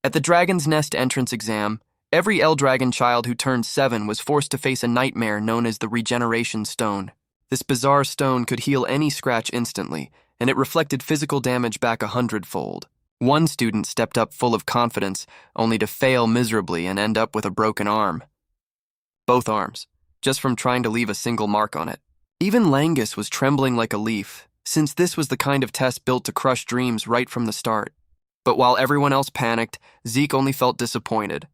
At the Dragon's Nest entrance exam, every Eldragon child who turned 7 was forced to face a nightmare known as the Regeneration Stone. This bizarre stone could heal any scratch instantly, and it reflected physical damage back 100-fold. One student stepped up full of confidence, only to fail miserably and end up with a broken arm. Both arms, just from trying to leave a single mark on it. Even Langus was trembling like a leaf, since this was the kind of test built to crush dreams right from the start. But while everyone else panicked, Zeke only felt disappointed.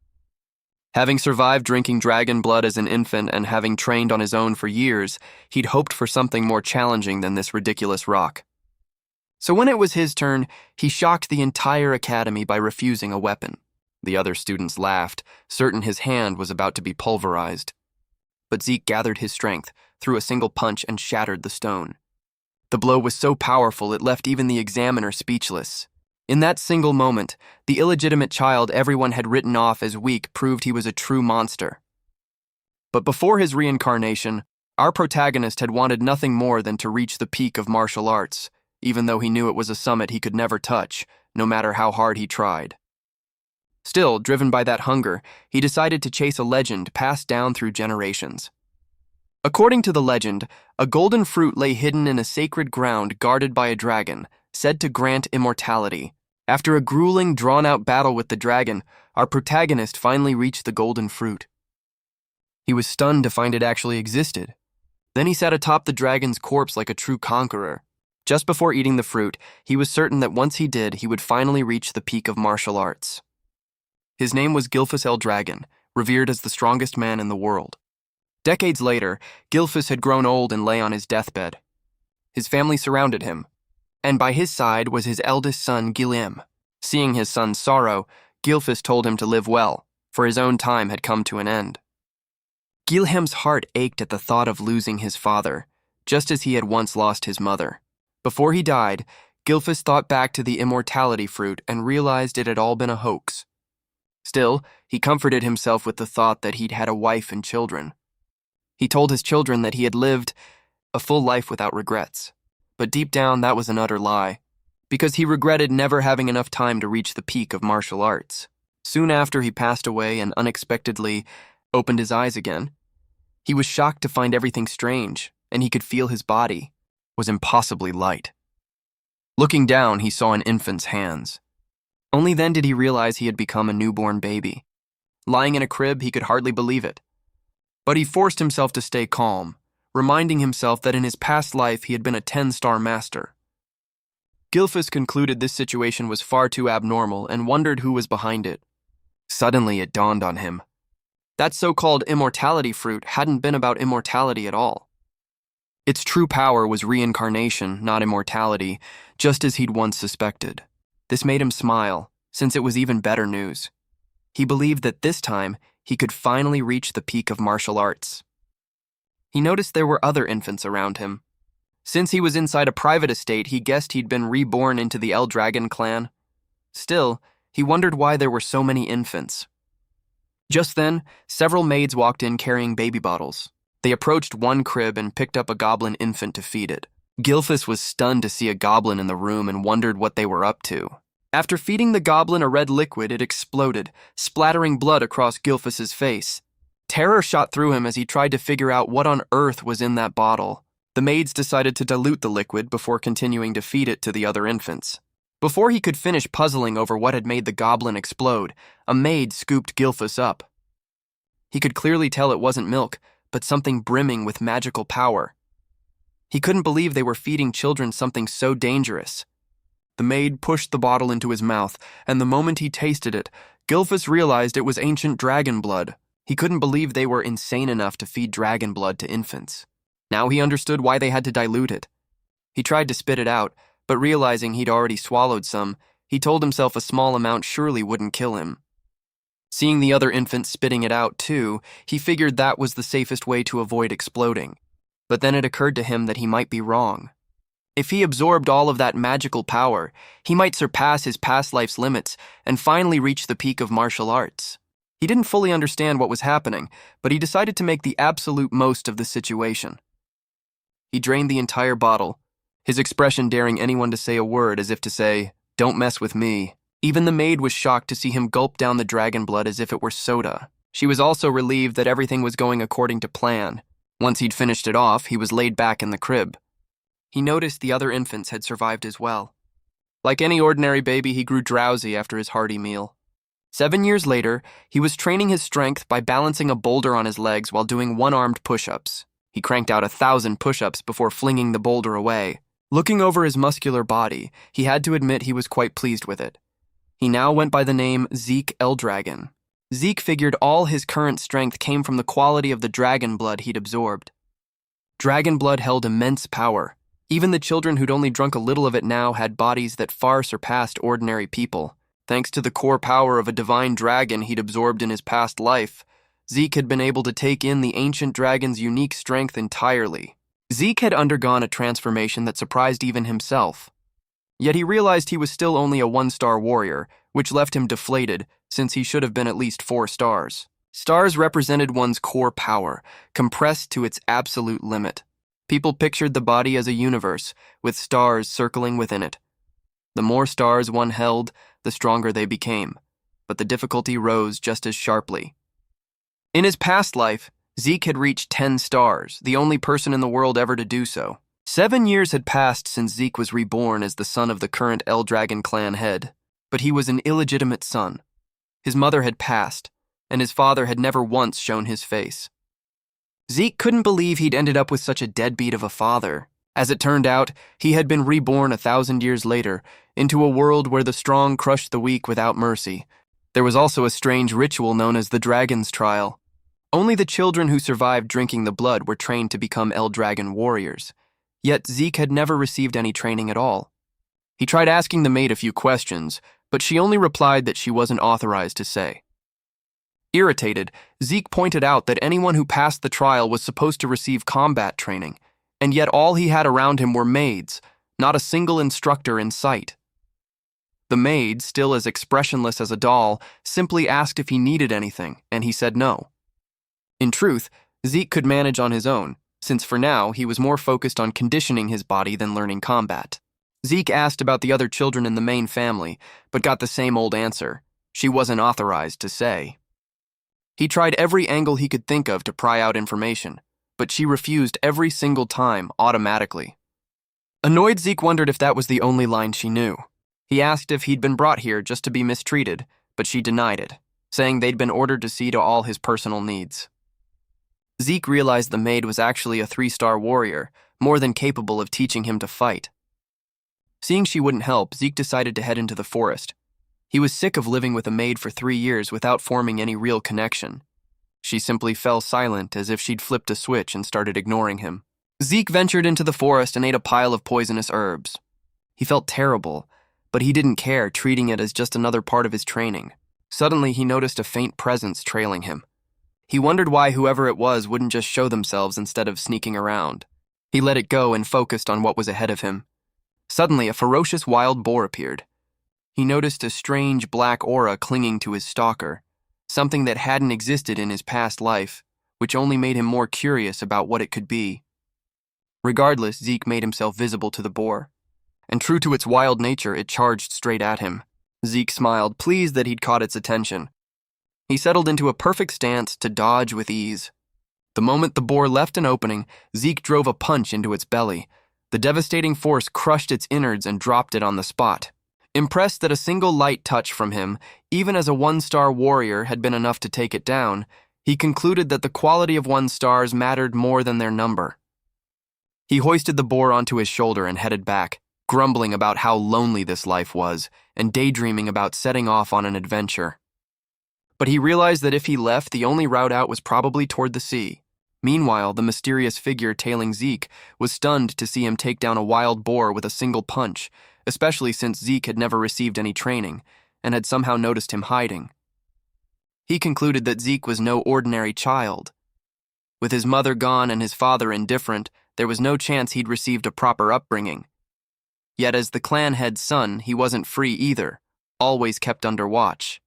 Having survived drinking dragon blood as an infant and having trained on his own for years, he'd hoped for something more challenging than this ridiculous rock. So when it was his turn, he shocked the entire academy by refusing a weapon. The other students laughed, certain his hand was about to be pulverized. But Zeke gathered his strength, threw a single punch, and shattered the stone. The blow was so powerful it left even the examiner speechless. In that single moment, the illegitimate child everyone had written off as weak proved he was a true monster. But before his reincarnation, our protagonist had wanted nothing more than to reach the peak of martial arts, even though he knew it was a summit he could never touch, no matter how hard he tried. Still, driven by that hunger, he decided to chase a legend passed down through generations. According to the legend, a golden fruit lay hidden in a sacred ground guarded by a dragon, said to grant immortality. After a grueling, drawn-out battle with the dragon, our protagonist finally reached the golden fruit. He was stunned to find it actually existed. Then he sat atop the dragon's corpse like a true conqueror. Just before eating the fruit, he was certain that once he did, he would finally reach the peak of martial arts. His name was Gilfus Eldragon, revered as the strongest man in the world. Decades later, Gilfus had grown old and lay on his deathbed. His family surrounded him, and by his side was his eldest son, Guilhem. Seeing his son's sorrow, Gilfus told him to live well, for his own time had come to an end. Guilhem's heart ached at the thought of losing his father, just as he had once lost his mother. Before he died, Gilfus thought back to the immortality fruit and realized it had all been a hoax. Still, he comforted himself with the thought that he'd had a wife and children. He told his children that he had lived a full life without regrets. But deep down, that was an utter lie, because he regretted never having enough time to reach the peak of martial arts. Soon after he passed away and unexpectedly opened his eyes again, he was shocked to find everything strange, and he could feel his body was impossibly light. Looking down, he saw an infant's hands. Only then did he realize he had become a newborn baby. Lying in a crib, he could hardly believe it. But he forced himself to stay calm, reminding himself that in his past life he had been a 10-star master. Gilfus concluded this situation was far too abnormal and wondered who was behind it. Suddenly it dawned on him. That so-called immortality fruit hadn't been about immortality at all. Its true power was reincarnation, not immortality, just as he'd once suspected. This made him smile, since it was even better news. He believed that this time he could finally reach the peak of martial arts. He noticed there were other infants around him. Since he was inside a private estate, he guessed he'd been reborn into the Eldragon clan. Still, he wondered why there were so many infants. Just then, several maids walked in carrying baby bottles. They approached one crib and picked up a goblin infant to feed it. Gilfus was stunned to see a goblin in the room and wondered what they were up to. After feeding the goblin a red liquid, it exploded, splattering blood across Gilfus's face. Terror shot through him as he tried to figure out what on earth was in that bottle. The maids decided to dilute the liquid before continuing to feed it to the other infants. Before he could finish puzzling over what had made the goblin explode, a maid scooped Gilfus up. He could clearly tell it wasn't milk, but something brimming with magical power. He couldn't believe they were feeding children something so dangerous. The maid pushed the bottle into his mouth, and the moment he tasted it, Gilfus realized it was ancient dragon blood. He couldn't believe they were insane enough to feed dragon blood to infants. Now he understood why they had to dilute it. He tried to spit it out, but realizing he'd already swallowed some, he told himself a small amount surely wouldn't kill him. Seeing the other infants spitting it out too, he figured that was the safest way to avoid exploding. But then it occurred to him that he might be wrong. If he absorbed all of that magical power, he might surpass his past life's limits and finally reach the peak of martial arts. He didn't fully understand what was happening, but he decided to make the absolute most of the situation. He drained the entire bottle, his expression daring anyone to say a word as if to say, "Don't mess with me," Even the maid was shocked to see him gulp down the dragon blood as if it were soda. She was also relieved that everything was going according to plan. Once he'd finished it off, he was laid back in the crib. He noticed the other infants had survived as well. Like any ordinary baby, he grew drowsy after his hearty meal. 7 years later, he was training his strength by balancing a boulder on his legs while doing one-armed push-ups. He cranked out 1,000 push-ups before flinging the boulder away. Looking over his muscular body, he had to admit he was quite pleased with it. He now went by the name Zeke Eldragon. Zeke figured all his current strength came from the quality of the dragon blood he'd absorbed. Dragon blood held immense power. Even the children who'd only drunk a little of it now had bodies that far surpassed ordinary people. Thanks to the core power of a divine dragon he'd absorbed in his past life, Zeke had been able to take in the ancient dragon's unique strength entirely. Zeke had undergone a transformation that surprised even himself. Yet he realized he was still only a 1-star warrior, which left him deflated, since he should have been at least 4 stars. Stars represented one's core power, compressed to its absolute limit. People pictured the body as a universe, with stars circling within it. The more stars one held, the stronger they became, but the difficulty rose just as sharply. In his past life, Zeke had reached 10 stars, the only person in the world ever to do so. 7 years had passed since Zeke was reborn as the son of the current Eldragon clan head, but he was an illegitimate son. His mother had passed, and his father had never once shown his face. Zeke couldn't believe he'd ended up with such a deadbeat of a father. As it turned out, he had been reborn 1,000 years later, into a world where the strong crushed the weak without mercy. There was also a strange ritual known as the Dragon's Trial. Only the children who survived drinking the blood were trained to become Eldragon warriors. Yet Zeke had never received any training at all. He tried asking the maid a few questions, but she only replied that she wasn't authorized to say. Irritated, Zeke pointed out that anyone who passed the trial was supposed to receive combat training, and yet all he had around him were maids, not a single instructor in sight. The maid, still as expressionless as a doll, simply asked if he needed anything, and he said no. In truth, Zeke could manage on his own, since for now he was more focused on conditioning his body than learning combat. Zeke asked about the other children in the main family, but got the same old answer. She wasn't authorized to say. He tried every angle he could think of to pry out information, but she refused every single time, automatically. Annoyed, Zeke wondered if that was the only line she knew. He asked if he'd been brought here just to be mistreated, but she denied it, saying they'd been ordered to see to all his personal needs. Zeke realized the maid was actually a 3-star warrior, more than capable of teaching him to fight. Seeing she wouldn't help, Zeke decided to head into the forest. He was sick of living with a maid for 3 years without forming any real connection. She simply fell silent as if she'd flipped a switch and started ignoring him. Zeke ventured into the forest and ate a pile of poisonous herbs. He felt terrible, but he didn't care, treating it as just another part of his training. Suddenly, he noticed a faint presence trailing him. He wondered why whoever it was wouldn't just show themselves instead of sneaking around. He let it go and focused on what was ahead of him. Suddenly, a ferocious wild boar appeared. He noticed a strange black aura clinging to his stalker, something that hadn't existed in his past life, which only made him more curious about what it could be. Regardless, Zeke made himself visible to the boar, and true to its wild nature, it charged straight at him. Zeke smiled, pleased that he'd caught its attention. He settled into a perfect stance to dodge with ease. The moment the boar left an opening, Zeke drove a punch into its belly. The devastating force crushed its innards and dropped it on the spot. Impressed that a single light touch from him, even as a 1-star warrior, had been enough to take it down, he concluded that the quality of 1 stars mattered more than their number. He hoisted the boar onto his shoulder and headed back, grumbling about how lonely this life was and daydreaming about setting off on an adventure. But he realized that if he left, the only route out was probably toward the sea. Meanwhile, the mysterious figure tailing Zeke was stunned to see him take down a wild boar with a single punch, especially since Zeke had never received any training and had somehow noticed him hiding. He concluded that Zeke was no ordinary child. With his mother gone and his father indifferent, there was no chance he'd received a proper upbringing. Yet as the clan head's son, he wasn't free either, always kept under watch.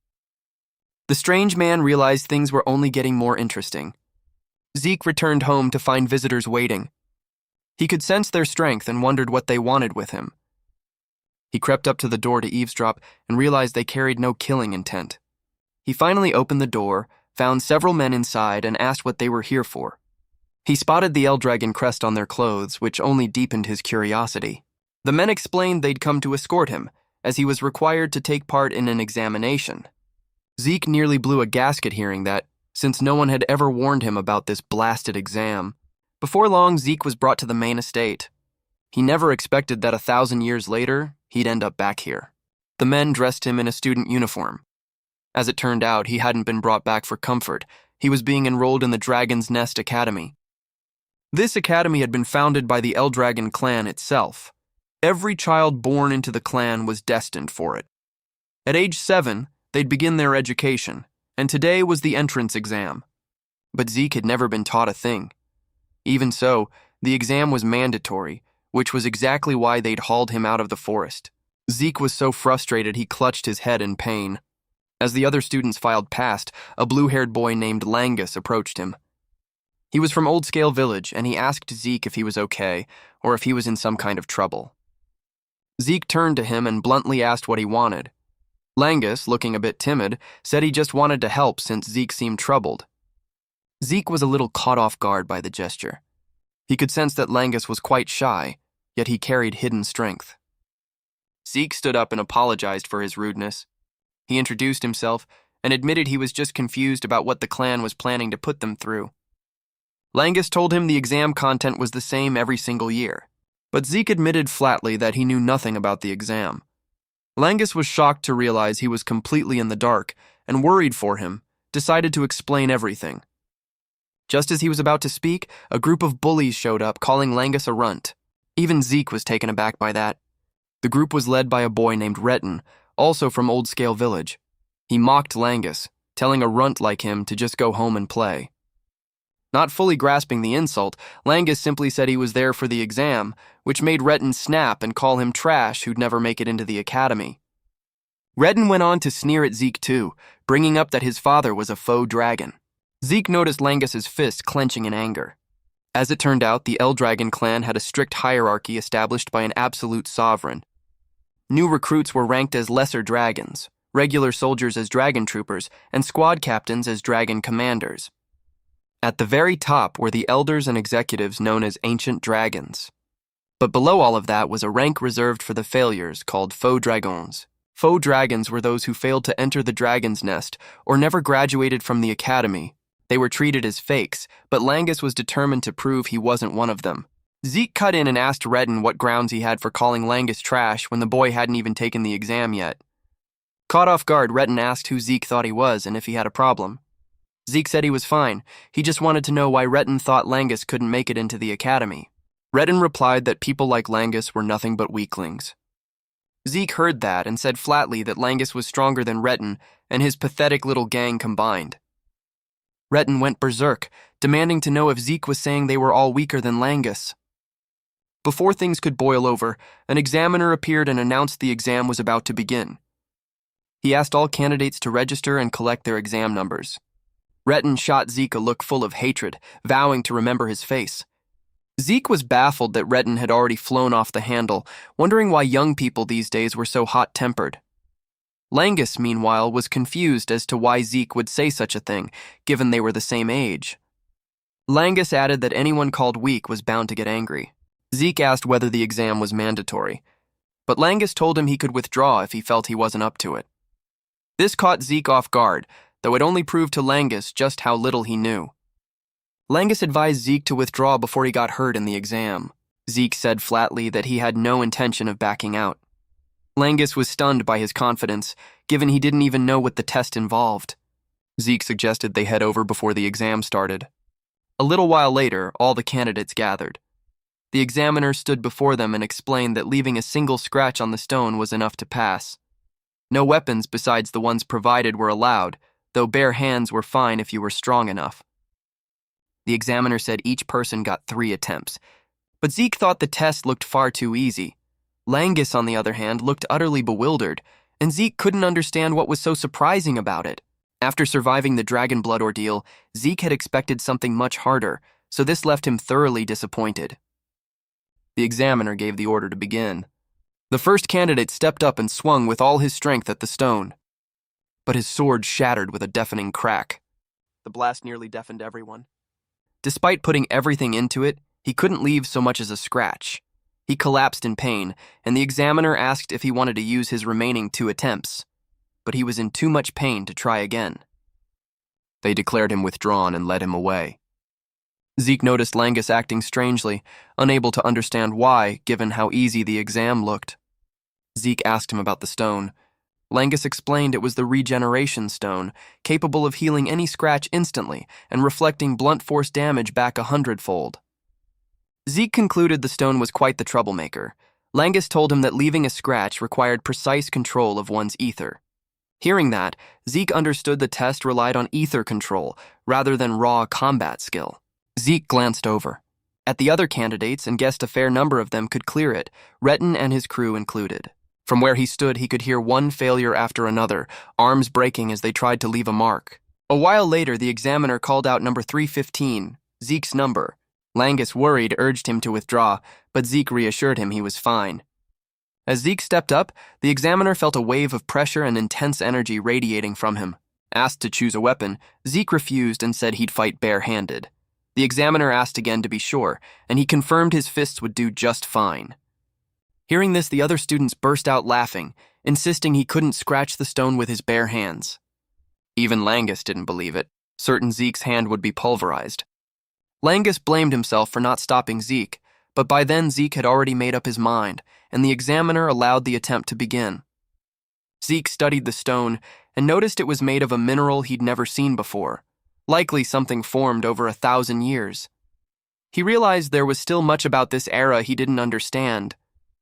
The strange man realized things were only getting more interesting. Zeke returned home to find visitors waiting. He could sense their strength and wondered what they wanted with him. He crept up to the door to eavesdrop and realized they carried no killing intent. He finally opened the door, found several men inside, and asked what they were here for. He spotted the Eldragon crest on their clothes, which only deepened his curiosity. The men explained they'd come to escort him, as he was required to take part in an examination. Zeke nearly blew a gasket hearing that, since no one had ever warned him about this blasted exam. Before long, Zeke was brought to the main estate. He never expected that 1,000 years later, he'd end up back here. The men dressed him in a student uniform. As it turned out, he hadn't been brought back for comfort. He was being enrolled in the Dragon's Nest Academy. This academy had been founded by the Eldragon clan itself. Every child born into the clan was destined for it. At age 7, they'd begin their education, and today was the entrance exam. But Zeke had never been taught a thing. Even so, the exam was mandatory, which was exactly why they'd hauled him out of the forest. Zeke was so frustrated he clutched his head in pain. As the other students filed past, a blue-haired boy named Langus approached him. He was from Old Scale Village, and he asked Zeke if he was okay, or if he was in some kind of trouble. Zeke turned to him and bluntly asked what he wanted. Langus, looking a bit timid, said he just wanted to help since Zeke seemed troubled. Zeke was a little caught off guard by the gesture. He could sense that Langus was quite shy, yet he carried hidden strength. Zeke stood up and apologized for his rudeness. He introduced himself and admitted he was just confused about what the clan was planning to put them through. Langus told him the exam content was the same every single year, but Zeke admitted flatly that he knew nothing about the exam. Langus was shocked to realize he was completely in the dark and, worried for him, decided to explain everything. Just as he was about to speak, a group of bullies showed up, calling Langus a runt. Even Zeke was taken aback by that. The group was led by a boy named Retin, also from Old Scale Village. He mocked Langus, telling a runt like him to just go home and play. Not fully grasping the insult, Langus simply said he was there for the exam, which made Retin snap and call him trash who'd never make it into the academy. Retin went on to sneer at Zeke too, bringing up that his father was a faux dragon. Zeke noticed Langus's fists clenching in anger. As it turned out, the Eldragon clan had a strict hierarchy established by an absolute sovereign. New recruits were ranked as lesser dragons, regular soldiers as dragon troopers, and squad captains as dragon commanders. At the very top were the elders and executives known as ancient dragons. But below all of that was a rank reserved for the failures called faux dragons. Faux dragons were those who failed to enter the dragon's nest or never graduated from the academy. They were treated as fakes, but Langus was determined to prove he wasn't one of them. Zeke cut in and asked Retin what grounds he had for calling Langus trash when the boy hadn't even taken the exam yet. Caught off guard, Retin asked who Zeke thought he was and if he had a problem. Zeke said he was fine. He just wanted to know why Retin thought Langus couldn't make it into the academy. Retin replied that people like Langus were nothing but weaklings. Zeke heard that and said flatly that Langus was stronger than Retin and his pathetic little gang combined. Retin went berserk, demanding to know if Zeke was saying they were all weaker than Langus. Before things could boil over, an examiner appeared and announced the exam was about to begin. He asked all candidates to register and collect their exam numbers. Retin shot Zeke a look full of hatred, vowing to remember his face. Zeke was baffled that Retin had already flown off the handle, wondering why young people these days were so hot-tempered. Langus, meanwhile, was confused as to why Zeke would say such a thing, given they were the same age. Langus added that anyone called weak was bound to get angry. Zeke asked whether the exam was mandatory, but Langus told him he could withdraw if he felt he wasn't up to it. This caught Zeke off guard, though it only proved to Langus just how little he knew. Langus advised Zeke to withdraw before he got hurt in the exam. Zeke said flatly that he had no intention of backing out. Langus was stunned by his confidence, given he didn't even know what the test involved. Zeke suggested they head over before the exam started. A little while later, all the candidates gathered. The examiner stood before them and explained that leaving a single scratch on the stone was enough to pass. No weapons besides the ones provided were allowed, though bare hands were fine if you were strong enough. The examiner said each person got 3 attempts, but Zeke thought the test looked far too easy. Langus, on the other hand, looked utterly bewildered, and Zeke couldn't understand what was so surprising about it. After surviving the dragon blood ordeal, Zeke had expected something much harder, so this left him thoroughly disappointed. The examiner gave the order to begin. The first candidate stepped up and swung with all his strength at the stone, but his sword shattered with a deafening crack. The blast nearly deafened everyone. Despite putting everything into it, he couldn't leave so much as a scratch. He collapsed in pain, and the examiner asked if he wanted to use his remaining 2 attempts, but he was in too much pain to try again. They declared him withdrawn and led him away. Zeke noticed Langus acting strangely, unable to understand why, given how easy the exam looked. Zeke asked him about the stone. Langus explained it was the regeneration stone, capable of healing any scratch instantly and reflecting blunt force damage back 100-fold. Zeke concluded the stone was quite the troublemaker. Langus told him that leaving a scratch required precise control of one's ether. Hearing that, Zeke understood the test relied on ether control rather than raw combat skill. Zeke glanced over at the other candidates and guessed a fair number of them could clear it, Retton and his crew included. From where he stood, he could hear one failure after another, arms breaking as they tried to leave a mark. A while later, the examiner called out number 315, Zeke's number. Langus, worried, urged him to withdraw, but Zeke reassured him he was fine. As Zeke stepped up, the examiner felt a wave of pressure and intense energy radiating from him. Asked to choose a weapon, Zeke refused and said he'd fight bare-handed. The examiner asked again to be sure, and he confirmed his fists would do just fine. Hearing this, the other students burst out laughing, insisting he couldn't scratch the stone with his bare hands. Even Langus didn't believe it, certain Zeke's hand would be pulverized. Langus blamed himself for not stopping Zeke, but by then Zeke had already made up his mind, and the examiner allowed the attempt to begin. Zeke studied the stone and noticed it was made of a mineral he'd never seen before, likely something formed over 1,000 years. He realized there was still much about this era he didn't understand,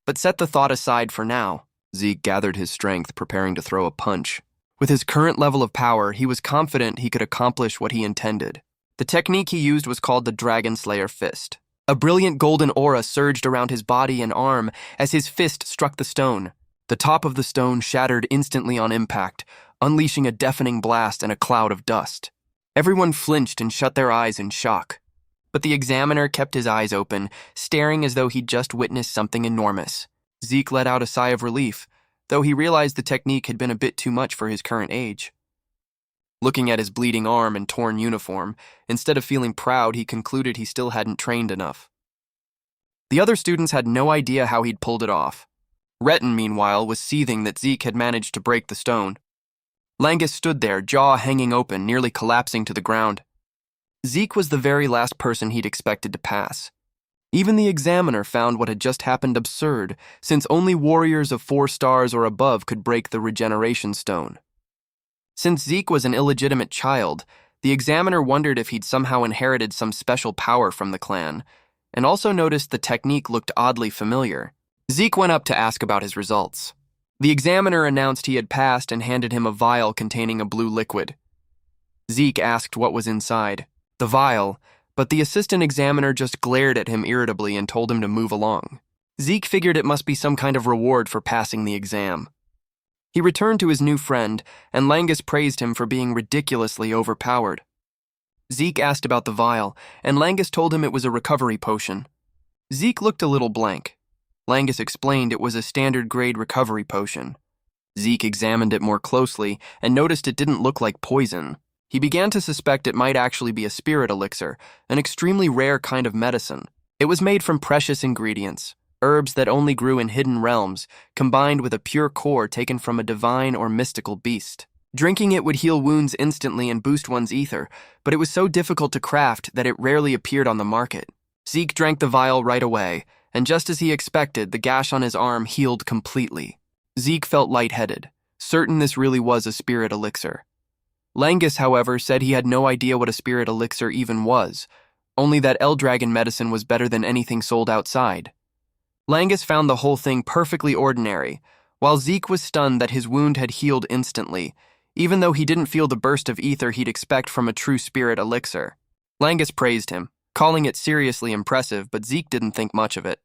but set the thought aside for now. Zeke gathered his strength, preparing to throw a punch. With his current level of power, he was confident he could accomplish what he intended. The technique he used was called the Dragon Slayer Fist. A brilliant golden aura surged around his body and arm as his fist struck the stone. The top of the stone shattered instantly on impact, unleashing a deafening blast and a cloud of dust. Everyone flinched and shut their eyes in shock. But the examiner kept his eyes open, staring as though he'd just witnessed something enormous. Zeke let out a sigh of relief, though he realized the technique had been a bit too much for his current age. Looking at his bleeding arm and torn uniform, instead of feeling proud, he concluded he still hadn't trained enough. The other students had no idea how he'd pulled it off. Retton, meanwhile, was seething that Zeke had managed to break the stone. Langus stood there, jaw hanging open, nearly collapsing to the ground. Zeke was the very last person he'd expected to pass. Even the examiner found what had just happened absurd, since only warriors of 4 stars or above could break the regeneration stone. Since Zeke was an illegitimate child, the examiner wondered if he'd somehow inherited some special power from the clan, and also noticed the technique looked oddly familiar. Zeke went up to ask about his results. The examiner announced he had passed and handed him a vial containing a blue liquid. Zeke asked what was inside. The vial, but the assistant examiner just glared at him irritably and told him to move along. Zeke figured it must be some kind of reward for passing the exam. He returned to his new friend, and Langus praised him for being ridiculously overpowered. Zeke asked about the vial, and Langus told him it was a recovery potion. Zeke looked a little blank. Langus explained it was a standard-grade recovery potion. Zeke examined it more closely and noticed it didn't look like poison. He began to suspect it might actually be a spirit elixir, an extremely rare kind of medicine. It was made from precious ingredients, herbs that only grew in hidden realms, combined with a pure core taken from a divine or mystical beast. Drinking it would heal wounds instantly and boost one's ether, but it was so difficult to craft that it rarely appeared on the market. Zeke drank the vial right away, and just as he expected, the gash on his arm healed completely. Zeke felt lightheaded, certain this really was a spirit elixir. Langus, however, said he had no idea what a spirit elixir even was, only that Eldragon medicine was better than anything sold outside. Langus found the whole thing perfectly ordinary, while Zeke was stunned that his wound had healed instantly, even though he didn't feel the burst of ether he'd expect from a true spirit elixir. Langus praised him, calling it seriously impressive, but Zeke didn't think much of it.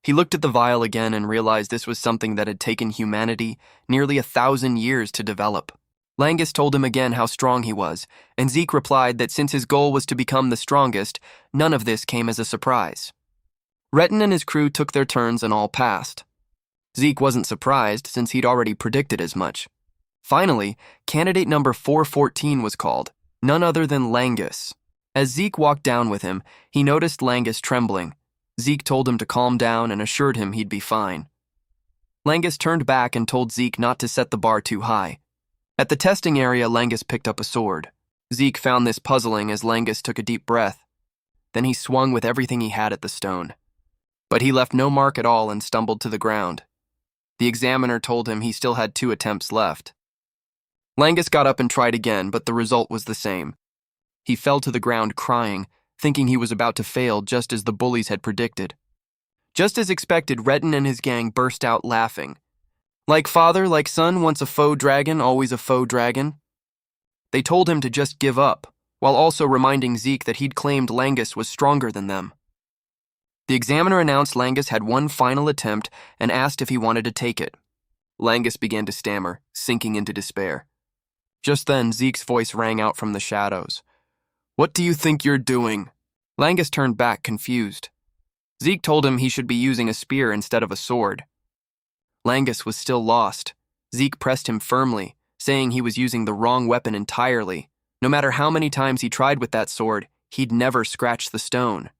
He looked at the vial again and realized this was something that had taken humanity nearly 1,000 years to develop. Langus told him again how strong he was, and Zeke replied that since his goal was to become the strongest, none of this came as a surprise. Retton and his crew took their turns and all passed. Zeke wasn't surprised since he'd already predicted as much. Finally, candidate number 414 was called, none other than Langus. As Zeke walked down with him, he noticed Langus trembling. Zeke told him to calm down and assured him he'd be fine. Langus turned back and told Zeke not to set the bar too high. At the testing area, Langus picked up a sword. Zeke found this puzzling as Langus took a deep breath. Then he swung with everything he had at the stone. But he left no mark at all and stumbled to the ground. The examiner told him he still had 2 attempts left. Langus got up and tried again, but the result was the same. He fell to the ground crying, thinking he was about to fail just as the bullies had predicted. Just as expected, Redden and his gang burst out laughing. Like father, like son, once a faux dragon, always a faux dragon. They told him to just give up, while also reminding Zeke that he'd claimed Langus was stronger than them. The examiner announced Langus had one final attempt and asked if he wanted to take it. Langus began to stammer, sinking into despair. Just then, Zeke's voice rang out from the shadows. "What do you think you're doing?" Langus turned back, confused. Zeke told him he should be using a spear instead of a sword. Langus was still lost. Zeke pressed him firmly, saying he was using the wrong weapon entirely. No matter how many times he tried with that sword, he'd never scratch the stone.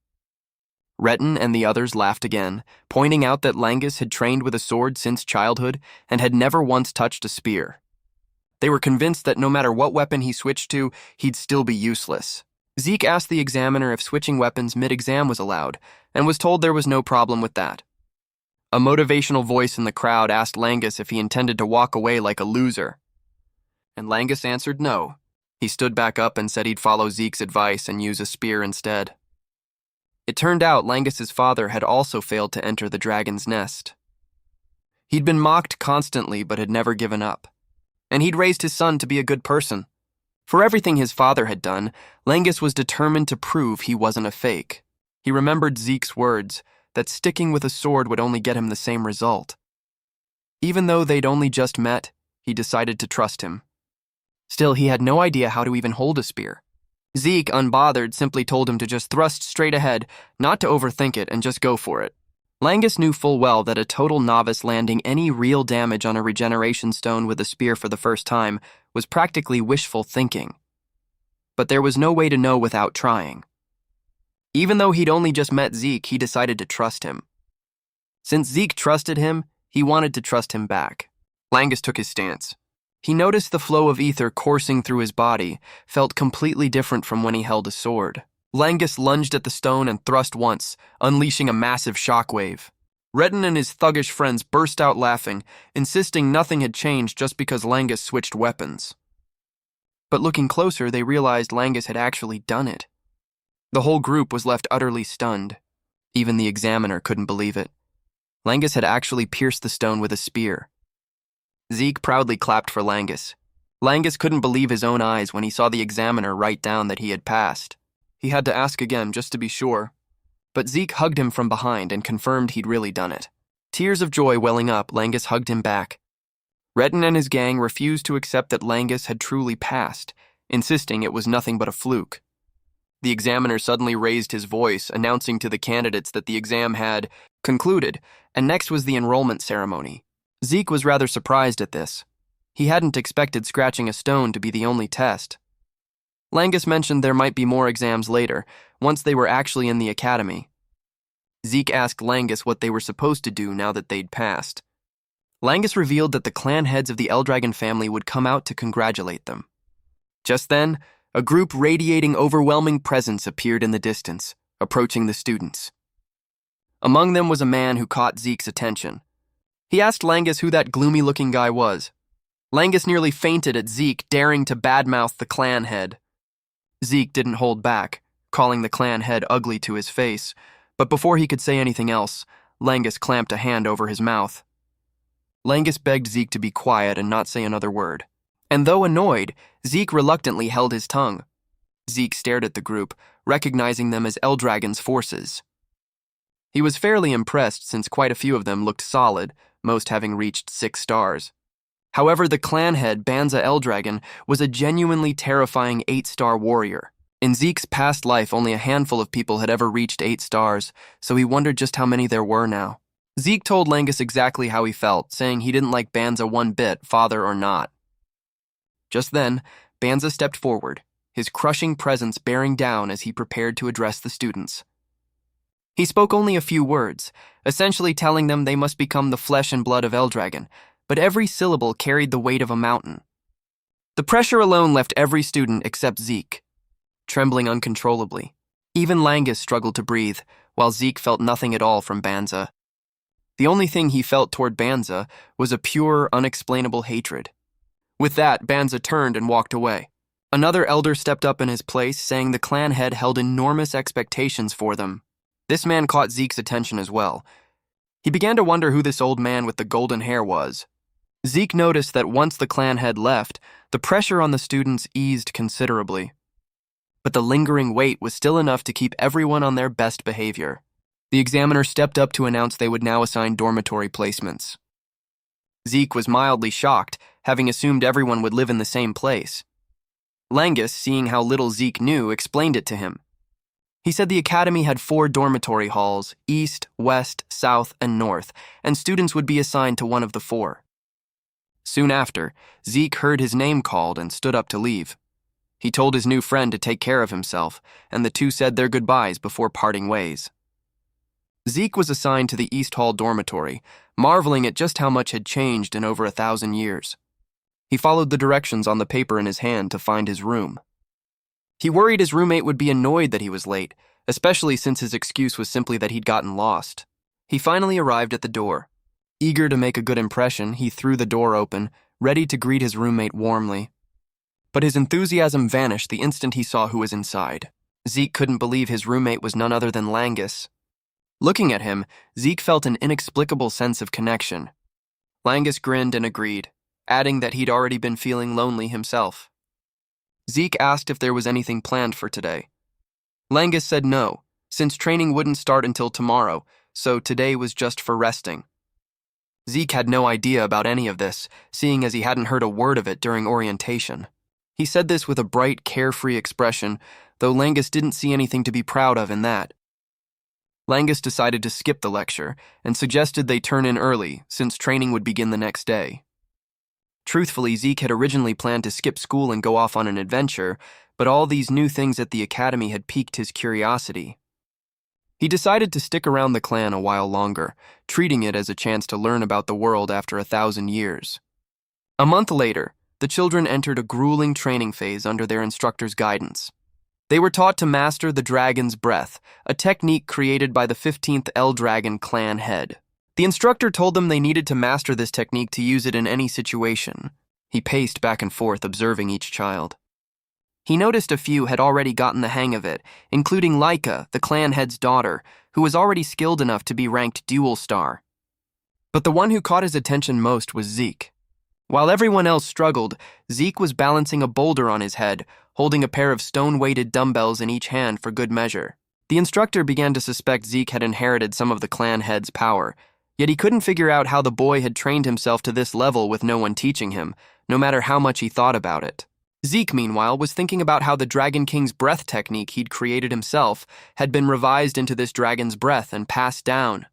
Redden and the others laughed again, pointing out that Langus had trained with a sword since childhood and had never once touched a spear. They were convinced that no matter what weapon he switched to, he'd still be useless. Zeke asked the examiner if switching weapons mid-exam was allowed, and was told there was no problem with that. A motivational voice in the crowd asked Langus if he intended to walk away like a loser. And Langus answered no. He stood back up and said he'd follow Zeke's advice and use a spear instead. It turned out Langus's father had also failed to enter the dragon's nest. He'd been mocked constantly but had never given up. And he'd raised his son to be a good person. For everything his father had done, Langus was determined to prove he wasn't a fake. He remembered Zeke's words, that sticking with a sword would only get him the same result. Even though they'd only just met, he decided to trust him. Still, he had no idea how to even hold a spear. Zeke, unbothered, simply told him to just thrust straight ahead, not to overthink it, and just go for it. Langus knew full well that a total novice landing any real damage on a regeneration stone with a spear for the first time was practically wishful thinking. But there was no way to know without trying. Even though he'd only just met Zeke, he decided to trust him. Since Zeke trusted him, he wanted to trust him back. Langus took his stance. He noticed the flow of ether coursing through his body felt completely different from when he held a sword. Langus lunged at the stone and thrust once, unleashing a massive shockwave. Redden and his thuggish friends burst out laughing, insisting nothing had changed just because Langus switched weapons. But looking closer, they realized Langus had actually done it. The whole group was left utterly stunned. Even the examiner couldn't believe it. Langus had actually pierced the stone with a spear. Zeke proudly clapped for Langus. Langus couldn't believe his own eyes when he saw the examiner write down that he had passed. He had to ask again just to be sure. But Zeke hugged him from behind and confirmed he'd really done it. Tears of joy welling up, Langus hugged him back. Redden and his gang refused to accept that Langus had truly passed, insisting it was nothing but a fluke. The examiner suddenly raised his voice, announcing to the candidates that the exam had concluded, and next was the enrollment ceremony. Zeke was rather surprised at this. He hadn't expected scratching a stone to be the only test. Langus mentioned there might be more exams later, once they were actually in the academy. Zeke asked Langus what they were supposed to do now that they'd passed. Langus revealed that the clan heads of the Eldragon family would come out to congratulate them. Just then, a group radiating overwhelming presence appeared in the distance, approaching the students. Among them was a man who caught Zeke's attention. He asked Langus who that gloomy-looking guy was. Langus nearly fainted at Zeke daring to badmouth the clan head. Zeke didn't hold back, calling the clan head ugly to his face, but before he could say anything else, Langus clamped a hand over his mouth. Langus begged Zeke to be quiet and not say another word. And though annoyed, Zeke reluctantly held his tongue. Zeke stared at the group, recognizing them as Eldragon's forces. He was fairly impressed since quite a few of them looked solid, most having reached 6 stars. However, the clan head, Banza Eldragon, was a genuinely terrifying 8-star warrior. In Zeke's past life, only a handful of people had ever reached 8 stars, so he wondered just how many there were now. Zeke told Langus exactly how he felt, saying he didn't like Banza one bit, father or not. Just then, Banza stepped forward, his crushing presence bearing down as he prepared to address the students. He spoke only a few words, essentially telling them they must become the flesh and blood of Eldragon, but every syllable carried the weight of a mountain. The pressure alone left every student except Zeke trembling uncontrollably. Even Langus struggled to breathe, while Zeke felt nothing at all from Banza. The only thing he felt toward Banza was a pure, unexplainable hatred. With that, Banza turned and walked away. Another elder stepped up in his place, saying the clan head held enormous expectations for them. This man caught Zeke's attention as well. He began to wonder who this old man with the golden hair was. Zeke noticed that once the clan head left, the pressure on the students eased considerably. But the lingering weight was still enough to keep everyone on their best behavior. The examiner stepped up to announce they would now assign dormitory placements. Zeke was mildly shocked, having assumed everyone would live in the same place. Langus, seeing how little Zeke knew, explained it to him. He said the academy had 4 dormitory halls, east, west, south, and north, and students would be assigned to one of the 4. Soon after, Zeke heard his name called and stood up to leave. He told his new friend to take care of himself, and the two said their goodbyes before parting ways. Zeke was assigned to the East Hall dormitory, marveling at just how much had changed in over 1,000 years. He followed the directions on the paper in his hand to find his room. He worried his roommate would be annoyed that he was late, especially since his excuse was simply that he'd gotten lost. He finally arrived at the door. Eager to make a good impression, he threw the door open, ready to greet his roommate warmly. But his enthusiasm vanished the instant he saw who was inside. Zeke couldn't believe his roommate was none other than Langus. Looking at him, Zeke felt an inexplicable sense of connection. Langus grinned and agreed, adding that he'd already been feeling lonely himself. Zeke asked if there was anything planned for today. Langus said no, since training wouldn't start until tomorrow, so today was just for resting. Zeke had no idea about any of this, seeing as he hadn't heard a word of it during orientation. He said this with a bright, carefree expression, though Langus didn't see anything to be proud of in that. Langus decided to skip the lecture and suggested they turn in early, since training would begin the next day. Truthfully, Zeke had originally planned to skip school and go off on an adventure, but all these new things at the academy had piqued his curiosity. He decided to stick around the clan a while longer, treating it as a chance to learn about the world after 1,000 years. A month later, the children entered a grueling training phase under their instructor's guidance. They were taught to master the dragon's breath, a technique created by the 15th Eldragon clan head. The instructor told them they needed to master this technique to use it in any situation. He paced back and forth, observing each child. He noticed a few had already gotten the hang of it, including Laika, the clan head's daughter, who was already skilled enough to be ranked dual star. But the one who caught his attention most was Zeke. While everyone else struggled, Zeke was balancing a boulder on his head, holding a pair of stone-weighted dumbbells in each hand for good measure. The instructor began to suspect Zeke had inherited some of the clan head's power, yet he couldn't figure out how the boy had trained himself to this level with no one teaching him, no matter how much he thought about it. Zeke, meanwhile, was thinking about how the Dragon King's breath technique he'd created himself had been revised into this dragon's breath and passed down.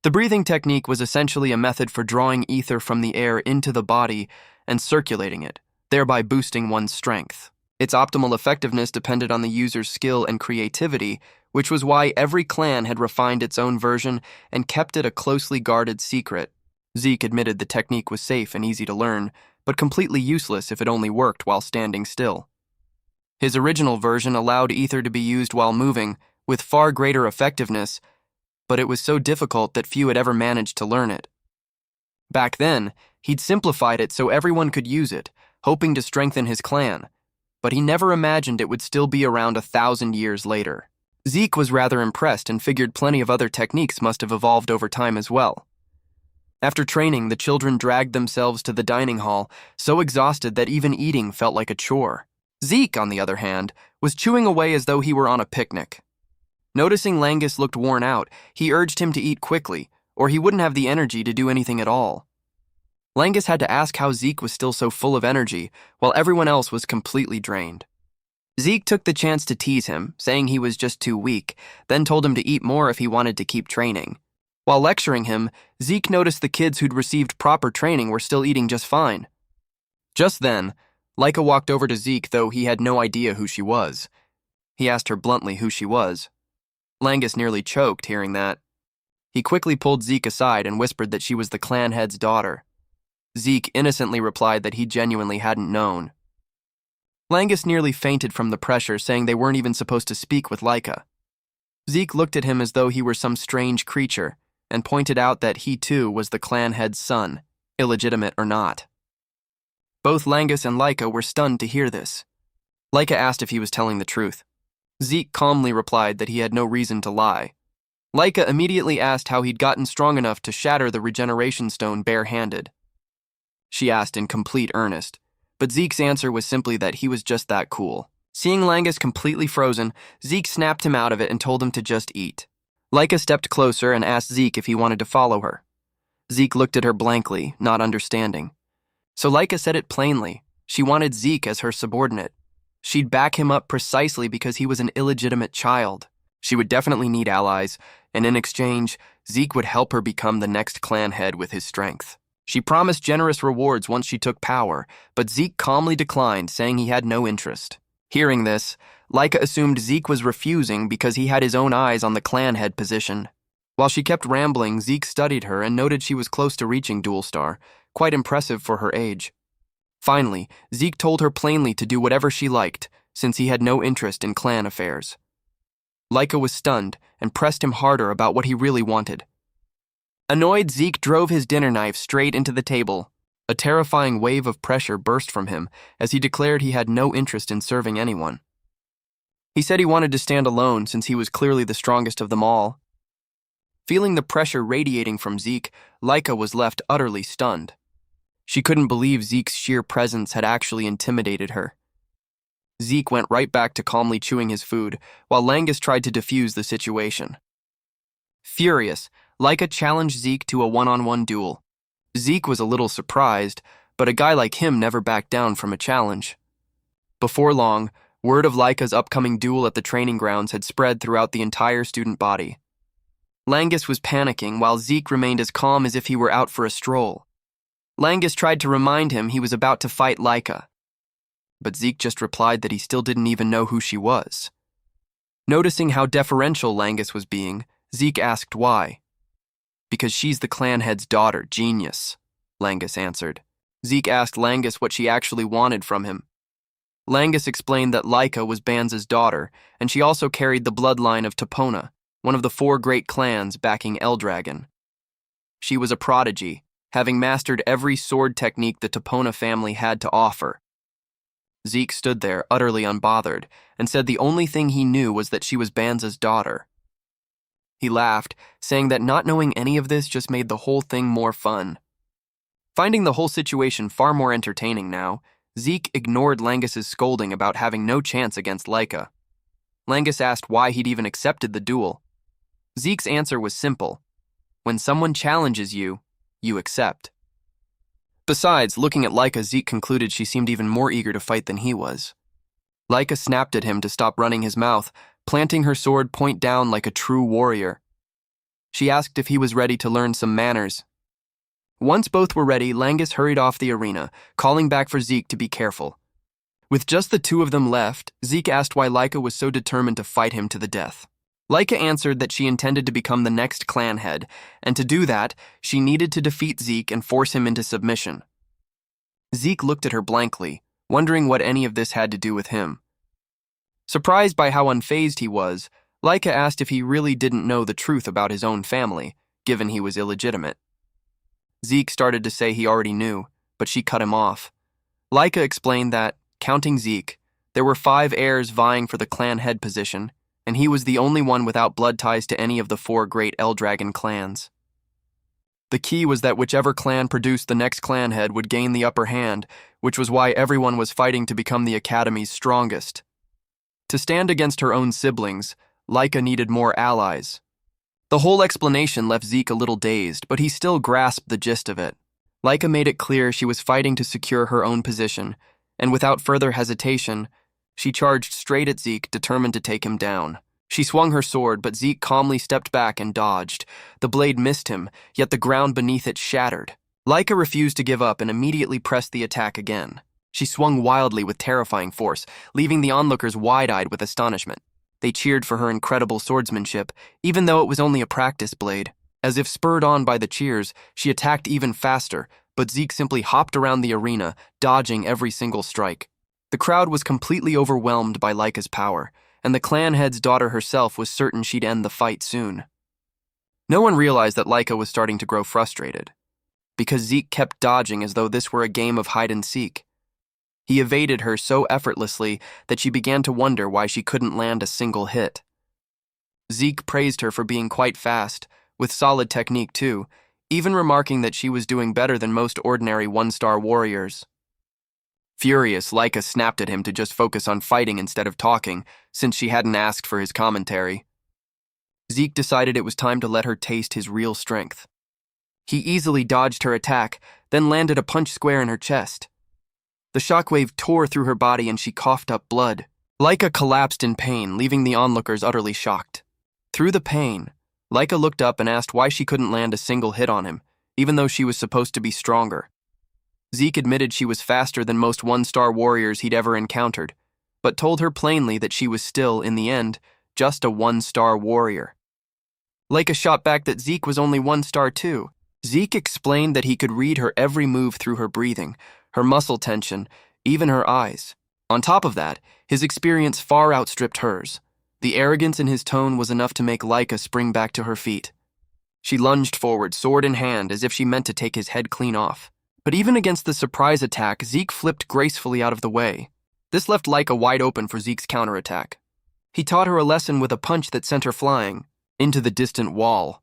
The breathing technique was essentially a method for drawing ether from the air into the body and circulating it, thereby boosting one's strength. Its optimal effectiveness depended on the user's skill and creativity, which was why every clan had refined its own version and kept it a closely guarded secret. Zeke admitted the technique was safe and easy to learn, but completely useless if it only worked while standing still. His original version allowed ether to be used while moving, with far greater effectiveness, but it was so difficult that few had ever managed to learn it. Back then, he'd simplified it so everyone could use it, hoping to strengthen his clan, but he never imagined it would still be around 1,000 years later. Zeke was rather impressed and figured plenty of other techniques must have evolved over time as well. After training, the children dragged themselves to the dining hall, so exhausted that even eating felt like a chore. Zeke, on the other hand, was chewing away as though he were on a picnic. Noticing Langus looked worn out, he urged him to eat quickly, or he wouldn't have the energy to do anything at all. Langus had to ask how Zeke was still so full of energy, while everyone else was completely drained. Zeke took the chance to tease him, saying he was just too weak, then told him to eat more if he wanted to keep training. While lecturing him, Zeke noticed the kids who'd received proper training were still eating just fine. Just then, Laika walked over to Zeke, though he had no idea who she was. He asked her bluntly who she was. Langus nearly choked hearing that. He quickly pulled Zeke aside and whispered that she was the clan head's daughter. Zeke innocently replied that he genuinely hadn't known. Langus nearly fainted from the pressure, saying they weren't even supposed to speak with Laika. Zeke looked at him as though he were some strange creature, and pointed out that he too was the clan head's son, illegitimate or not. Both Langus and Laika were stunned to hear this. Laika asked if he was telling the truth. Zeke calmly replied that he had no reason to lie. Laika immediately asked how he'd gotten strong enough to shatter the regeneration stone bare-handed. She asked in complete earnest, but Zeke's answer was simply that he was just that cool. Seeing Langus completely frozen, Zeke snapped him out of it and told him to just eat. Laika stepped closer and asked Zeke if he wanted to follow her. Zeke looked at her blankly, not understanding. So Laika said it plainly. She wanted Zeke as her subordinate. She'd back him up precisely because he was an illegitimate child. She would definitely need allies, and in exchange, Zeke would help her become the next clan head with his strength. She promised generous rewards once she took power, but Zeke calmly declined, saying he had no interest. Hearing this, Laika assumed Zeke was refusing because he had his own eyes on the clan head position. While she kept rambling, Zeke studied her and noted she was close to reaching Dual Star, quite impressive for her age. Finally, Zeke told her plainly to do whatever she liked, since he had no interest in clan affairs. Laika was stunned and pressed him harder about what he really wanted. Annoyed, Zeke drove his dinner knife straight into the table. A terrifying wave of pressure burst from him as he declared he had no interest in serving anyone. He said he wanted to stand alone since he was clearly the strongest of them all. Feeling the pressure radiating from Zeke, Laika was left utterly stunned. She couldn't believe Zeke's sheer presence had actually intimidated her. Zeke went right back to calmly chewing his food, while Langus tried to defuse the situation. Furious, Laika challenged Zeke to a one-on-one duel. Zeke was a little surprised, but a guy like him never backed down from a challenge. Before long, word of Laika's upcoming duel at the training grounds had spread throughout the entire student body. Langus was panicking while Zeke remained as calm as if he were out for a stroll. Langus tried to remind him he was about to fight Laika, but Zeke just replied that he still didn't even know who she was. Noticing how deferential Langus was being, Zeke asked why. Because she's the clan head's daughter, genius, Langus answered. Zeke asked Langus what she actually wanted from him. Langus explained that Laika was Banza's daughter, and she also carried the bloodline of Topona, one of the 4 great clans backing Eldragon. She was a prodigy, having mastered every sword technique the Topona family had to offer. Zeke stood there, utterly unbothered, and said the only thing he knew was that she was Banza's daughter. He laughed, saying that not knowing any of this just made the whole thing more fun. Finding the whole situation far more entertaining now, Zeke ignored Langus's scolding about having no chance against Laika. Langus asked why he'd even accepted the duel. Zeke's answer was simple. When someone challenges you, you accept. Besides, looking at Laika, Zeke concluded she seemed even more eager to fight than he was. Laika snapped at him to stop running his mouth, planting her sword point down like a true warrior. She asked if he was ready to learn some manners. Once both were ready, Langus hurried off the arena, calling back for Zeke to be careful. With just the 2 of them left, Zeke asked why Laika was so determined to fight him to the death. Laika answered that she intended to become the next clan head, and to do that, she needed to defeat Zeke and force him into submission. Zeke looked at her blankly, wondering what any of this had to do with him. Surprised by how unfazed he was, Laika asked if he really didn't know the truth about his own family, given he was illegitimate. Zeke started to say he already knew, but she cut him off. Laika explained that, counting Zeke, there were 5 heirs vying for the clan head position, and he was the only one without blood ties to any of the 4 great Eldragon clans. The key was that whichever clan produced the next clan head would gain the upper hand, which was why everyone was fighting to become the Academy's strongest. To stand against her own siblings, Laika needed more allies. The whole explanation left Zeke a little dazed, but he still grasped the gist of it. Laika made it clear she was fighting to secure her own position, and without further hesitation, she charged straight at Zeke, determined to take him down. She swung her sword, but Zeke calmly stepped back and dodged. The blade missed him, yet the ground beneath it shattered. Laika refused to give up and immediately pressed the attack again. She swung wildly with terrifying force, leaving the onlookers wide-eyed with astonishment. They cheered for her incredible swordsmanship, even though it was only a practice blade. As if spurred on by the cheers, she attacked even faster, but Zeke simply hopped around the arena, dodging every single strike. The crowd was completely overwhelmed by Laika's power, and the clan head's daughter herself was certain she'd end the fight soon. No one realized that Laika was starting to grow frustrated, because Zeke kept dodging as though this were a game of hide-and-seek. He evaded her so effortlessly that she began to wonder why she couldn't land a single hit. Zeke praised her for being quite fast, with solid technique too, even remarking that she was doing better than most ordinary one-star warriors. Furious, Laika snapped at him to just focus on fighting instead of talking, since she hadn't asked for his commentary. Zeke decided it was time to let her taste his real strength. He easily dodged her attack, then landed a punch square in her chest. The shockwave tore through her body and she coughed up blood. Laika collapsed in pain, leaving the onlookers utterly shocked. Through the pain, Laika looked up and asked why she couldn't land a single hit on him, even though she was supposed to be stronger. Zeke admitted she was faster than most one-star warriors he'd ever encountered, but told her plainly that she was still, in the end, just a one-star warrior. Laika shot back that Zeke was only one-star too. Zeke explained that he could read her every move through her breathing, her muscle tension, even her eyes. On top of that, his experience far outstripped hers. The arrogance in his tone was enough to make Laika spring back to her feet. She lunged forward, sword in hand, as if she meant to take his head clean off. But even against the surprise attack, Zeke flipped gracefully out of the way. This left Laika wide open for Zeke's counterattack. He taught her a lesson with a punch that sent her flying into the distant wall.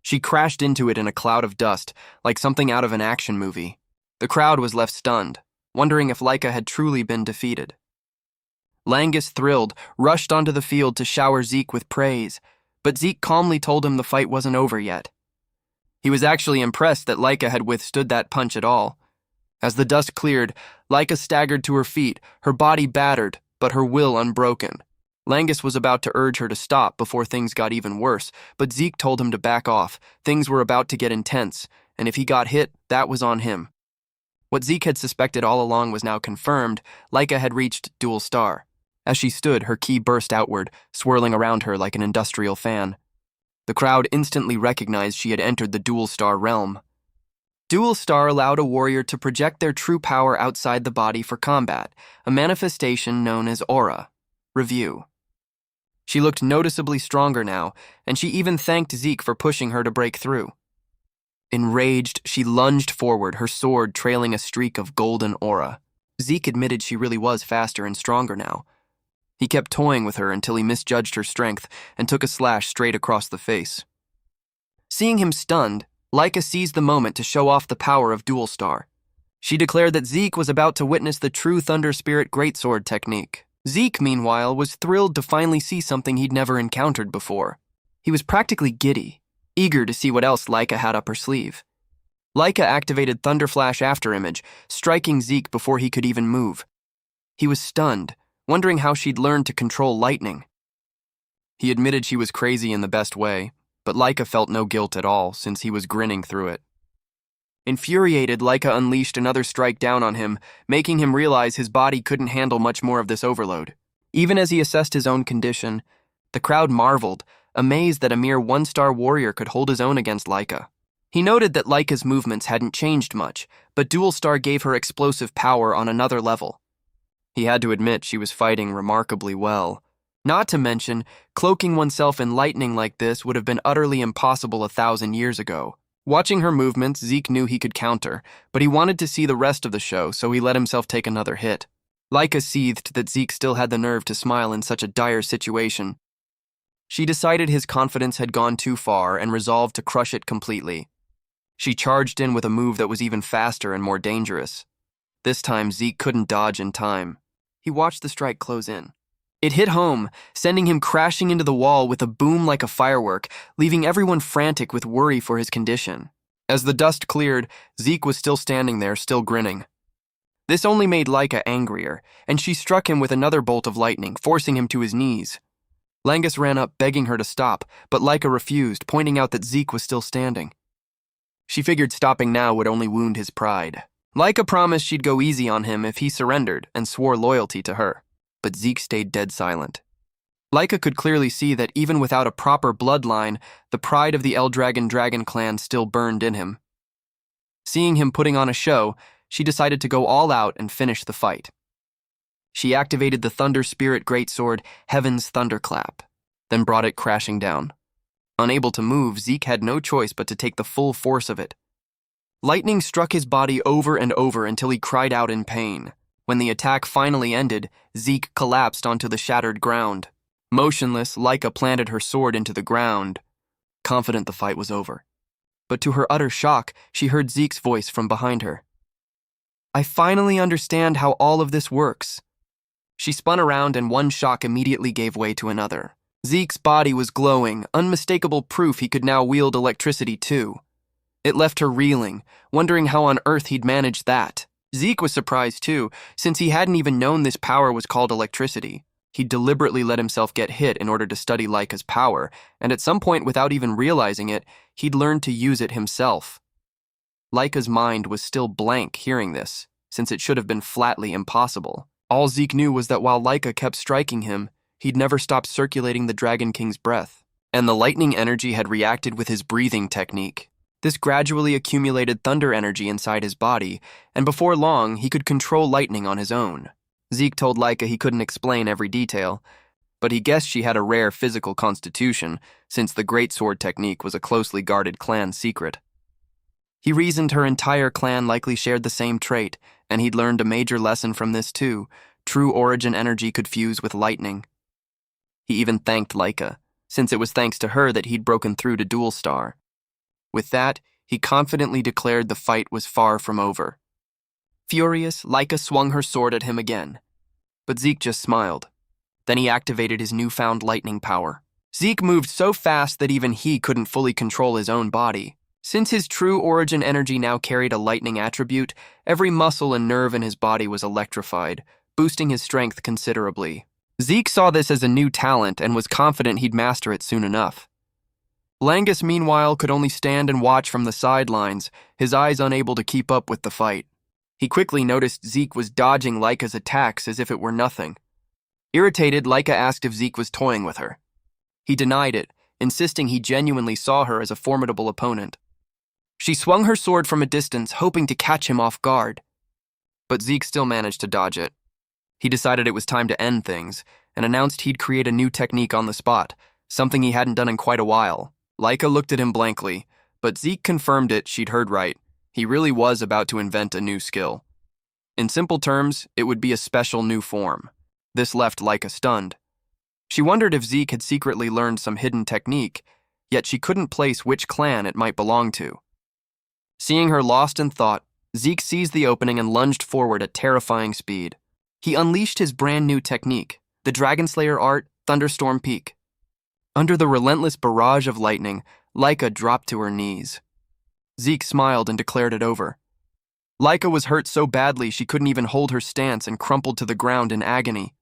She crashed into it in a cloud of dust, like something out of an action movie. The crowd was left stunned, wondering if Laika had truly been defeated. Langus, thrilled, rushed onto the field to shower Zeke with praise, but Zeke calmly told him the fight wasn't over yet. He was actually impressed that Laika had withstood that punch at all. As the dust cleared, Laika staggered to her feet, her body battered, but her will unbroken. Langus was about to urge her to stop before things got even worse, but Zeke told him to back off. Things were about to get intense, and if he got hit, that was on him. What Zeke had suspected all along was now confirmed. Laika had reached dual star. As she stood, her ki burst outward, swirling around her like an industrial fan. The crowd instantly recognized she had entered the dual star realm. Dual star allowed a warrior to project their true power outside the body for combat, a manifestation known as aura. Review. She looked noticeably stronger now, and she even thanked Zeke for pushing her to break through. Enraged, she lunged forward, her sword trailing a streak of golden aura. Zeke admitted she really was faster and stronger now. He kept toying with her until he misjudged her strength and took a slash straight across the face. Seeing him stunned, Laika seized the moment to show off the power of Dual Star. She declared that Zeke was about to witness the true Thunder Spirit Greatsword technique. Zeke, meanwhile, was thrilled to finally see something he'd never encountered before. He was practically giddy, eager to see what else Laika had up her sleeve. Laika activated Thunder Flash Afterimage, striking Zeke before he could even move. He was stunned, wondering how she'd learned to control lightning. He admitted she was crazy in the best way, but Laika felt no guilt at all since he was grinning through it. Infuriated, Laika unleashed another strike down on him, making him realize his body couldn't handle much more of this overload. Even as he assessed his own condition, the crowd marveled, amazed that a mere one-star warrior could hold his own against Laika. He noted that Laika's movements hadn't changed much, but Dual Star gave her explosive power on another level. He had to admit she was fighting remarkably well. Not to mention, cloaking oneself in lightning like this would have been utterly impossible 1,000 years ago. Watching her movements, Zeke knew he could counter, but he wanted to see the rest of the show, so he let himself take another hit. Laika seethed that Zeke still had the nerve to smile in such a dire situation. She decided his confidence had gone too far and resolved to crush it completely. She charged in with a move that was even faster and more dangerous. This time, Zeke couldn't dodge in time. He watched the strike close in. It hit home, sending him crashing into the wall with a boom like a firework, leaving everyone frantic with worry for his condition. As the dust cleared, Zeke was still standing there, still grinning. This only made Laika angrier, and she struck him with another bolt of lightning, forcing him to his knees. Langus ran up, begging her to stop, but Laika refused, pointing out that Zeke was still standing. She figured stopping now would only wound his pride. Laika promised she'd go easy on him if he surrendered and swore loyalty to her, but Zeke stayed dead silent. Laika could clearly see that even without a proper bloodline, the pride of the Eldragon Dragon clan still burned in him. Seeing him putting on a show, she decided to go all out and finish the fight. She activated the Thunder Spirit Greatsword, Heaven's Thunderclap, then brought it crashing down. Unable to move, Zeke had no choice but to take the full force of it. Lightning struck his body over and over until he cried out in pain. When the attack finally ended, Zeke collapsed onto the shattered ground. Motionless, Laika planted her sword into the ground, confident the fight was over. But to her utter shock, she heard Zeke's voice from behind her. "I finally understand how all of this works." She spun around and one shock immediately gave way to another. Zeke's body was glowing, unmistakable proof he could now wield electricity too. It left her reeling, wondering how on earth he'd managed that. Zeke was surprised too, since he hadn't even known this power was called electricity. He deliberately let himself get hit in order to study Laika's power, and at some point, without even realizing it, he'd learned to use it himself. Laika's mind was still blank hearing this, since it should have been flatly impossible. All Zeke knew was that while Laika kept striking him, he'd never stopped circulating the Dragon King's breath, and the lightning energy had reacted with his breathing technique. This gradually accumulated thunder energy inside his body, and before long, he could control lightning on his own. Zeke told Laika he couldn't explain every detail, but he guessed she had a rare physical constitution, since the greatsword technique was a closely guarded clan secret. He reasoned her entire clan likely shared the same trait, and he'd learned a major lesson from this too. True origin energy could fuse with lightning. He even thanked Laika, since it was thanks to her that he'd broken through to Dual Star. With that, he confidently declared the fight was far from over. Furious, Laika swung her sword at him again, but Zeke just smiled. Then he activated his newfound lightning power. Zeke moved so fast that even he couldn't fully control his own body. Since his true origin energy now carried a lightning attribute, every muscle and nerve in his body was electrified, boosting his strength considerably. Zeke saw this as a new talent and was confident he'd master it soon enough. Langus, meanwhile, could only stand and watch from the sidelines, his eyes unable to keep up with the fight. He quickly noticed Zeke was dodging Laika's attacks as if it were nothing. Irritated, Laika asked if Zeke was toying with her. He denied it, insisting he genuinely saw her as a formidable opponent. She swung her sword from a distance, hoping to catch him off guard. But Zeke still managed to dodge it. He decided it was time to end things, and announced he'd create a new technique on the spot, something he hadn't done in quite a while. Laika looked at him blankly, but Zeke confirmed she'd heard right. He really was about to invent a new skill. In simple terms, it would be a special new form. This left Laika stunned. She wondered if Zeke had secretly learned some hidden technique, yet she couldn't place which clan it might belong to. Seeing her lost in thought, Zeke seized the opening and lunged forward at terrifying speed. He unleashed his brand new technique, the Dragonslayer art, Thunderstorm Peak. Under the relentless barrage of lightning, Laika dropped to her knees. Zeke smiled and declared it over. Laika was hurt so badly she couldn't even hold her stance and crumpled to the ground in agony.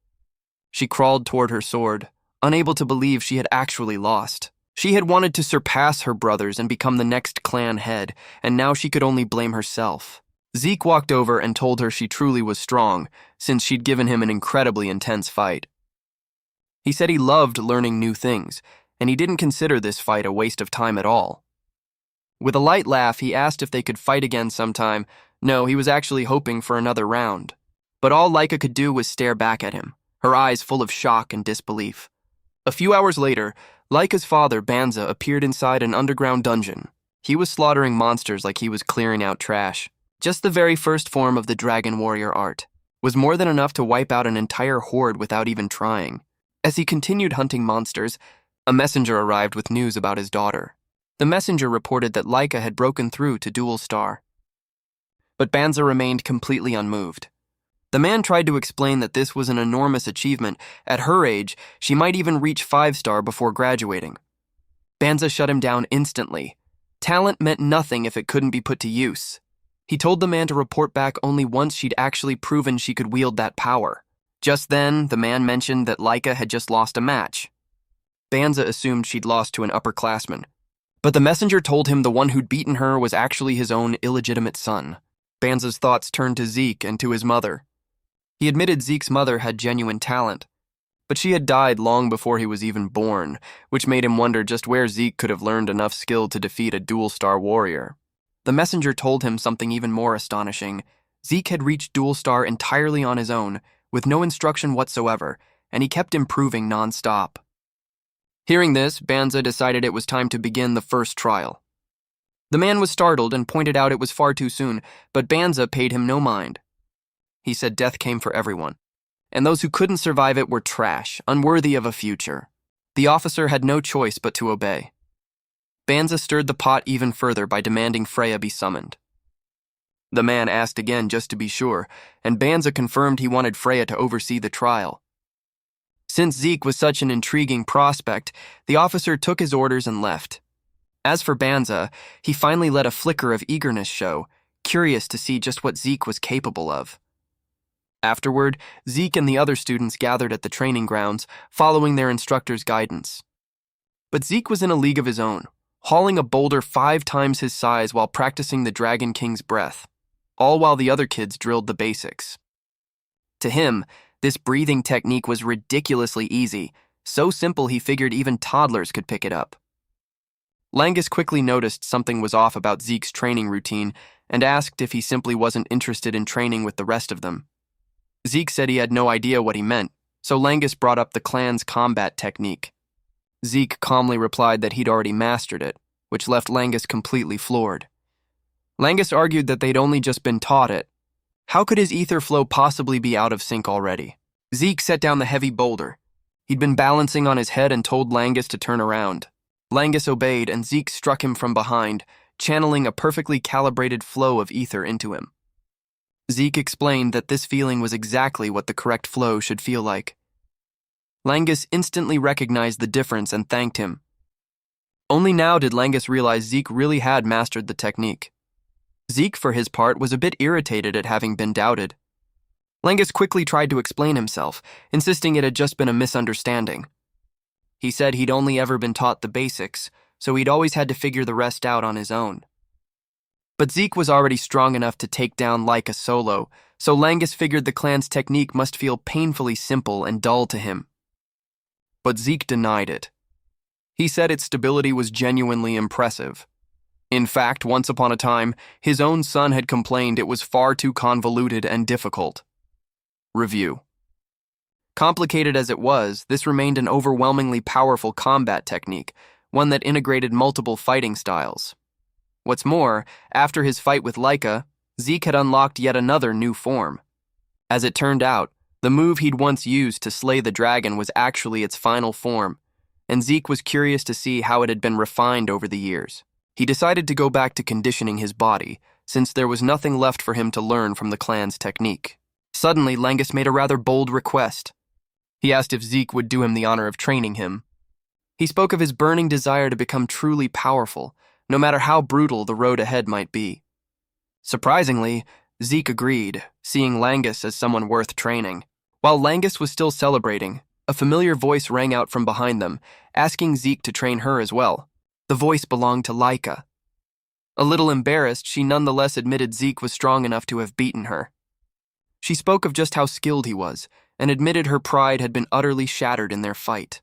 She crawled toward her sword, unable to believe she had actually lost. She had wanted to surpass her brothers and become the next clan head, and now she could only blame herself. Zeke walked over and told her she truly was strong, since she'd given him an incredibly intense fight. He said he loved learning new things, and he didn't consider this fight a waste of time at all. With a light laugh, he asked if they could fight again sometime. No, he was actually hoping for another round. But all Laika could do was stare back at him, her eyes full of shock and disbelief. A few hours later, Laika's father, Banza, appeared inside an underground dungeon. He was slaughtering monsters like he was clearing out trash. Just the very first form of the Dragon Warrior art was more than enough to wipe out an entire horde without even trying. As he continued hunting monsters, a messenger arrived with news about his daughter. The messenger reported that Laika had broken through to Dual Star. But Banza remained completely unmoved. The man tried to explain that this was an enormous achievement. At her age, she might even reach 5-star before graduating. Banza shut him down instantly. Talent meant nothing if it couldn't be put to use. He told the man to report back only once she'd actually proven she could wield that power. Just then, the man mentioned that Laika had just lost a match. Banza assumed she'd lost to an upperclassman. But the messenger told him the one who'd beaten her was actually his own illegitimate son. Banza's thoughts turned to Zeke and to his mother. He admitted Zeke's mother had genuine talent, but she had died long before he was even born, which made him wonder just where Zeke could have learned enough skill to defeat a dual-star warrior. The messenger told him something even more astonishing. Zeke had reached dual-star entirely on his own, with no instruction whatsoever, and he kept improving non-stop. Hearing this, Banza decided it was time to begin the first trial. The man was startled and pointed out it was far too soon, but Banza paid him no mind. He said death came for everyone, and those who couldn't survive it were trash, unworthy of a future. The officer had no choice but to obey. Banza stirred the pot even further by demanding Freya be summoned. The man asked again just to be sure, and Banza confirmed he wanted Freya to oversee the trial. Since Zeke was such an intriguing prospect, the officer took his orders and left. As for Banza, he finally let a flicker of eagerness show, curious to see just what Zeke was capable of. Afterward, Zeke and the other students gathered at the training grounds, following their instructor's guidance. But Zeke was in a league of his own, hauling a boulder 5 times his size while practicing the Dragon King's breath, all while the other kids drilled the basics. To him, this breathing technique was ridiculously easy, so simple he figured even toddlers could pick it up. Langus quickly noticed something was off about Zeke's training routine and asked if he simply wasn't interested in training with the rest of them. Zeke said he had no idea what he meant, so Langus brought up the clan's combat technique. Zeke calmly replied that he'd already mastered it, which left Langus completely floored. Langus argued that they'd only just been taught it. How could his ether flow possibly be out of sync already? Zeke set down the heavy boulder. He'd been balancing on his head and told Langus to turn around. Langus obeyed, and Zeke struck him from behind, channeling a perfectly calibrated flow of ether into him. Zeke explained that this feeling was exactly what the correct flow should feel like. Langus instantly recognized the difference and thanked him. Only now did Langus realize Zeke really had mastered the technique. Zeke, for his part, was a bit irritated at having been doubted. Langus quickly tried to explain himself, insisting it had just been a misunderstanding. He said he'd only ever been taught the basics, so he'd always had to figure the rest out on his own. But Zeke was already strong enough to take down Laika solo, so Langus figured the clan's technique must feel painfully simple and dull to him. But Zeke denied it. He said its stability was genuinely impressive. In fact, once upon a time, his own son had complained it was far too convoluted and difficult. Review. Complicated as it was, this remained an overwhelmingly powerful combat technique, one that integrated multiple fighting styles. What's more, after his fight with Laika, Zeke had unlocked yet another new form. As it turned out, the move he'd once used to slay the dragon was actually its final form, and Zeke was curious to see how it had been refined over the years. He decided to go back to conditioning his body, since there was nothing left for him to learn from the clan's technique. Suddenly, Langus made a rather bold request. He asked if Zeke would do him the honor of training him. He spoke of his burning desire to become truly powerful, no matter how brutal the road ahead might be. Surprisingly, Zeke agreed, seeing Langus as someone worth training. While Langus was still celebrating, a familiar voice rang out from behind them, asking Zeke to train her as well. The voice belonged to Laika. A little embarrassed, she nonetheless admitted Zeke was strong enough to have beaten her. She spoke of just how skilled he was, and admitted her pride had been utterly shattered in their fight.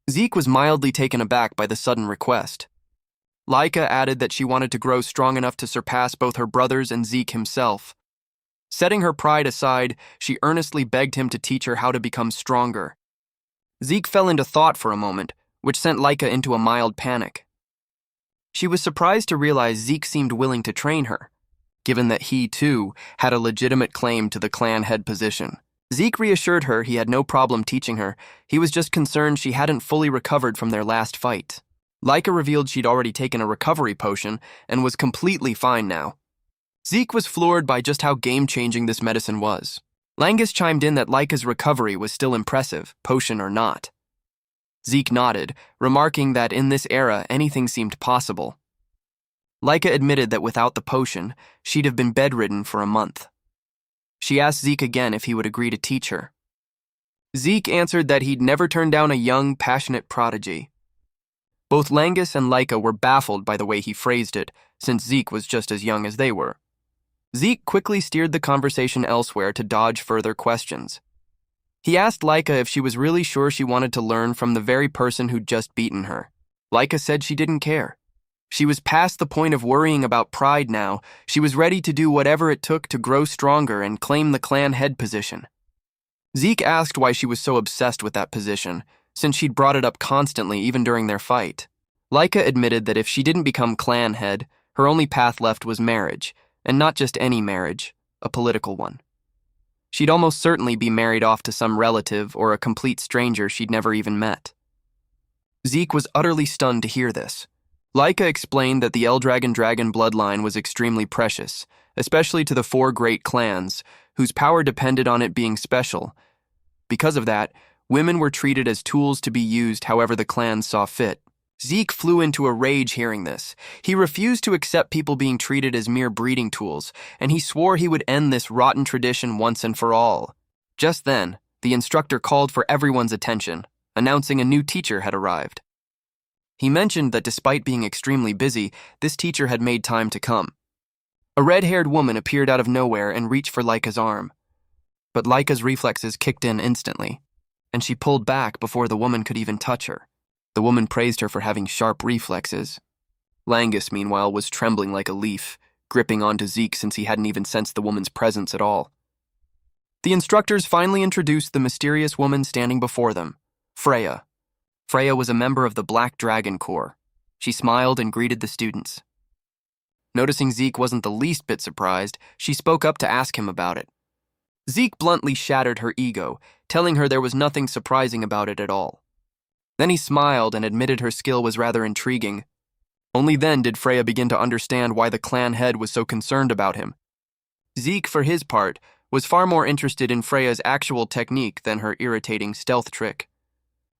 Zeke was mildly taken aback by the sudden request. Laika added that she wanted to grow strong enough to surpass both her brothers and Zeke himself. Setting her pride aside, she earnestly begged him to teach her how to become stronger. Zeke fell into thought for a moment, which sent Laika into a mild panic. She was surprised to realize Zeke seemed willing to train her, given that he, too, had a legitimate claim to the clan head position. Zeke reassured her he had no problem teaching her, he was just concerned she hadn't fully recovered from their last fight. Laika revealed she'd already taken a recovery potion and was completely fine now. Zeke was floored by just how game-changing this medicine was. Langus chimed in that Laika's recovery was still impressive, potion or not. Zeke nodded, remarking that in this era anything seemed possible. Laika admitted that without the potion, she'd have been bedridden for a month. She asked Zeke again if he would agree to teach her. Zeke answered that he'd never turned down a young, passionate prodigy. Both Langus and Laika were baffled by the way he phrased it, since Zeke was just as young as they were. Zeke quickly steered the conversation elsewhere to dodge further questions. He asked Laika if she was really sure she wanted to learn from the very person who'd just beaten her. Laika said she didn't care. She was past the point of worrying about pride now. She was ready to do whatever it took to grow stronger and claim the clan head position. Zeke asked why she was so obsessed with that position, since she'd brought it up constantly even during their fight. Laika admitted that if she didn't become clan head, her only path left was marriage, and not just any marriage, a political one. She'd almost certainly be married off to some relative or a complete stranger she'd never even met. Zeke was utterly stunned to hear this. Laika explained that the Eldragon dragon bloodline was extremely precious, especially to the 4 great clans, whose power depended on it being special. Because of that, women were treated as tools to be used however the clans saw fit. Zeke flew into a rage hearing this. He refused to accept people being treated as mere breeding tools, and he swore he would end this rotten tradition once and for all. Just then, the instructor called for everyone's attention, announcing a new teacher had arrived. He mentioned that despite being extremely busy, this teacher had made time to come. A red-haired woman appeared out of nowhere and reached for Laika's arm. But Laika's reflexes kicked in instantly, and she pulled back before the woman could even touch her. The woman praised her for having sharp reflexes. Langus, meanwhile, was trembling like a leaf, gripping onto Zeke since he hadn't even sensed the woman's presence at all. The instructors finally introduced the mysterious woman standing before them, Freya. Freya was a member of the Black Dragon Corps. She smiled and greeted the students. Noticing Zeke wasn't the least bit surprised, she spoke up to ask him about it. Zeke bluntly shattered her ego, telling her there was nothing surprising about it at all. Then he smiled and admitted her skill was rather intriguing. Only then did Freya begin to understand why the clan head was so concerned about him. Zeke, for his part, was far more interested in Freya's actual technique than her irritating stealth trick.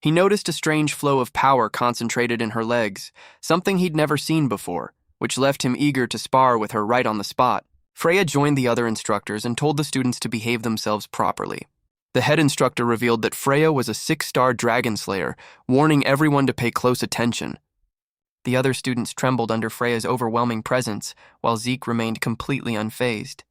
He noticed a strange flow of power concentrated in her legs, something he'd never seen before, which left him eager to spar with her right on the spot. Freya joined the other instructors and told the students to behave themselves properly. The head instructor revealed that Freya was a 6-star dragon slayer, warning everyone to pay close attention. The other students trembled under Freya's overwhelming presence, while Zeke remained completely unfazed.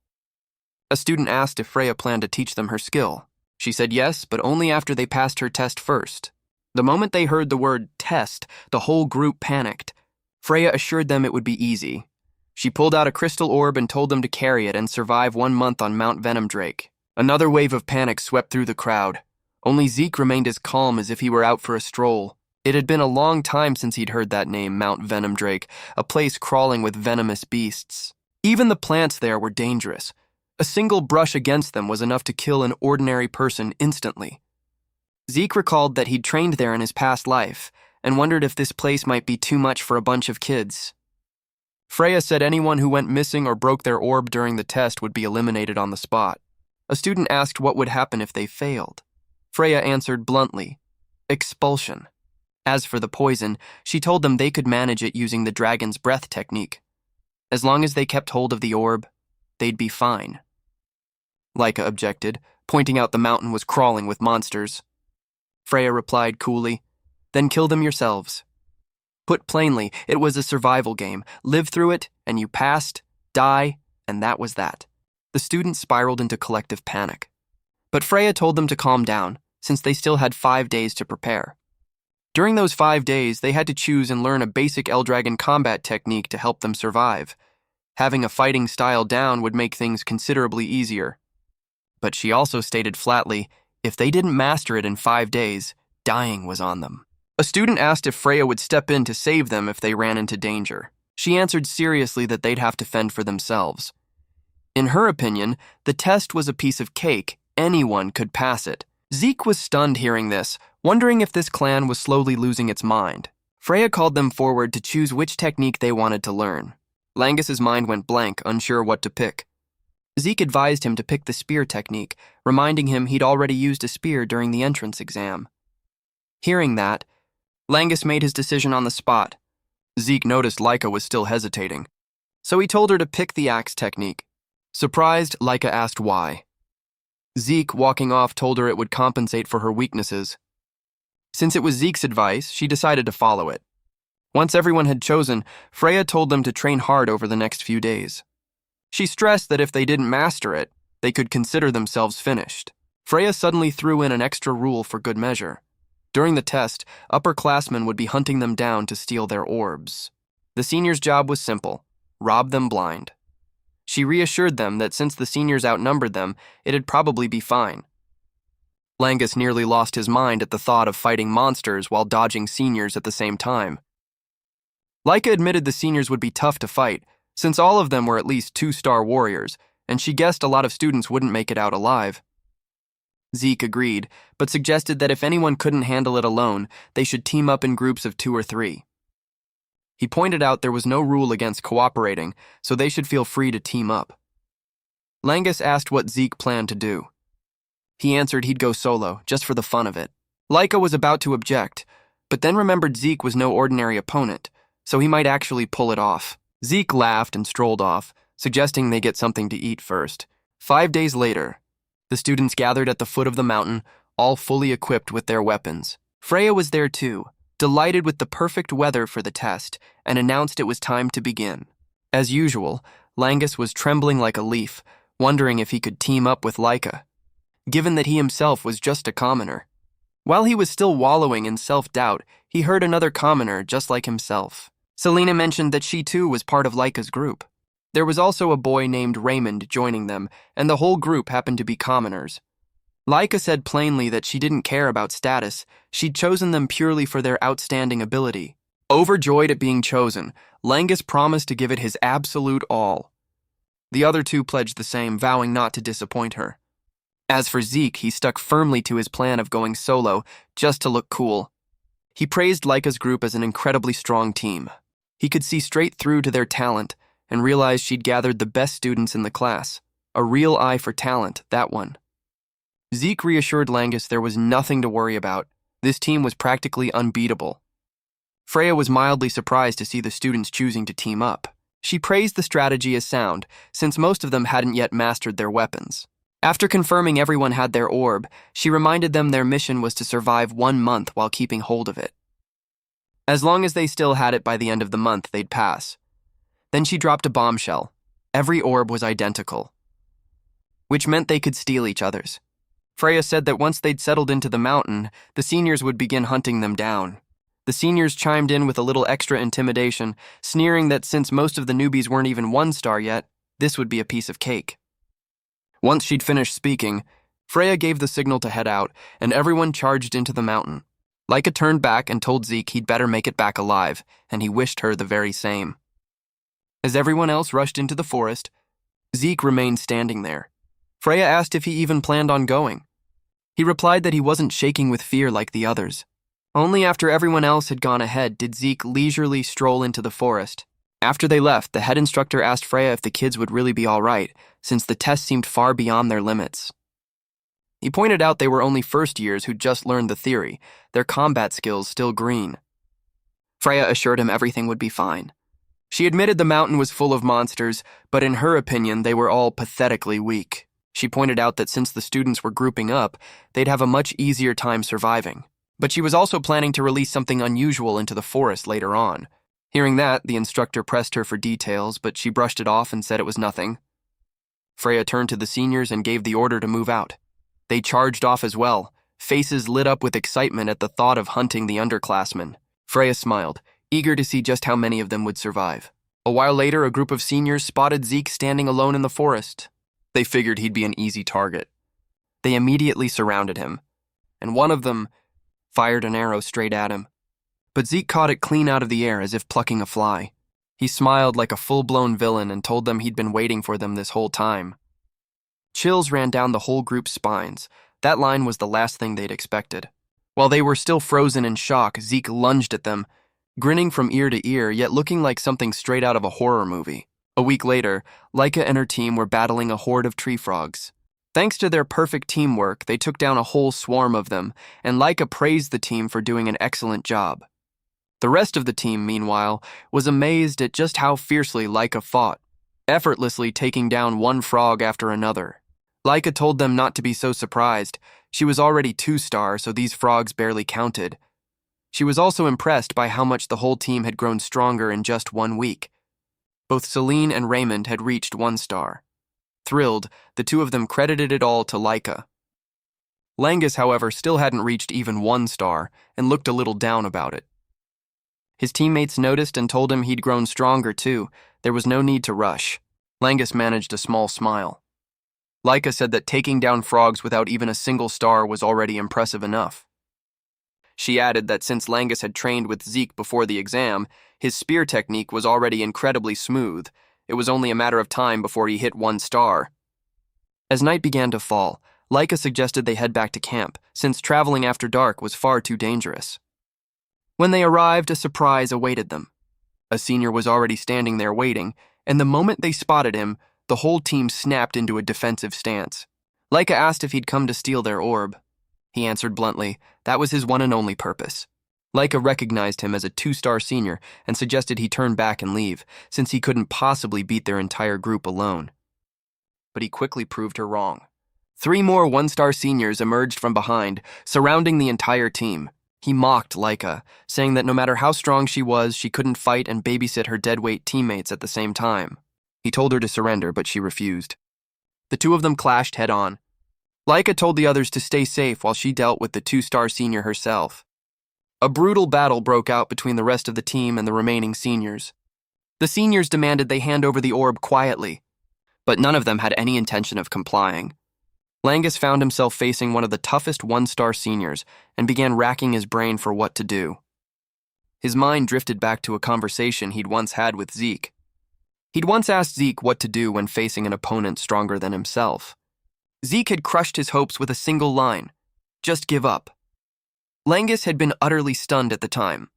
A student asked if Freya planned to teach them her skill. She said yes, but only after they passed her test first. The moment they heard the word test, the whole group panicked. Freya assured them it would be easy. She pulled out a crystal orb and told them to carry it and survive 1 month on Mount Venomdrake. Another wave of panic swept through the crowd. Only Zeke remained as calm as if he were out for a stroll. It had been a long time since he'd heard that name, Mount Venomdrake, a place crawling with venomous beasts. Even the plants there were dangerous. A single brush against them was enough to kill an ordinary person instantly. Zeke recalled that he'd trained there in his past life, and wondered if this place might be too much for a bunch of kids. Freya said anyone who went missing or broke their orb during the test would be eliminated on the spot. A student asked what would happen if they failed. Freya answered bluntly, expulsion. As for the poison, she told them they could manage it using the dragon's breath technique. As long as they kept hold of the orb, they'd be fine. Laika objected, pointing out the mountain was crawling with monsters. Freya replied coolly, then kill them yourselves. Put plainly, it was a survival game. Live through it, and you passed, die, and that was that. The students spiraled into collective panic. But Freya told them to calm down, since they still had 5 days to prepare. During those 5 days, they had to choose and learn a basic Eldragon combat technique to help them survive. Having a fighting style down would make things considerably easier. But she also stated flatly, if they didn't master it in 5 days, dying was on them. A student asked if Freya would step in to save them if they ran into danger. She answered seriously that they'd have to fend for themselves. In her opinion, the test was a piece of cake. Anyone could pass it. Zeke was stunned hearing this, wondering if this clan was slowly losing its mind. Freya called them forward to choose which technique they wanted to learn. Langus's mind went blank, unsure what to pick. Zeke advised him to pick the spear technique, reminding him he'd already used a spear during the entrance exam. Hearing that, Langus made his decision on the spot. Zeke noticed Laika was still hesitating, so he told her to pick the axe technique. Surprised, Laika asked why. Zeke, walking off, told her it would compensate for her weaknesses. Since it was Zeke's advice, she decided to follow it. Once everyone had chosen, Freya told them to train hard over the next few days. She stressed that if they didn't master it, they could consider themselves finished. Freya suddenly threw in an extra rule for good measure. During the test, upperclassmen would be hunting them down to steal their orbs. The seniors' job was simple: rob them blind. She reassured them that since the seniors outnumbered them, it'd probably be fine. Langus nearly lost his mind at the thought of fighting monsters while dodging seniors at the same time. Laika admitted the seniors would be tough to fight, since all of them were at least 2-star warriors, and she guessed a lot of students wouldn't make it out alive. Zeke agreed, but suggested that if anyone couldn't handle it alone, they should team up in groups of 2 or 3. He pointed out there was no rule against cooperating, so they should feel free to team up. Langus asked what Zeke planned to do. He answered he'd go solo, just for the fun of it. Laika was about to object, but then remembered Zeke was no ordinary opponent, so he might actually pull it off. Zeke laughed and strolled off, suggesting they get something to eat first. 5 days later, the students gathered at the foot of the mountain, all fully equipped with their weapons. Freya was there too, delighted with the perfect weather for the test, and announced it was time to begin. As usual, Langus was trembling like a leaf, wondering if he could team up with Laika, given that he himself was just a commoner. While he was still wallowing in self-doubt, he heard another commoner just like himself. Selena mentioned that she too was part of Laika's group. There was also a boy named Raymond joining them, and the whole group happened to be commoners. Laika said plainly that she didn't care about status, she'd chosen them purely for their outstanding ability. Overjoyed at being chosen, Langus promised to give it his absolute all. The other two pledged the same, vowing not to disappoint her. As for Zeke, he stuck firmly to his plan of going solo, just to look cool. He praised Laika's group as an incredibly strong team. He could see straight through to their talent, and realized she'd gathered the best students in the class. A real eye for talent, that one. Zeke reassured Langus there was nothing to worry about. This team was practically unbeatable. Freya was mildly surprised to see the students choosing to team up. She praised the strategy as sound, since most of them hadn't yet mastered their weapons. After confirming everyone had their orb, she reminded them their mission was to survive 1 month while keeping hold of it. As long as they still had it by the end of the month, they'd pass. Then she dropped a bombshell. Every orb was identical, which meant they could steal each other's. Freya said that once they'd settled into the mountain, the seniors would begin hunting them down. The seniors chimed in with a little extra intimidation, sneering that since most of the newbies weren't even 1-star yet, this would be a piece of cake. Once she'd finished speaking, Freya gave the signal to head out, and everyone charged into the mountain. Laika turned back and told Zeke he'd better make it back alive, and he wished her the very same. As everyone else rushed into the forest, Zeke remained standing there. Freya asked if he even planned on going. He replied that he wasn't shaking with fear like the others. Only after everyone else had gone ahead did Zeke leisurely stroll into the forest. After they left, the head instructor asked Freya if the kids would really be all right, since the test seemed far beyond their limits. He pointed out they were only first years who'd just learned the theory, their combat skills still green. Freya assured him everything would be fine. She admitted the mountain was full of monsters, but in her opinion, they were all pathetically weak. She pointed out that since the students were grouping up, they'd have a much easier time surviving. But she was also planning to release something unusual into the forest later on. Hearing that, the instructor pressed her for details, but she brushed it off and said it was nothing. Freya turned to the seniors and gave the order to move out. They charged off as well, faces lit up with excitement at the thought of hunting the underclassmen. Freya smiled, eager to see just how many of them would survive. A while later, a group of seniors spotted Zeke standing alone in the forest. They figured he'd be an easy target. They immediately surrounded him, and one of them fired an arrow straight at him. But Zeke caught it clean out of the air as if plucking a fly. He smiled like a full-blown villain and told them he'd been waiting for them this whole time. Chills ran down the whole group's spines. That line was the last thing they'd expected. While they were still frozen in shock, Zeke lunged at them, grinning from ear to ear, yet looking like something straight out of a horror movie. A week later, Laika and her team were battling a horde of tree frogs. Thanks to their perfect teamwork, they took down a whole swarm of them, and Laika praised the team for doing an excellent job. The rest of the team, meanwhile, was amazed at just how fiercely Laika fought, effortlessly taking down one frog after another. Laika told them not to be so surprised. She was already 2-star, so these frogs barely counted. She was also impressed by how much the whole team had grown stronger in just 1 week. Both Celine and Raymond had reached 1-star. Thrilled, the two of them credited it all to Laika. Langus, however, still hadn't reached even 1-star and looked a little down about it. His teammates noticed and told him he'd grown stronger too. There was no need to rush. Langus managed a small smile. Laika said that taking down frogs without even a single star was already impressive enough. She added that since Langus had trained with Zeke before the exam, his spear technique was already incredibly smooth. It was only a matter of time before he hit 1 star. As night began to fall, Laika suggested they head back to camp, since traveling after dark was far too dangerous. When they arrived, a surprise awaited them. A senior was already standing there waiting, and the moment they spotted him, the whole team snapped into a defensive stance. Laika asked if he'd come to steal their orb. He answered bluntly that was his one and only purpose. Laika recognized him as a 2-star senior and suggested he turn back and leave, since he couldn't possibly beat their entire group alone. But he quickly proved her wrong. 3 more 1-star seniors emerged from behind, surrounding the entire team. He mocked Laika, saying that no matter how strong she was, she couldn't fight and babysit her deadweight teammates at the same time. He told her to surrender, but she refused. The two of them clashed head-on. Laika told the others to stay safe while she dealt with the 2-star senior herself. A brutal battle broke out between the rest of the team and the remaining seniors. The seniors demanded they hand over the orb quietly, but none of them had any intention of complying. Langus found himself facing one of the toughest 1-star seniors and began racking his brain for what to do. His mind drifted back to a conversation he'd once had with Zeke. He'd once asked Zeke what to do when facing an opponent stronger than himself. Zeke had crushed his hopes with a single line: just give up. Langus had been utterly stunned at the time.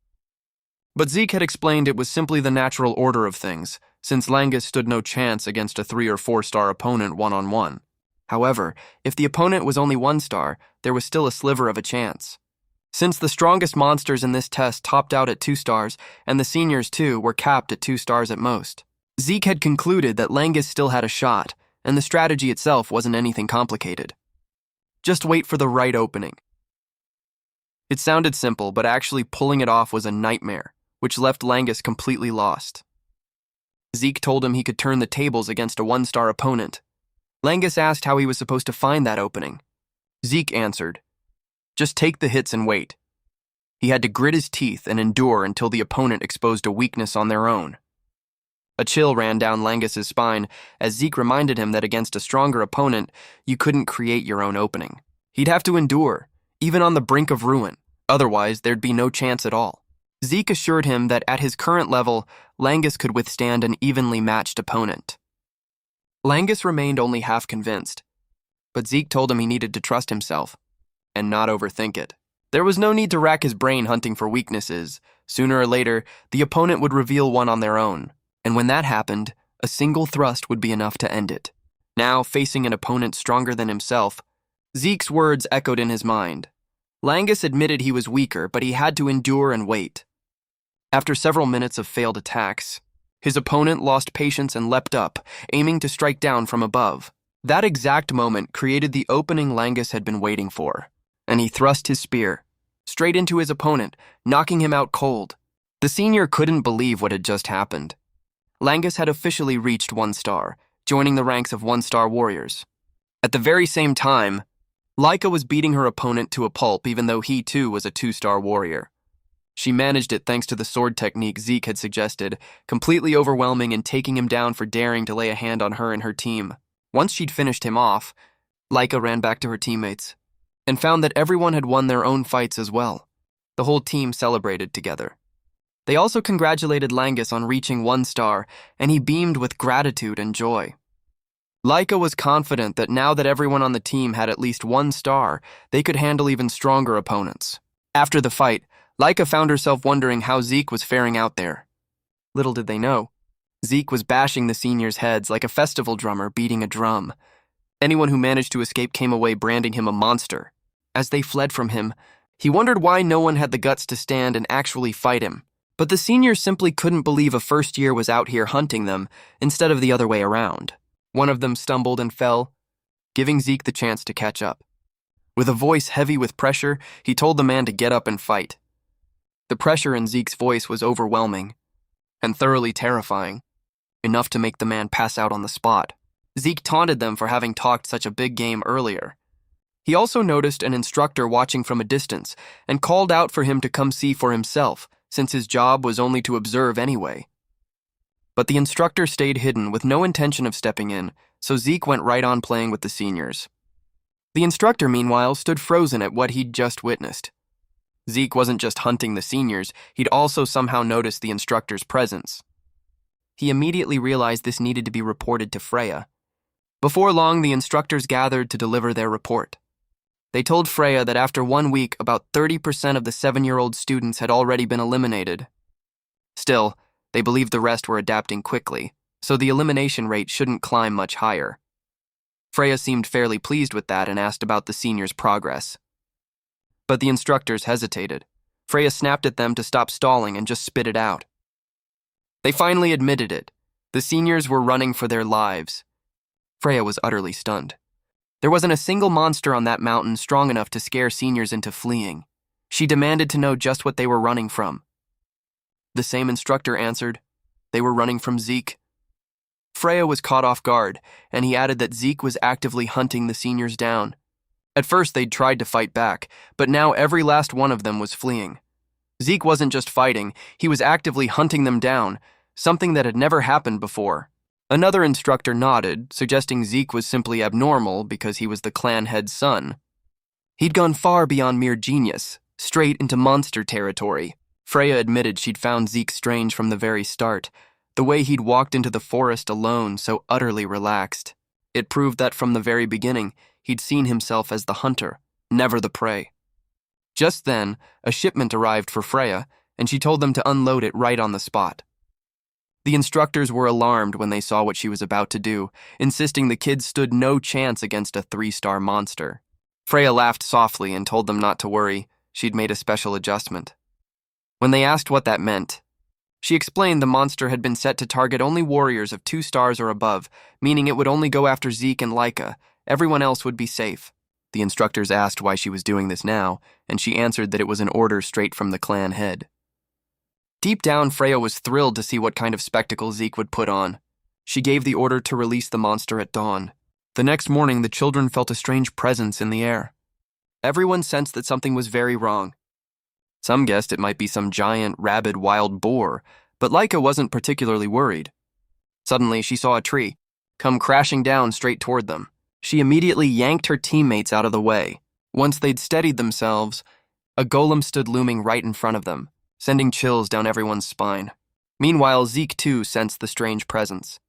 But Zeke had explained it was simply the natural order of things, since Langus stood no chance against a 3- or 4-star opponent one-on-one. However, if the opponent was only 1-star, there was still a sliver of a chance. Since the strongest monsters in this test topped out at 2 stars, and the seniors too were capped at 2 stars at most, Zeke had concluded that Langus still had a shot, and the strategy itself wasn't anything complicated. Just wait for the right opening. It sounded simple, but actually pulling it off was a nightmare, which left Langus completely lost. Zeke told him he could turn the tables against a 1-star opponent. Langus asked how he was supposed to find that opening. Zeke answered, just take the hits and wait. He had to grit his teeth and endure until the opponent exposed a weakness on their own. A chill ran down Langus's spine as Zeke reminded him that against a stronger opponent, you couldn't create your own opening. He'd have to endure, even on the brink of ruin. Otherwise, there'd be no chance at all. Zeke assured him that at his current level, Langus could withstand an evenly matched opponent. Langus remained only half convinced, but Zeke told him he needed to trust himself and not overthink it. There was no need to rack his brain hunting for weaknesses. Sooner or later, the opponent would reveal one on their own, and when that happened, a single thrust would be enough to end it. Now, facing an opponent stronger than himself, Zeke's words echoed in his mind. Langus admitted he was weaker, but he had to endure and wait. After several minutes of failed attacks, his opponent lost patience and leapt up, aiming to strike down from above. That exact moment created the opening Langus had been waiting for, and he thrust his spear straight into his opponent, knocking him out cold. The senior couldn't believe what had just happened. Langus had officially reached 1-star, joining the ranks of 1-star warriors. At the very same time, Laika was beating her opponent to a pulp even though he too was a 2-star warrior. She managed it thanks to the sword technique Zeke had suggested, completely overwhelming and taking him down for daring to lay a hand on her and her team. Once she'd finished him off, Laika ran back to her teammates and found that everyone had won their own fights as well. The whole team celebrated together. They also congratulated Langus on reaching 1-star, and he beamed with gratitude and joy. Laika was confident that now that everyone on the team had at least 1-star, they could handle even stronger opponents. After the fight, Laika found herself wondering how Zeke was faring out there. Little did they know, Zeke was bashing the seniors' heads like a festival drummer beating a drum. Anyone who managed to escape came away branding him a monster. As they fled from him, he wondered why no one had the guts to stand and actually fight him. But the seniors simply couldn't believe a first year was out here hunting them instead of the other way around. One of them stumbled and fell, giving Zeke the chance to catch up. With a voice heavy with pressure, he told the man to get up and fight. The pressure in Zeke's voice was overwhelming and thoroughly terrifying, enough to make the man pass out on the spot. Zeke taunted them for having talked such a big game earlier. He also noticed an instructor watching from a distance and called out for him to come see for himself, since his job was only to observe anyway. But the instructor stayed hidden with no intention of stepping in, so Zeke went right on playing with the seniors. The instructor, meanwhile, stood frozen at what he'd just witnessed. Zeke wasn't just hunting the seniors, he'd also somehow noticed the instructor's presence. He immediately realized this needed to be reported to Freya. Before long, the instructors gathered to deliver their report. They told Freya that after 1 week, about 30% of the 7-year-old students had already been eliminated. Still, they believed the rest were adapting quickly, so the elimination rate shouldn't climb much higher. Freya seemed fairly pleased with that and asked about the seniors' progress. But the instructors hesitated. Freya snapped at them to stop stalling and just spit it out. They finally admitted it. The seniors were running for their lives. Freya was utterly stunned. There wasn't a single monster on that mountain strong enough to scare seniors into fleeing. She demanded to know just what they were running from. The same instructor answered, they were running from Zeke. Freya was caught off guard, and he added that Zeke was actively hunting the seniors down. At first, they'd tried to fight back, but now every last one of them was fleeing. Zeke wasn't just fighting, he was actively hunting them down, something that had never happened before. Another instructor nodded, suggesting Zeke was simply abnormal because he was the clan head's son. He'd gone far beyond mere genius, straight into monster territory. Freya admitted she'd found Zeke strange from the very start, the way he'd walked into the forest alone, so utterly relaxed. It proved that from the very beginning, he'd seen himself as the hunter, never the prey. Just then, a shipment arrived for Freya, and she told them to unload it right on the spot. The instructors were alarmed when they saw what she was about to do, insisting the kids stood no chance against a 3-star monster. Freya laughed softly and told them not to worry, she'd made a special adjustment. When they asked what that meant, she explained the monster had been set to target only warriors of 2 stars or above, meaning it would only go after Zeke and Laika. Everyone else would be safe. The instructors asked why she was doing this now, and she answered that it was an order straight from the clan head. Deep down, Freya was thrilled to see what kind of spectacle Zeke would put on. She gave the order to release the monster at dawn. The next morning, the children felt a strange presence in the air. Everyone sensed that something was very wrong. Some guessed it might be some giant, rabid wild boar, but Laika wasn't particularly worried. Suddenly, she saw a tree come crashing down straight toward them. She immediately yanked her teammates out of the way. Once they'd steadied themselves, a golem stood looming right in front of them, sending chills down everyone's spine. Meanwhile, Zeke too sensed the strange presence.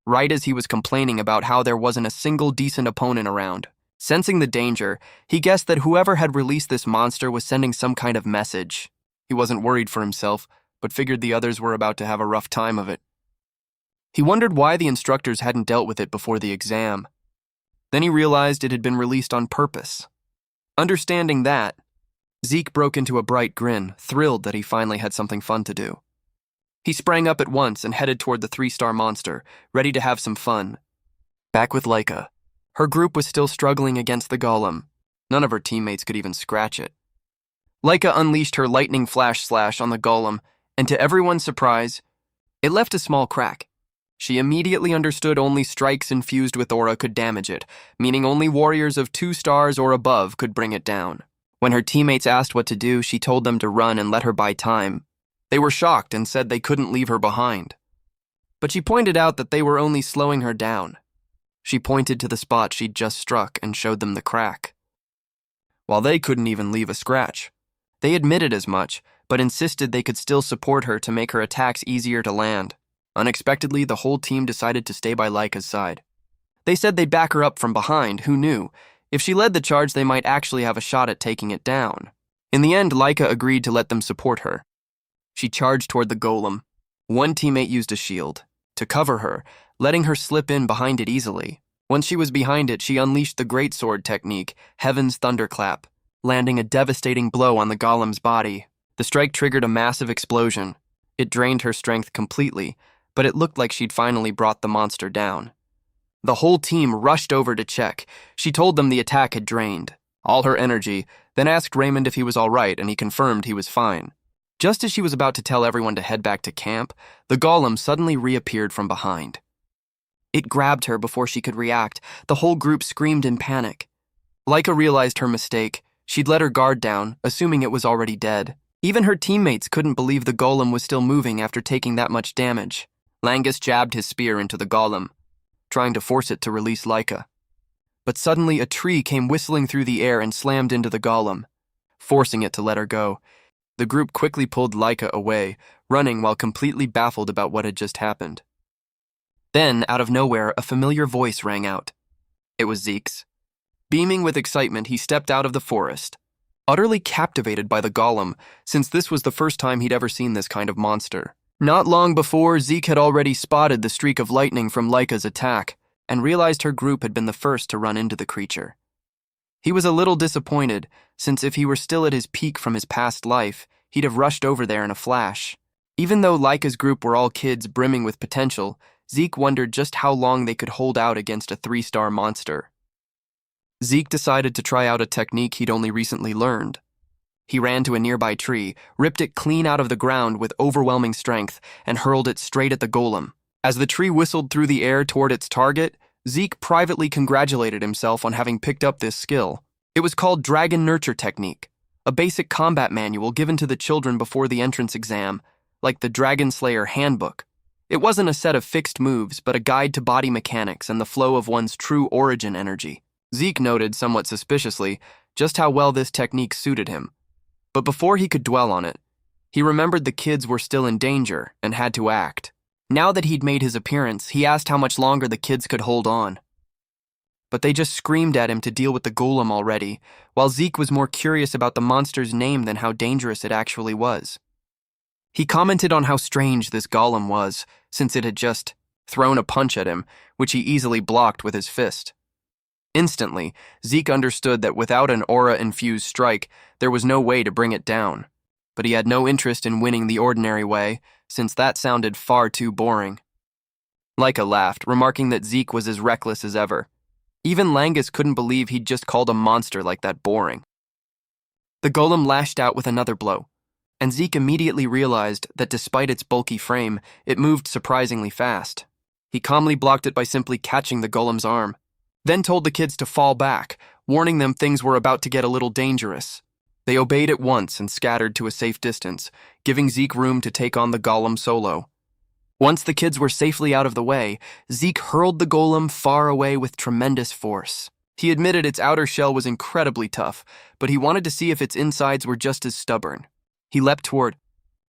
Right as he was complaining about how there wasn't a single decent opponent around. Sensing the danger, he guessed that whoever had released this monster was sending some kind of message. He wasn't worried for himself, but figured the others were about to have a rough time of it. He wondered why the instructors hadn't dealt with it before the exam. Then he realized it had been released on purpose. Understanding that, Zeke broke into a bright grin, thrilled that he finally had something fun to do. He sprang up at once and headed toward the 3-star monster, ready to have some fun. Back with Laika. Her group was still struggling against the golem. None of her teammates could even scratch it. Laika unleashed her lightning flash slash on the golem, and to everyone's surprise, it left a small crack. She immediately understood only strikes infused with aura could damage it, meaning only warriors of 2 stars or above could bring it down. When her teammates asked what to do, she told them to run and let her buy time. They were shocked and said they couldn't leave her behind. But she pointed out that they were only slowing her down. She pointed to the spot she'd just struck and showed them the crack. While they couldn't even leave a scratch. They admitted as much, but insisted they could still support her to make her attacks easier to land. Unexpectedly, the whole team decided to stay by Laika's side. They said they'd back her up from behind, who knew? If she led the charge, they might actually have a shot at taking it down. In the end, Laika agreed to let them support her. She charged toward the golem. One teammate used a shield to cover her, letting her slip in behind it easily. Once she was behind it, she unleashed the greatsword technique, Heaven's Thunderclap, landing a devastating blow on the golem's body. The strike triggered a massive explosion. It drained her strength completely, but it looked like she'd finally brought the monster down. The whole team rushed over to check. She told them the attack had drained all her energy, then asked Raymond if he was all right, and he confirmed he was fine. Just as she was about to tell everyone to head back to camp, the golem suddenly reappeared from behind. It grabbed her before she could react. The whole group screamed in panic. Laika realized her mistake. She'd let her guard down, assuming it was already dead. Even her teammates couldn't believe the golem was still moving after taking that much damage. Langus jabbed his spear into the golem, trying to force it to release Laika. But suddenly a tree came whistling through the air and slammed into the golem, forcing it to let her go. The group quickly pulled Laika away, running while completely baffled about what had just happened. Then, out of nowhere, a familiar voice rang out. It was Zeke's. Beaming with excitement, he stepped out of the forest, utterly captivated by the golem, since this was the first time he'd ever seen this kind of monster. Not long before, Zeke had already spotted the streak of lightning from Laika's attack, and realized her group had been the first to run into the creature. He was a little disappointed, since if he were still at his peak from his past life, he'd have rushed over there in a flash. Even though Laika's group were all kids brimming with potential, Zeke wondered just how long they could hold out against a 3-star monster. Zeke decided to try out a technique he'd only recently learned. He ran to a nearby tree, ripped it clean out of the ground with overwhelming strength, and hurled it straight at the golem. As the tree whistled through the air toward its target, Zeke privately congratulated himself on having picked up this skill. It was called Dragon Nurture Technique, a basic combat manual given to the children before the entrance exam, like the Dragon Slayer Handbook. It wasn't a set of fixed moves, but a guide to body mechanics and the flow of one's true origin energy. Zeke noted, somewhat suspiciously, just how well this technique suited him. But before he could dwell on it, he remembered the kids were still in danger and had to act. Now that he'd made his appearance, he asked how much longer the kids could hold on. But they just screamed at him to deal with the golem already, while Zeke was more curious about the monster's name than how dangerous it actually was. He commented on how strange this golem was, since it had just thrown a punch at him, which he easily blocked with his fist. Instantly, Zeke understood that without an aura-infused strike, there was no way to bring it down. But he had no interest in winning the ordinary way, since that sounded far too boring. Laika laughed, remarking that Zeke was as reckless as ever. Even Langus couldn't believe he'd just called a monster like that boring. The golem lashed out with another blow, and Zeke immediately realized that despite its bulky frame, it moved surprisingly fast. He calmly blocked it by simply catching the golem's arm, then told the kids to fall back, warning them things were about to get a little dangerous. They obeyed at once and scattered to a safe distance, giving Zeke room to take on the golem solo. Once the kids were safely out of the way, Zeke hurled the golem far away with tremendous force. He admitted its outer shell was incredibly tough, but he wanted to see if its insides were just as stubborn. He leapt toward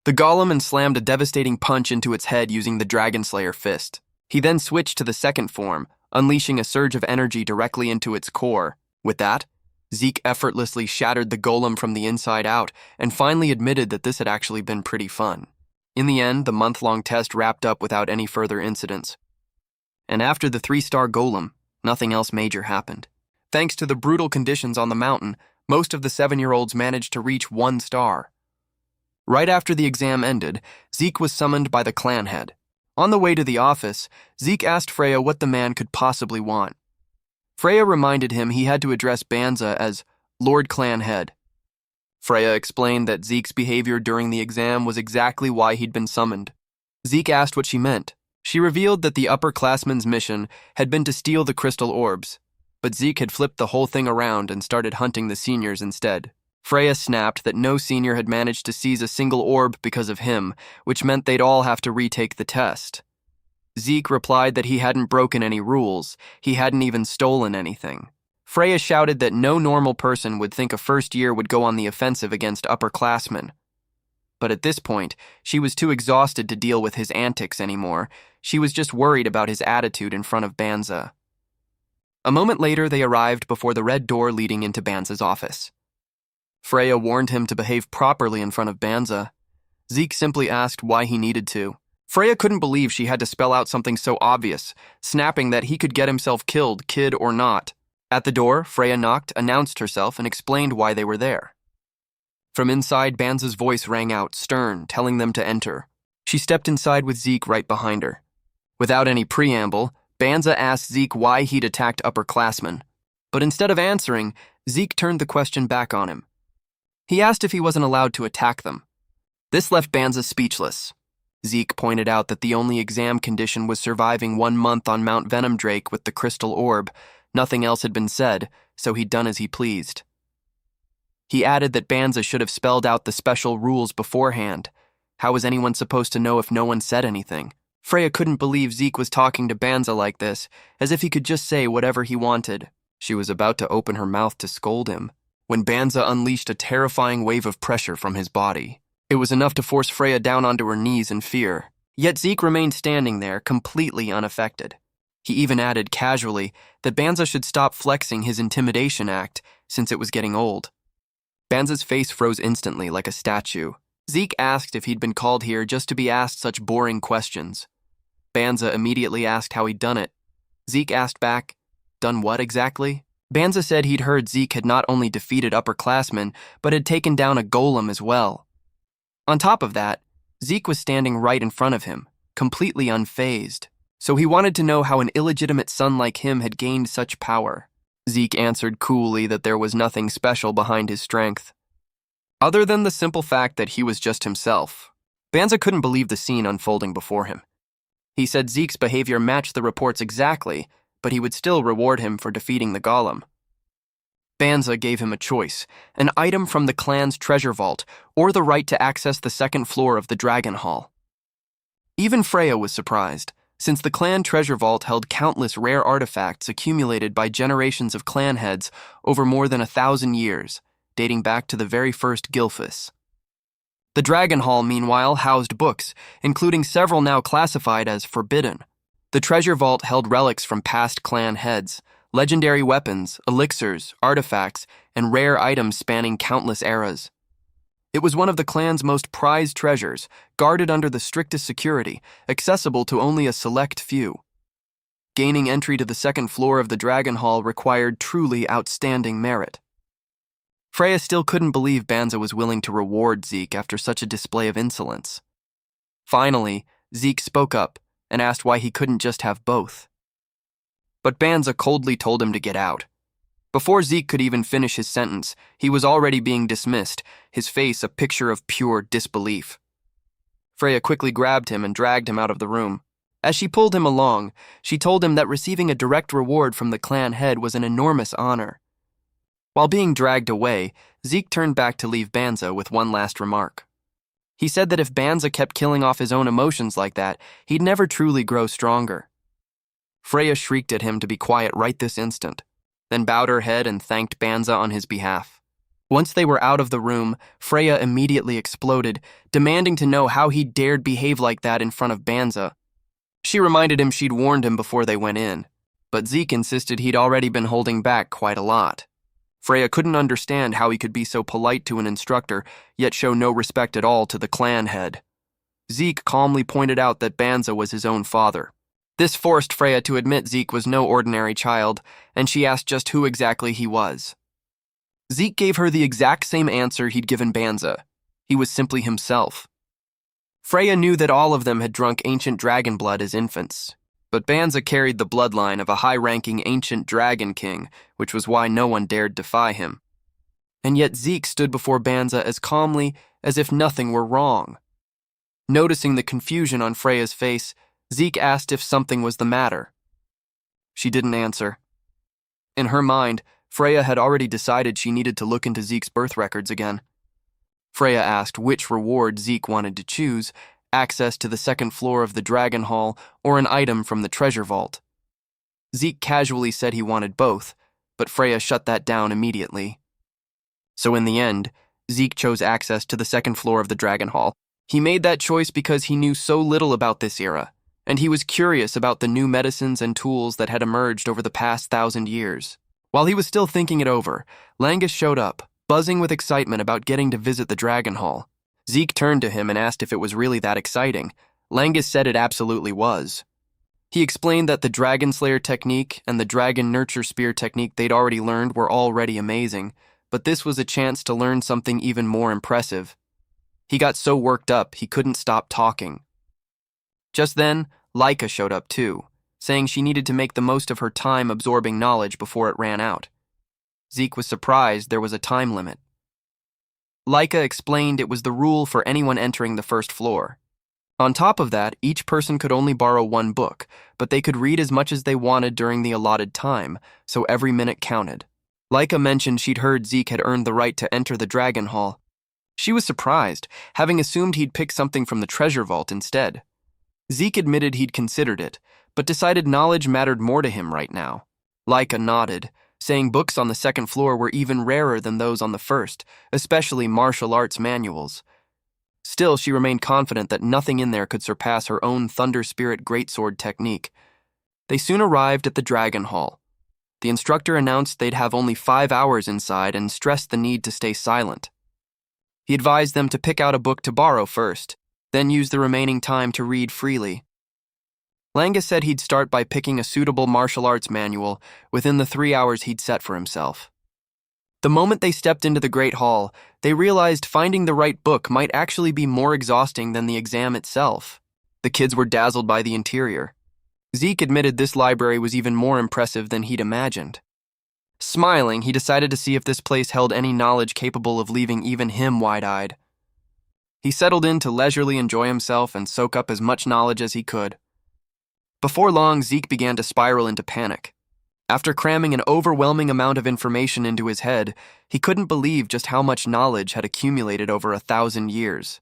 the golem and slammed a devastating punch into its head using the Dragon Slayer fist. He then switched to the second form, unleashing a surge of energy directly into its core. With that, Zeke effortlessly shattered the golem from the inside out and finally admitted that this had actually been pretty fun. In the end, the month-long test wrapped up without any further incidents. And after the 3-star golem, nothing else major happened. Thanks to the brutal conditions on the mountain, most of the 7-year-olds managed to reach 1 star. Right after the exam ended, Zeke was summoned by the clan head. On the way to the office, Zeke asked Freya what the man could possibly want. Freya reminded him he had to address Banza as Lord Clan Head. Freya explained that Zeke's behavior during the exam was exactly why he'd been summoned. Zeke asked what she meant. She revealed that the upperclassmen's mission had been to steal the crystal orbs, but Zeke had flipped the whole thing around and started hunting the seniors instead. Freya snapped that no senior had managed to seize a single orb because of him, which meant they'd all have to retake the test. Zeke replied that he hadn't broken any rules, he hadn't even stolen anything. Freya shouted that no normal person would think a first year would go on the offensive against upperclassmen. But at this point, she was too exhausted to deal with his antics anymore. She was just worried about his attitude in front of Banza. A moment later, they arrived before the red door leading into Banza's office. Freya warned him to behave properly in front of Banza. Zeke simply asked why he needed to. Freya couldn't believe she had to spell out something so obvious, snapping that he could get himself killed, kid or not. At the door, Freya knocked, announced herself, and explained why they were there. From inside, Banza's voice rang out, stern, telling them to enter. She stepped inside with Zeke right behind her. Without any preamble, Banza asked Zeke why he'd attacked upperclassmen, but instead of answering, Zeke turned the question back on him. He asked if he wasn't allowed to attack them. This left Banza speechless. Zeke pointed out that the only exam condition was surviving 1 month on Mount Venom Drake with the crystal orb. Nothing else had been said, so he'd done as he pleased. He added that Banza should have spelled out the special rules beforehand. How was anyone supposed to know if no one said anything? Freya couldn't believe Zeke was talking to Banza like this, as if he could just say whatever he wanted. She was about to open her mouth to scold him, when Banza unleashed a terrifying wave of pressure from his body. It was enough to force Freya down onto her knees in fear. Yet Zeke remained standing there, completely unaffected. He even added casually that Banza should stop flexing his intimidation act, since it was getting old. Banza's face froze instantly like a statue. Zeke asked if he'd been called here just to be asked such boring questions. Banza immediately asked how he'd done it. Zeke asked back, "Done what exactly?" Banza said he'd heard Zeke had not only defeated upperclassmen, but had taken down a golem as well. On top of that, Zeke was standing right in front of him, completely unfazed. So he wanted to know how an illegitimate son like him had gained such power. Zeke answered coolly that there was nothing special behind his strength, other than the simple fact that he was just himself. Banza couldn't believe the scene unfolding before him. He said Zeke's behavior matched the reports exactly, but he would still reward him for defeating the golem. Banza gave him a choice, an item from the clan's treasure vault, or the right to access the second floor of the Dragon Hall. Even Freya was surprised, since the clan treasure vault held countless rare artifacts accumulated by generations of clan heads over more than 1,000 years, dating back to the very first Gilfus. The Dragon Hall, meanwhile, housed books, including several now classified as forbidden. The treasure vault held relics from past clan heads, legendary weapons, elixirs, artifacts, and rare items spanning countless eras. It was one of the clan's most prized treasures, guarded under the strictest security, accessible to only a select few. Gaining entry to the second floor of the Dragon Hall required truly outstanding merit. Freya still couldn't believe Banza was willing to reward Zeke after such a display of insolence. Finally, Zeke spoke up and asked why he couldn't just have both. But Banza coldly told him to get out. Before Zeke could even finish his sentence, he was already being dismissed, his face a picture of pure disbelief. Freya quickly grabbed him and dragged him out of the room. As she pulled him along, she told him that receiving a direct reward from the clan head was an enormous honor. While being dragged away, Zeke turned back to leave Banza with one last remark. He said that if Banza kept killing off his own emotions like that, he'd never truly grow stronger. Freya shrieked at him to be quiet right this instant, then bowed her head and thanked Banza on his behalf. Once they were out of the room, Freya immediately exploded, demanding to know how he dared behave like that in front of Banza. She reminded him she'd warned him before they went in, but Zeke insisted he'd already been holding back quite a lot. Freya couldn't understand how he could be so polite to an instructor, yet show no respect at all to the clan head. Zeke calmly pointed out that Banza was his own father. This forced Freya to admit Zeke was no ordinary child, and she asked just who exactly he was. Zeke gave her the exact same answer he'd given Banza. He was simply himself. Freya knew that all of them had drunk ancient dragon blood as infants, but Banza carried the bloodline of a high-ranking ancient dragon king, which was why no one dared defy him. And yet Zeke stood before Banza as calmly as if nothing were wrong. Noticing the confusion on Freya's face, Zeke asked if something was the matter. She didn't answer. In her mind, Freya had already decided she needed to look into Zeke's birth records again. Freya asked which reward Zeke wanted to choose, access to the second floor of the Dragon Hall or an item from the treasure vault. Zeke casually said he wanted both, but Freya shut that down immediately. So in the end, Zeke chose access to the second floor of the Dragon Hall. He made that choice because he knew so little about this era, and he was curious about the new medicines and tools that had emerged over the past 1,000 years. While he was still thinking it over, Langus showed up, buzzing with excitement about getting to visit the Dragon Hall. Zeke turned to him and asked if it was really that exciting. Langus said it absolutely was. He explained that the Dragon Slayer technique and the Dragon Nurture Spear technique they'd already learned were already amazing, but this was a chance to learn something even more impressive. He got so worked up he couldn't stop talking. Just then, Laika showed up too. saying she needed to make the most of her time absorbing knowledge before it ran out. Zeke was surprised there was a time limit. Laika explained it was the rule for anyone entering the first floor. On top of that, each person could only borrow one book, but they could read as much as they wanted during the allotted time, so every minute counted. Laika mentioned she'd heard Zeke had earned the right to enter the Dragon Hall. She was surprised, having assumed he'd pick something from the treasure vault instead. Zeke admitted he'd considered it, but decided knowledge mattered more to him right now. Laika nodded, saying books on the second floor were even rarer than those on the first, especially martial arts manuals. Still, she remained confident that nothing in there could surpass her own Thunder Spirit Greatsword technique. They soon arrived at the Dragon Hall. The instructor announced they'd have only 5 hours inside and stressed the need to stay silent. He advised them to pick out a book to borrow first, then use the remaining time to read freely. Langa said he'd start by picking a suitable martial arts manual within the 3 hours he'd set for himself. The moment they stepped into the Great Hall, they realized finding the right book might actually be more exhausting than the exam itself. The kids were dazzled by the interior. Zeke admitted this library was even more impressive than he'd imagined. Smiling, he decided to see if this place held any knowledge capable of leaving even him wide-eyed. He settled in to leisurely enjoy himself and soak up as much knowledge as he could. Before long, Zeke began to spiral into panic. After cramming an overwhelming amount of information into his head, he couldn't believe just how much knowledge had accumulated over 1,000 years.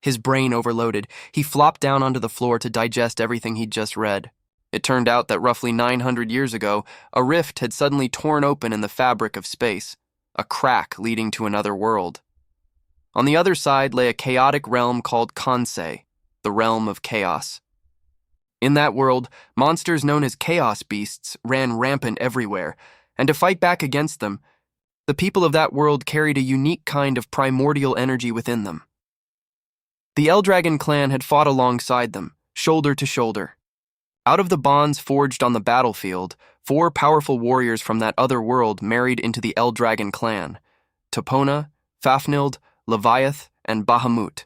His brain overloaded, he flopped down onto the floor to digest everything he'd just read. It turned out that roughly 900 years ago, a rift had suddenly torn open in the fabric of space, a crack leading to another world. On the other side lay a chaotic realm called Kansei, the realm of chaos. In that world, monsters known as chaos beasts ran rampant everywhere, and to fight back against them, the people of that world carried a unique kind of primordial energy within them. The Eldragon clan had fought alongside them, shoulder to shoulder. Out of the bonds forged on the battlefield, 4 powerful warriors from that other world married into the Eldragon clan: Topona, Fafnild, Leviath, and Bahamut.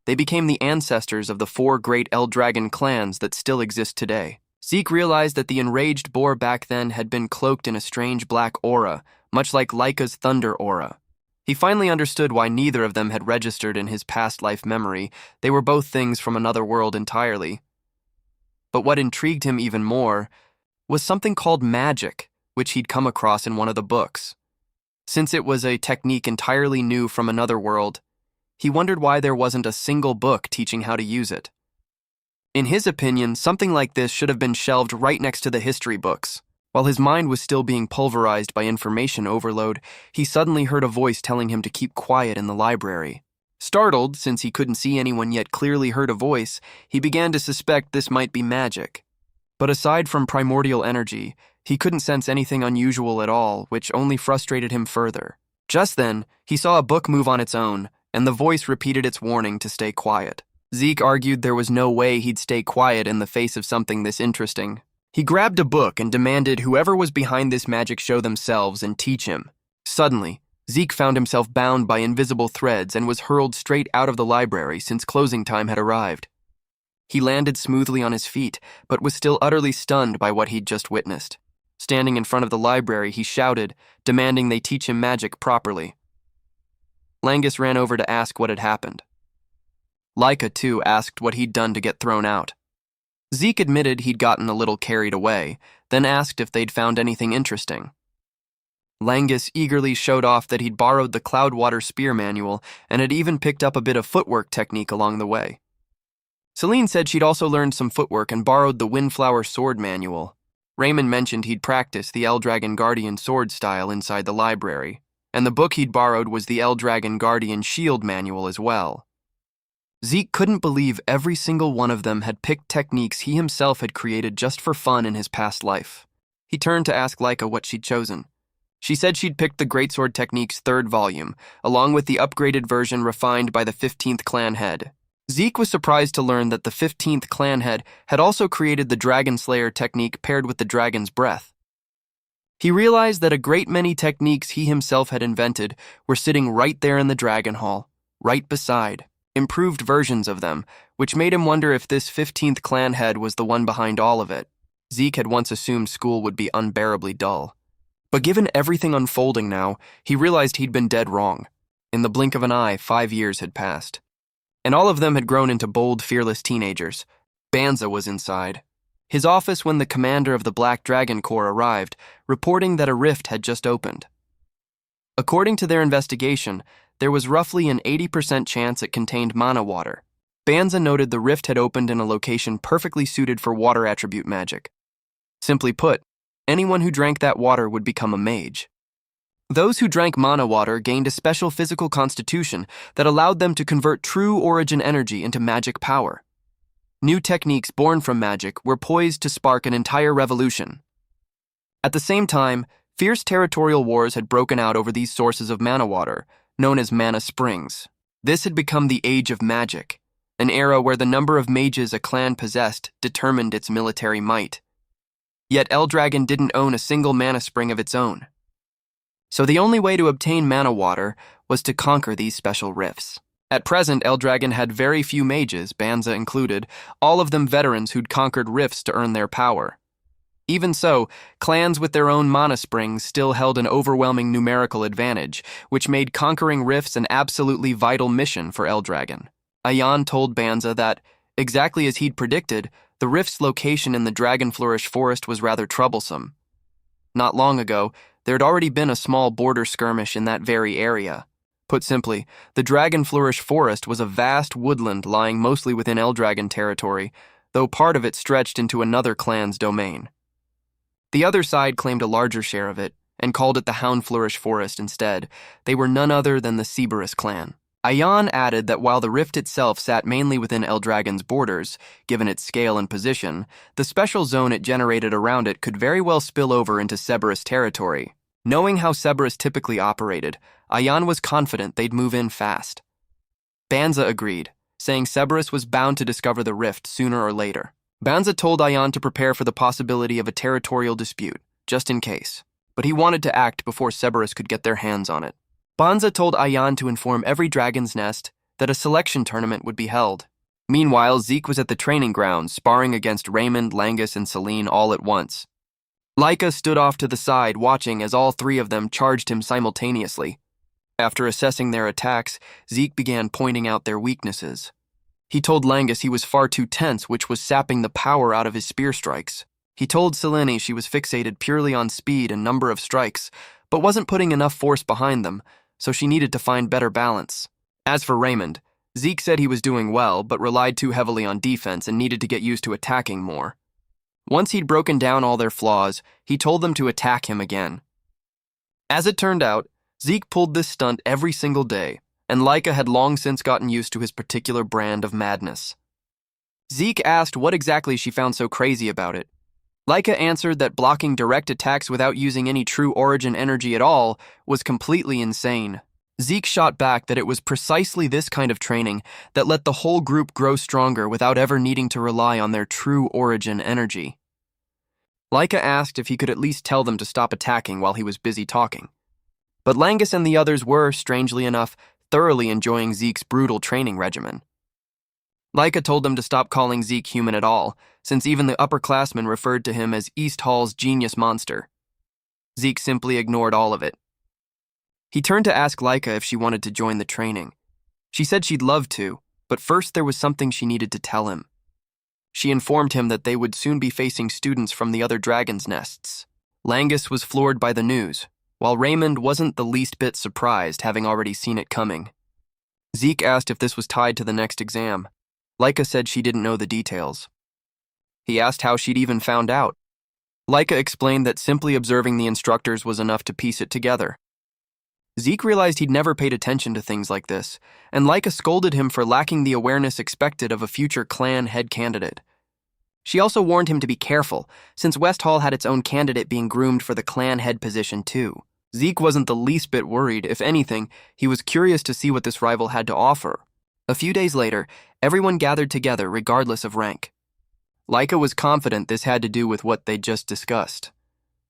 They became the ancestors of the 4 great Eldragon clans that still exist today. Zeke realized that the enraged boar back then had been cloaked in a strange black aura, much like Laika's thunder aura. He finally understood why neither of them had registered in his past life memory. They were both things from another world entirely. But what intrigued him even more was something called magic, which he'd come across in one of the books. Since it was a technique entirely new from another world, he wondered why there wasn't a single book teaching how to use it. In his opinion, something like this should have been shelved right next to the history books. While his mind was still being pulverized by information overload, he suddenly heard a voice telling him to keep quiet in the library. Startled, since he couldn't see anyone yet clearly heard a voice, he began to suspect this might be magic. But aside from primordial energy, he couldn't sense anything unusual at all, which only frustrated him further. Just then, he saw a book move on its own, and the voice repeated its warning to stay quiet. Zeke argued there was no way he'd stay quiet in the face of something this interesting. He grabbed a book and demanded whoever was behind this magic show themselves and teach him. Suddenly, Zeke found himself bound by invisible threads and was hurled straight out of the library since closing time had arrived. He landed smoothly on his feet, but was still utterly stunned by what he'd just witnessed. Standing in front of the library, he shouted, demanding they teach him magic properly. Langus ran over to ask what had happened. Laika, too, asked what he'd done to get thrown out. Zeke admitted he'd gotten a little carried away, then asked if they'd found anything interesting. Langus eagerly showed off that he'd borrowed the Cloudwater Spear manual and had even picked up a bit of footwork technique along the way. Celine said she'd also learned some footwork and borrowed the Windflower Sword manual. Raymond mentioned he'd practiced the Eldragon Guardian sword style inside the library, and the book he'd borrowed was the Eldragon Guardian Shield manual as well. Zeke couldn't believe every single one of them had picked techniques he himself had created just for fun in his past life. He turned to ask Laika what she'd chosen. She said she'd picked the Greatsword Technique's 3rd volume, along with the upgraded version refined by the 15th clan head. Zeke was surprised to learn that the 15th clan head had also created the Dragon Slayer technique paired with the Dragon's Breath. He realized that a great many techniques he himself had invented were sitting right there in the Dragon Hall, right beside, improved versions of them, which made him wonder if this 15th clan head was the one behind all of it. Zeke had once assumed school would be unbearably dull. But given everything unfolding now, he realized he'd been dead wrong. In the blink of an eye, 5 years had passed. And all of them had grown into bold, fearless teenagers. Banza was inside his office when the commander of the Black Dragon Corps arrived, reporting that a rift had just opened. According to their investigation, there was roughly an 80% chance it contained mana water. Banza noted the rift had opened in a location perfectly suited for water attribute magic. Simply put, anyone who drank that water would become a mage. Those who drank mana water gained a special physical constitution that allowed them to convert true origin energy into magic power. New techniques born from magic were poised to spark an entire revolution. At the same time, fierce territorial wars had broken out over these sources of mana water, known as mana springs. This had become the Age of Magic, an era where the number of mages a clan possessed determined its military might. Yet Eldragon didn't own a single mana spring of its own. So the only way to obtain mana water was to conquer these special rifts. At present, Eldragon had very few mages, Banza included, all of them veterans who'd conquered rifts to earn their power. Even so, clans with their own mana springs still held an overwhelming numerical advantage, which made conquering rifts an absolutely vital mission for Eldragon. Ayan told Banza that, exactly as he'd predicted, the rift's location in the Dragon Flourish Forest was rather troublesome. Not long ago, there had already been a small border skirmish in that very area. Put simply, the Dragon Flourish Forest was a vast woodland lying mostly within Eldragon territory, though part of it stretched into another clan's domain. The other side claimed a larger share of it, and called it the Hound Flourish Forest instead. They were none other than the Cerberus clan. Ayan added that while the rift itself sat mainly within Eldragon's borders, given its scale and position, the special zone it generated around it could very well spill over into Cerberus territory. Knowing how Cerberus typically operated, Ayan was confident they'd move in fast. Banza agreed, saying Cerberus was bound to discover the rift sooner or later. Banza told Ayan to prepare for the possibility of a territorial dispute, just in case, but he wanted to act before Cerberus could get their hands on it. Banza told Ayan to inform every dragon's nest that a selection tournament would be held. Meanwhile, Zeke was at the training grounds, sparring against Raymond, Langus, and Celine all at once. Laika stood off to the side, watching as all three of them charged him simultaneously. After assessing their attacks, Zeke began pointing out their weaknesses. He told Langus he was far too tense, which was sapping the power out of his spear strikes. He told Selene she was fixated purely on speed and number of strikes, but wasn't putting enough force behind them, so she needed to find better balance. As for Raymond, Zeke said he was doing well, but relied too heavily on defense and needed to get used to attacking more. Once he'd broken down all their flaws, he told them to attack him again. As it turned out, Zeke pulled this stunt every single day, and Laika had long since gotten used to his particular brand of madness. Zeke asked what exactly she found so crazy about it. Laika answered that blocking direct attacks without using any true origin energy at all was completely insane. Zeke shot back that it was precisely this kind of training that let the whole group grow stronger without ever needing to rely on their true origin energy. Laika asked if he could at least tell them to stop attacking while he was busy talking. But Langus and the others were, strangely enough, thoroughly enjoying Zeke's brutal training regimen. Laika told them to stop calling Zeke human at all, since even the upperclassmen referred to him as East Hall's genius monster. Zeke simply ignored all of it. He turned to ask Laika if she wanted to join the training. She said she'd love to, but first there was something she needed to tell him. She informed him that they would soon be facing students from the other dragon's nests. Langus was floored by the news, while Raymond wasn't the least bit surprised, having already seen it coming. Zeke asked if this was tied to the next exam. Laika said she didn't know the details. He asked how she'd even found out. Laika explained that simply observing the instructors was enough to piece it together. Zeke realized he'd never paid attention to things like this, and Laika scolded him for lacking the awareness expected of a future clan head candidate. She also warned him to be careful, since West Hall had its own candidate being groomed for the clan head position too. Zeke wasn't the least bit worried. If anything, he was curious to see what this rival had to offer. A few days later, everyone gathered together regardless of rank. Laika was confident this had to do with what they'd just discussed.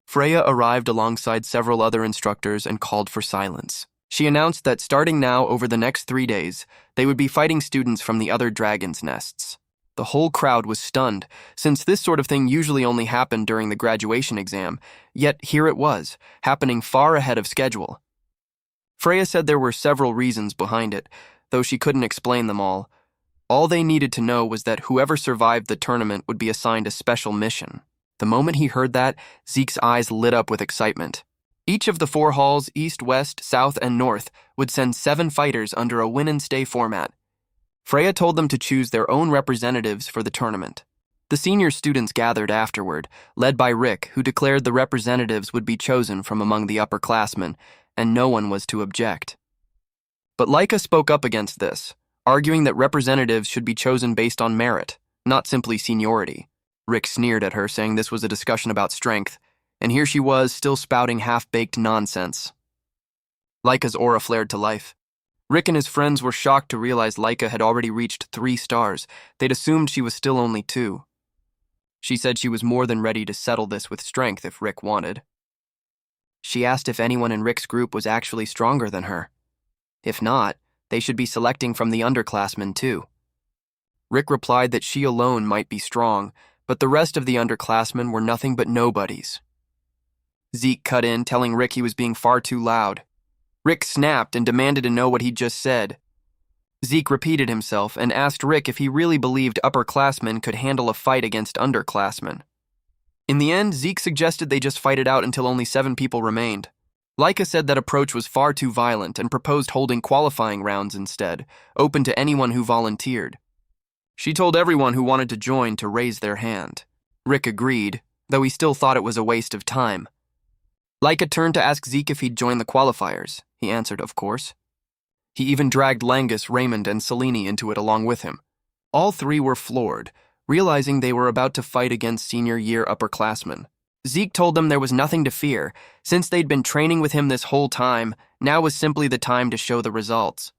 Freya arrived alongside several other instructors and called for silence. She announced that starting now over the next 3 days, they would be fighting students from the other dragon's nests. The whole crowd was stunned, since this sort of thing usually only happened during the graduation exam, yet here it was, happening far ahead of schedule. Freya said there were several reasons behind it, though she couldn't explain them all. All they needed to know was that whoever survived the tournament would be assigned a special mission. The moment he heard that, Zeke's eyes lit up with excitement. Each of the 4 halls, east, west, south, and north, would send 7 fighters under a win-and-stay format. Freya told them to choose their own representatives for the tournament. The senior students gathered afterward, led by Rick, who declared the representatives would be chosen from among the upperclassmen, and no one was to object. But Laika spoke up against this, arguing that representatives should be chosen based on merit, not simply seniority. Rick sneered at her, saying this was a discussion about strength, and here she was, still spouting half-baked nonsense. Laika's aura flared to life. Rick and his friends were shocked to realize Laika had already reached 3 stars. They'd assumed she was still only 2. She said she was more than ready to settle this with strength if Rick wanted. She asked if anyone in Rick's group was actually stronger than her. If not, they should be selecting from the underclassmen too. Rick replied that she alone might be strong, but the rest of the underclassmen were nothing but nobodies. Zeke cut in, telling Rick he was being far too loud. Rick snapped and demanded to know what he'd just said. Zeke repeated himself and asked Rick if he really believed upperclassmen could handle a fight against underclassmen. In the end, Zeke suggested they just fight it out until only 7 people remained. Laika said that approach was far too violent and proposed holding qualifying rounds instead, open to anyone who volunteered. She told everyone who wanted to join to raise their hand. Rick agreed, though he still thought it was a waste of time. Laika turned to ask Zeke if he'd join the qualifiers. He answered, of course. He even dragged Langus, Raymond, and Selene into it along with him. All 3 were floored, realizing they were about to fight against senior-year upperclassmen. Zeke told them there was nothing to fear. Since they'd been training with him this whole time, now was simply the time to show the results.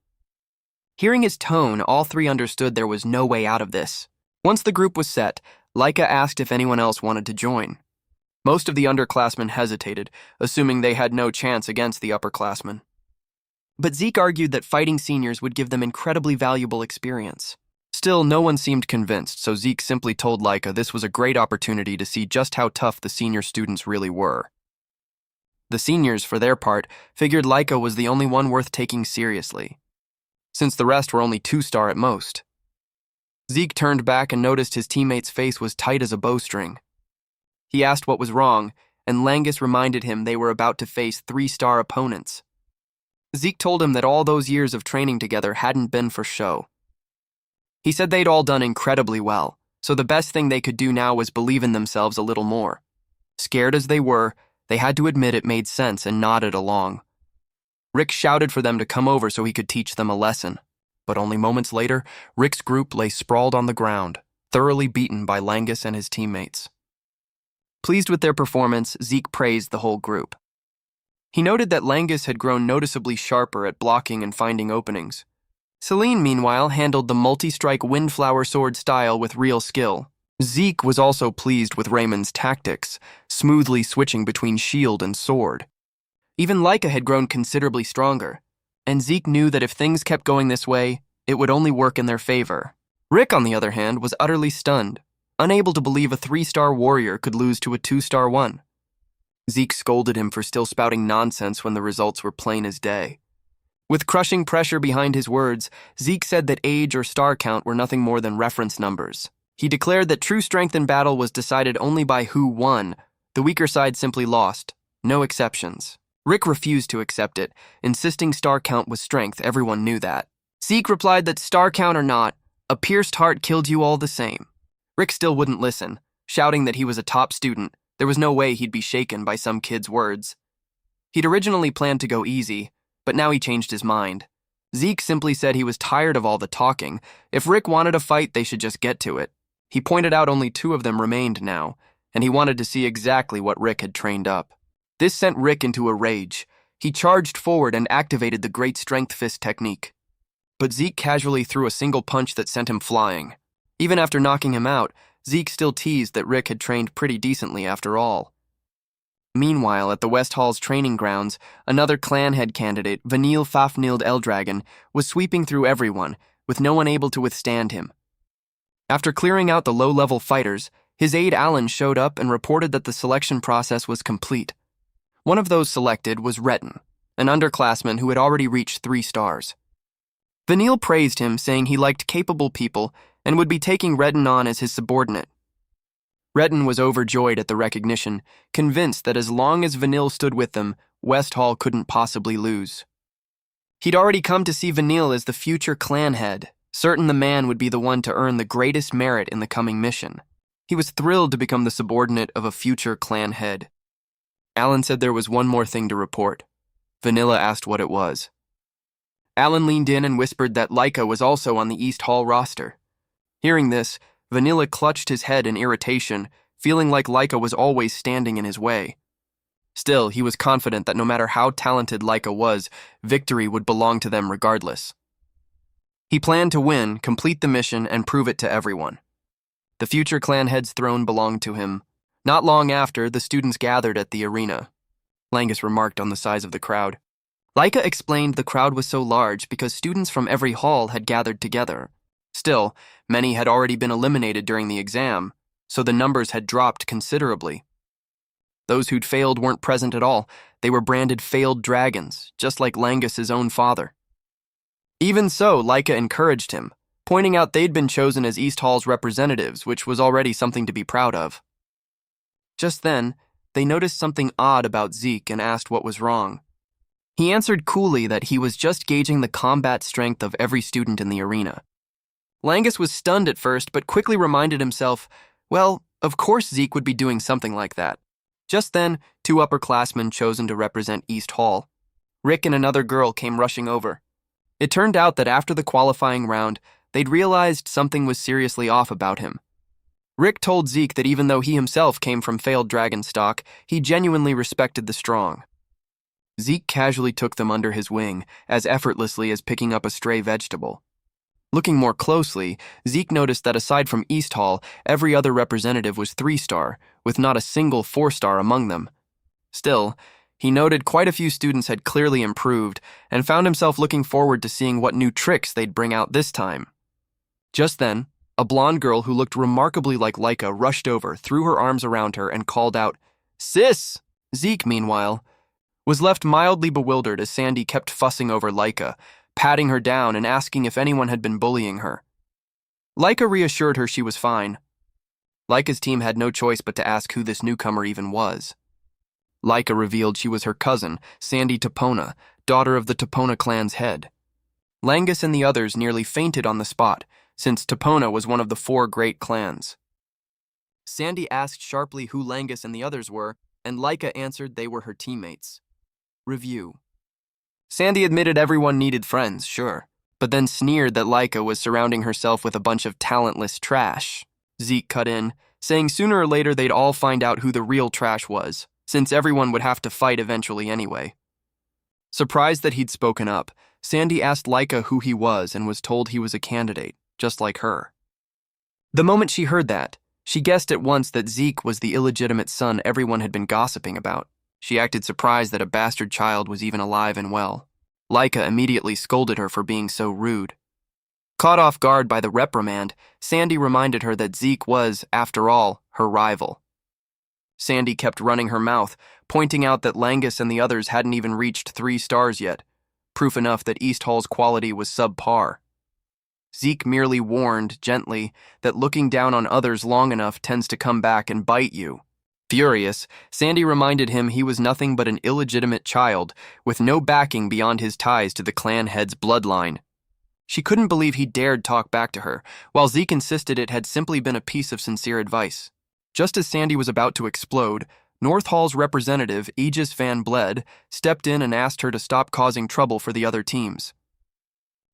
Hearing his tone, all 3 understood there was no way out of this. Once the group was set, Laika asked if anyone else wanted to join. Most of the underclassmen hesitated, assuming they had no chance against the upperclassmen. But Zeke argued that fighting seniors would give them incredibly valuable experience. Still, no one seemed convinced, so Zeke simply told Laika this was a great opportunity to see just how tough the senior students really were. The seniors, for their part, figured Laika was the only one worth taking seriously, since the rest were only 2-star at most. Zeke turned back and noticed his teammate's face was tight as a bowstring. He asked what was wrong, and Langus reminded him they were about to face 3-star opponents. Zeke told him that all those years of training together hadn't been for show. He said they'd all done incredibly well, so the best thing they could do now was believe in themselves a little more. Scared as they were, they had to admit it made sense and nodded along. Rick shouted for them to come over so he could teach them a lesson, but only moments later, Rick's group lay sprawled on the ground, thoroughly beaten by Langus and his teammates. Pleased with their performance, Zeke praised the whole group. He noted that Langus had grown noticeably sharper at blocking and finding openings. Selene, meanwhile, handled the multi-strike windflower sword style with real skill. Zeke was also pleased with Raymond's tactics, smoothly switching between shield and sword. Even Laika had grown considerably stronger, and Zeke knew that if things kept going this way, it would only work in their favor. Rick, on the other hand, was utterly stunned, unable to believe a 3-star warrior could lose to a 2-star one. Zeke scolded him for still spouting nonsense when the results were plain as day. With crushing pressure behind his words, Zeke said that age or star count were nothing more than reference numbers. He declared that true strength in battle was decided only by who won. The weaker side simply lost. No exceptions. Rick refused to accept it, insisting star count was strength. Everyone knew that. Zeke replied that star count or not, a pierced heart killed you all the same. Rick still wouldn't listen, shouting that he was a top student. There was no way he'd be shaken by some kid's words. He'd originally planned to go easy, but now he changed his mind. Zeke simply said he was tired of all the talking. If Rick wanted a fight, they should just get to it. He pointed out only 2 of them remained now, and he wanted to see exactly what Rick had trained up. This sent Rick into a rage. He charged forward and activated the Great Strength Fist technique. But Zeke casually threw a single punch that sent him flying. Even after knocking him out, Zeke still teased that Rick had trained pretty decently after all. Meanwhile, at the West Hall's training grounds, another clan head candidate, Vanille Fafnilde Eldragon, was sweeping through everyone, with no one able to withstand him. After clearing out the low-level fighters, his aide Alan showed up and reported that the selection process was complete. One of those selected was Retton, an underclassman who had already reached 3 stars. Vanille praised him, saying he liked capable people and would be taking Retton on as his subordinate. Retton was overjoyed at the recognition, convinced that as long as Vanille stood with them, West Hall couldn't possibly lose. He'd already come to see Vanille as the future clan head, certain the man would be the one to earn the greatest merit in the coming mission. He was thrilled to become the subordinate of a future clan head. Alan said there was one more thing to report. Vanilla asked what it was. Alan leaned in and whispered that Laika was also on the East Hall roster. Hearing this, Vanilla clutched his head in irritation, feeling like Laika was always standing in his way. Still, he was confident that no matter how talented Laika was, victory would belong to them regardless. He planned to win, complete the mission, and prove it to everyone. The future clan head's throne belonged to him. Not long after, the students gathered at the arena. Langus remarked on the size of the crowd. Laika explained the crowd was so large because students from every hall had gathered together. Still, many had already been eliminated during the exam, so the numbers had dropped considerably. Those who'd failed weren't present at all. They were branded failed dragons, just like Langus's own father. Even so, Laika encouraged him, pointing out they'd been chosen as East Hall's representatives, which was already something to be proud of. Just then, they noticed something odd about Zeke and asked what was wrong. He answered coolly that he was just gauging the combat strength of every student in the arena. Langus was stunned at first, but quickly reminded himself, well, of course Zeke would be doing something like that. Just then, 2 upperclassmen chosen to represent East Hall. Rick and another girl came rushing over. It turned out that after the qualifying round, they'd realized something was seriously off about him. Rick told Zeke that even though he himself came from failed dragon stock, he genuinely respected the strong. Zeke casually took them under his wing, as effortlessly as picking up a stray vegetable. Looking more closely, Zeke noticed that aside from East Hall, every other representative was 3-star, with not a single 4-star among them. Still, he noted quite a few students had clearly improved, and found himself looking forward to seeing what new tricks they'd bring out this time. Just then, a blonde girl who looked remarkably like Laika rushed over, threw her arms around her, and called out, "Sis!" Zeke, meanwhile, was left mildly bewildered as Sandy kept fussing over Laika, patting her down and asking if anyone had been bullying her. Laika reassured her she was fine. Laika's team had no choice but to ask who this newcomer even was. Laika revealed she was her cousin, Sandy Topona, daughter of the Topona clan's head. Langus and the others nearly fainted on the spot, since Topona was one of the 4 great clans. Sandy asked sharply who Langus and the others were, and Laika answered they were her teammates. Review. Sandy admitted everyone needed friends, sure, but then sneered that Laika was surrounding herself with a bunch of talentless trash. Zeke cut in, saying sooner or later they'd all find out who the real trash was, since everyone would have to fight eventually anyway. Surprised that he'd spoken up, Sandy asked Laika who he was and was told he was a candidate, just like her. The moment she heard that, she guessed at once that Zeke was the illegitimate son everyone had been gossiping about. She acted surprised that a bastard child was even alive and well. Laika immediately scolded her for being so rude. Caught off guard by the reprimand, Sandy reminded her that Zeke was, after all, her rival. Sandy kept running her mouth, pointing out that Langus and the others hadn't even reached 3 stars yet, proof enough that East Hall's quality was subpar. Zeke merely warned, gently, that looking down on others long enough tends to come back and bite you. Furious, Sandy reminded him he was nothing but an illegitimate child, with no backing beyond his ties to the clan head's bloodline. She couldn't believe he dared talk back to her, while Zeke insisted it had simply been a piece of sincere advice. Just as Sandy was about to explode, North Hall's representative, Aegis Van Bled, stepped in and asked her to stop causing trouble for the other teams.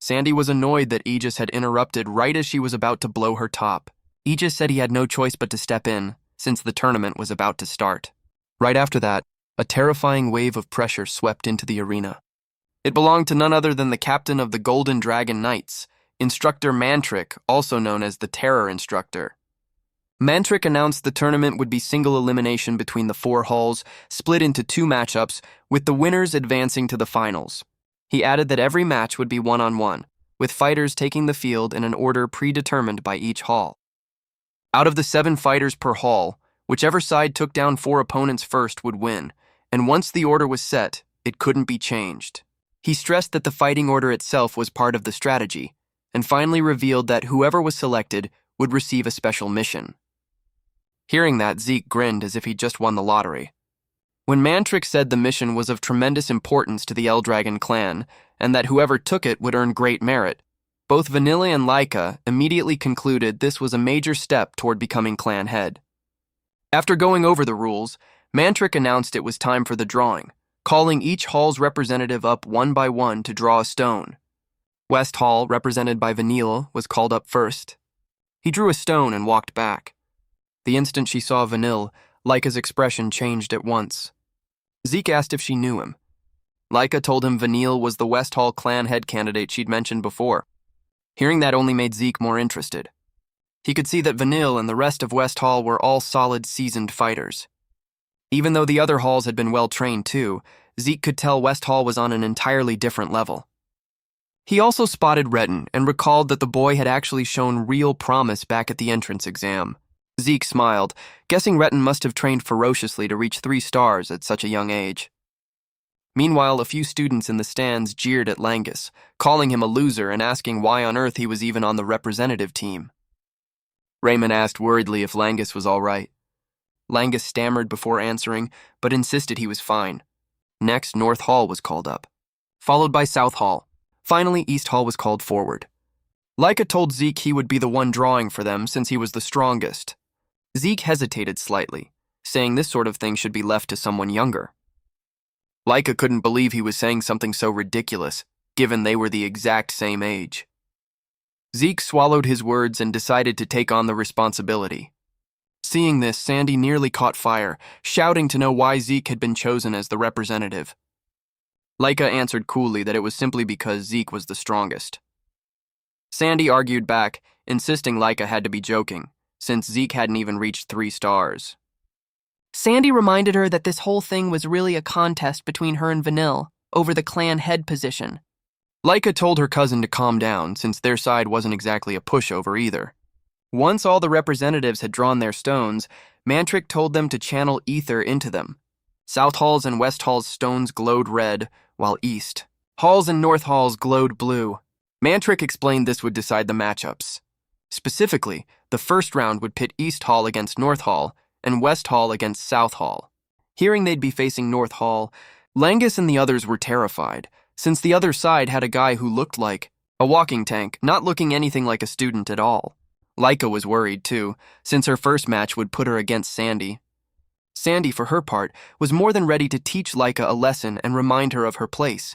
Sandy was annoyed that Aegis had interrupted right as she was about to blow her top. Aegis said he had no choice but to step in, since the tournament was about to start. Right after that, a terrifying wave of pressure swept into the arena. It belonged to none other than the captain of the Golden Dragon Knights, Instructor Mantric, also known as the Terror Instructor. Mantric announced the tournament would be single elimination between the 4 halls, split into 2 matchups, with the winners advancing to the finals. He added that every match would be one-on-one, with fighters taking the field in an order predetermined by each hall. Out of the 7 fighters per hall, whichever side took down 4 opponents first would win, and once the order was set, it couldn't be changed. He stressed that the fighting order itself was part of the strategy, and finally revealed that whoever was selected would receive a special mission. Hearing that, Zeke grinned as if he'd just won the lottery. When Mantrix said the mission was of tremendous importance to the Eldragon clan, and that whoever took it would earn great merit, both Vanilla and Laika immediately concluded this was a major step toward becoming clan head. After going over the rules, Mantrix announced it was time for the drawing, calling each hall's representative up one by one to draw a stone. West Hall, represented by Vanille, was called up first. He drew a stone and walked back. The instant she saw Vanille, Laika's expression changed at once. Zeke asked if she knew him. Laika told him Vanille was the West Hall clan head candidate she'd mentioned before. Hearing that only made Zeke more interested. He could see that Vanille and the rest of West Hall were all solid, seasoned fighters. Even though the other halls had been well trained too, Zeke could tell West Hall was on an entirely different level. He also spotted Retin and recalled that the boy had actually shown real promise back at the entrance exam. Zeke smiled, guessing Retin must have trained ferociously to reach 3 stars at such a young age. Meanwhile, a few students in the stands jeered at Langus, calling him a loser and asking why on earth he was even on the representative team. Raymond asked worriedly if Langus was all right. Langus stammered before answering, but insisted he was fine. Next, North Hall was called up, followed by South Hall. Finally, East Hall was called forward. Laika told Zeke he would be the one drawing for them since he was the strongest. Zeke hesitated slightly, saying this sort of thing should be left to someone younger. Laika couldn't believe he was saying something so ridiculous, given they were the exact same age. Zeke swallowed his words and decided to take on the responsibility. Seeing this, Sandy nearly caught fire, shouting to know why Zeke had been chosen as the representative. Laika answered coolly that it was simply because Zeke was the strongest. Sandy argued back, insisting Laika had to be joking, since Zeke hadn't even reached 3 stars. Sandy reminded her that this whole thing was really a contest between her and Vanille over the clan head position. Laika told her cousin to calm down, since their side wasn't exactly a pushover either. Once all the representatives had drawn their stones, Mantrix told them to channel ether into them. South Hall's and West Hall's stones glowed red, while East Hall's and North Hall's glowed blue. Mantrix explained this would decide the matchups. Specifically, the first round would pit East Hall against North Hall, and West Hall against South Hall. Hearing they'd be facing North Hall, Langus and the others were terrified, since the other side had a guy who looked like a walking tank, not looking anything like a student at all. Laika was worried too, since her first match would put her against Sandy. Sandy, for her part, was more than ready to teach Laika a lesson and remind her of her place.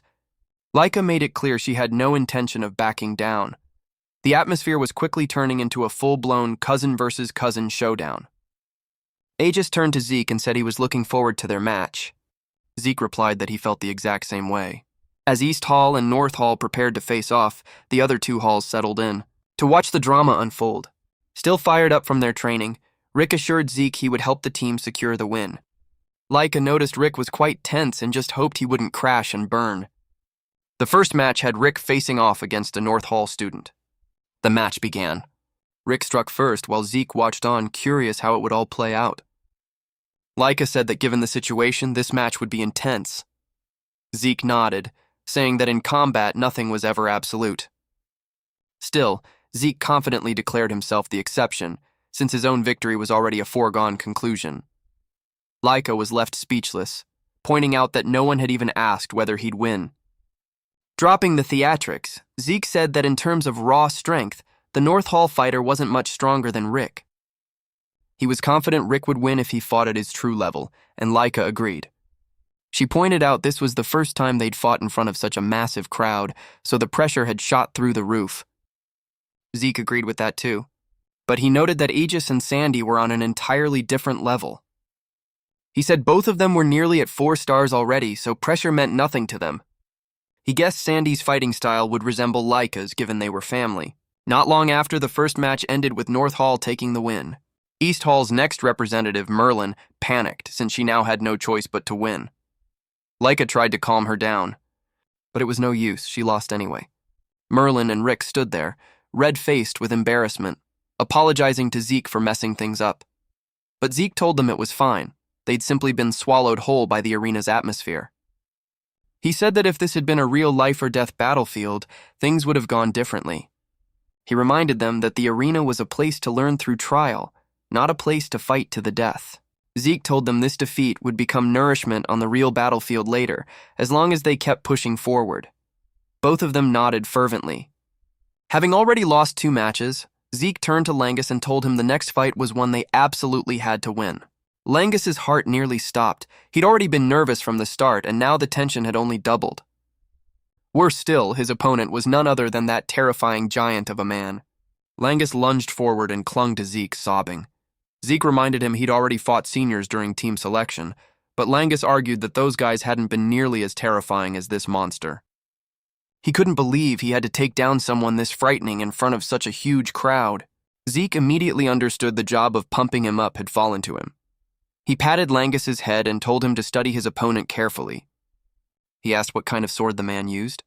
Laika made it clear she had no intention of backing down. The atmosphere was quickly turning into a full-blown cousin versus cousin showdown. Aegis turned to Zeke and said he was looking forward to their match. Zeke replied that he felt the exact same way. As East Hall and North Hall prepared to face off, the other 2 halls settled in to watch the drama unfold. Still fired up from their training, Rick assured Zeke he would help the team secure the win. Laika noticed Rick was quite tense and just hoped he wouldn't crash and burn. The first match had Rick facing off against a North Hall student. The match began. Rick struck first while Zeke watched on, curious how it would all play out. Laika said that given the situation, this match would be intense. Zeke nodded, saying that in combat nothing was ever absolute. Still, Zeke confidently declared himself the exception, since his own victory was already a foregone conclusion. Laika was left speechless, pointing out that no one had even asked whether he'd win. Dropping the theatrics, Zeke said that in terms of raw strength, the North Hall fighter wasn't much stronger than Rick. He was confident Rick would win if he fought at his true level, and Laika agreed. She pointed out this was the first time they'd fought in front of such a massive crowd, so the pressure had shot through the roof. Zeke agreed with that too, but he noted that Aegis and Sandy were on an entirely different level. He said both of them were nearly at 4 stars already, so pressure meant nothing to them. He guessed Sandy's fighting style would resemble Laika's given they were family. Not long after, the first match ended with North Hall taking the win. East Hall's next representative, Merlin, panicked since she now had no choice but to win. Laika tried to calm her down, but it was no use, she lost anyway. Merlin and Rick stood there, red-faced with embarrassment. apologizing to Zeke for messing things up. But Zeke told them it was fine. They'd simply been swallowed whole by the arena's atmosphere. He said that if this had been a real life-or-death battlefield, things would have gone differently. He reminded them that the arena was a place to learn through trial, not a place to fight to the death. Zeke told them this defeat would become nourishment on the real battlefield later, as long as they kept pushing forward. Both of them nodded fervently. Having already lost 2 matches, Zeke turned to Langus and told him the next fight was one they absolutely had to win. Langus's heart nearly stopped. He'd already been nervous from the start, and now the tension had only doubled. Worse still, his opponent was none other than that terrifying giant of a man. Langus lunged forward and clung to Zeke, sobbing. Zeke reminded him he'd already fought seniors during team selection, but Langus argued that those guys hadn't been nearly as terrifying as this monster. He couldn't believe he had to take down someone this frightening in front of such a huge crowd. Zeke immediately understood the job of pumping him up had fallen to him. He patted Langus's head and told him to study his opponent carefully. He asked what kind of sword the man used.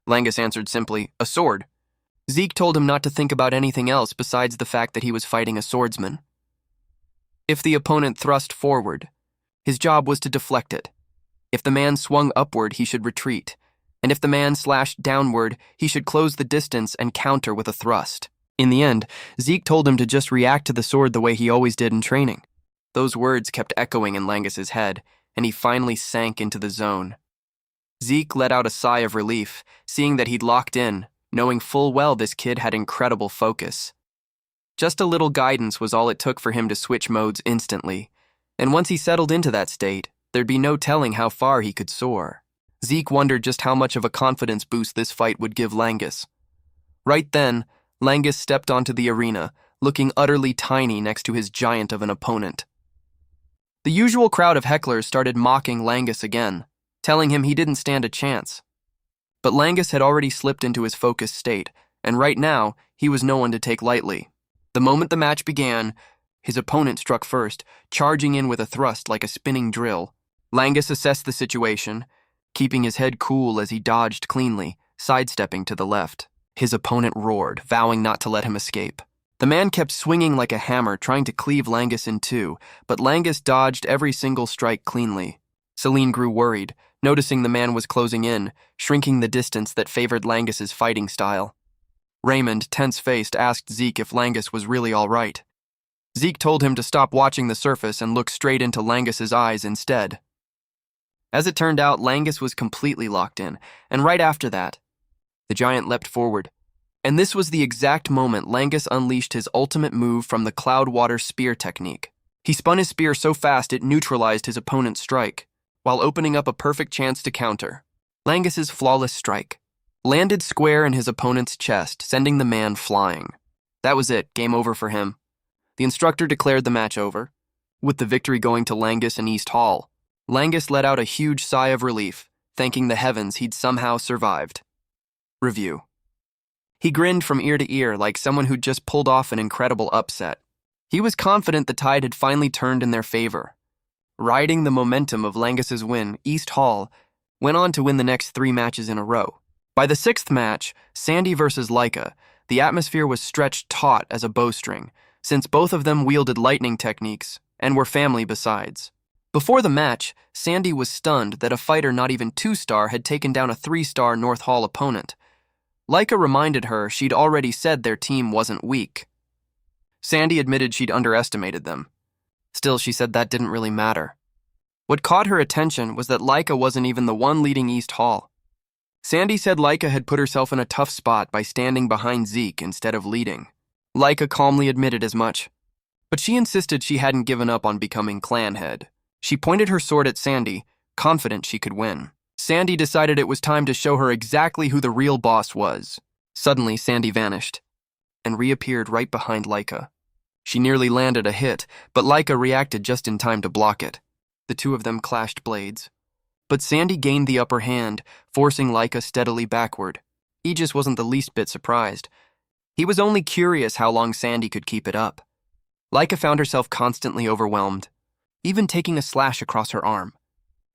Langus answered simply, "A sword." Zeke told him not to think about anything else besides the fact that he was fighting a swordsman. If the opponent thrust forward, his job was to deflect it. If the man swung upward, he should retreat. And if the man slashed downward, he should close the distance and counter with a thrust. In the end, Zeke told him to just react to the sword the way he always did in training. Those words kept echoing in Langus's head, and he finally sank into the zone. Zeke let out a sigh of relief, seeing that he'd locked in, knowing full well this kid had incredible focus. Just a little guidance was all it took for him to switch modes instantly, and once he settled into that state, there'd be no telling how far he could soar. Zeke wondered just how much of a confidence boost this fight would give Langus. Right then, Langus stepped onto the arena, looking utterly tiny next to his giant of an opponent. The usual crowd of hecklers started mocking Langus again, telling him he didn't stand a chance. But Langus had already slipped into his focused state, and right now, he was no one to take lightly. The moment the match began, his opponent struck first, charging in with a thrust like a spinning drill. Langus assessed the situation, keeping his head cool as he dodged cleanly, sidestepping to the left. His opponent roared, vowing not to let him escape. The man kept swinging like a hammer, trying to cleave Langus in two, but Langus dodged every single strike cleanly. Celine grew worried, noticing the man was closing in, shrinking the distance that favored Langus's fighting style. Raymond, tense-faced, asked Zeke if Langus was really all right. Zeke told him to stop watching the surface and look straight into Langus's eyes instead. As it turned out, Langus was completely locked in, and right after that, the giant leapt forward. And this was the exact moment Langus unleashed his ultimate move from the Cloudwater spear technique. He spun his spear so fast it neutralized his opponent's strike, while opening up a perfect chance to counter. Langus's flawless strike landed square in his opponent's chest, sending the man flying. That was it, game over for him. The instructor declared the match over, with the victory going to Langus and East Hall. Langus let out a huge sigh of relief, thanking the heavens he'd somehow survived. Review. He grinned from ear to ear like someone who'd just pulled off an incredible upset. He was confident the tide had finally turned in their favor. Riding the momentum of Langus's win, East Hall went on to win the next 3 matches in a row. By the 6th match, Sandy versus Laika, the atmosphere was stretched taut as a bowstring, since both of them wielded lightning techniques and were family besides. Before the match, Sandy was stunned that a fighter not even 2-star had taken down a 3-star North Hall opponent. Laika reminded her she'd already said their team wasn't weak. Sandy admitted she'd underestimated them. Still, she said that didn't really matter. What caught her attention was that Laika wasn't even the one leading East Hall. Sandy said Laika had put herself in a tough spot by standing behind Zeke instead of leading. Laika calmly admitted as much. But she insisted she hadn't given up on becoming clan head. She pointed her sword at Sandy, confident she could win. Sandy decided it was time to show her exactly who the real boss was. Suddenly, Sandy vanished and reappeared right behind Laika. She nearly landed a hit, but Laika reacted just in time to block it. The two of them clashed blades. But Sandy gained the upper hand, forcing Laika steadily backward. Aegis wasn't the least bit surprised. He was only curious how long Sandy could keep it up. Laika found herself constantly overwhelmed, even taking a slash across her arm.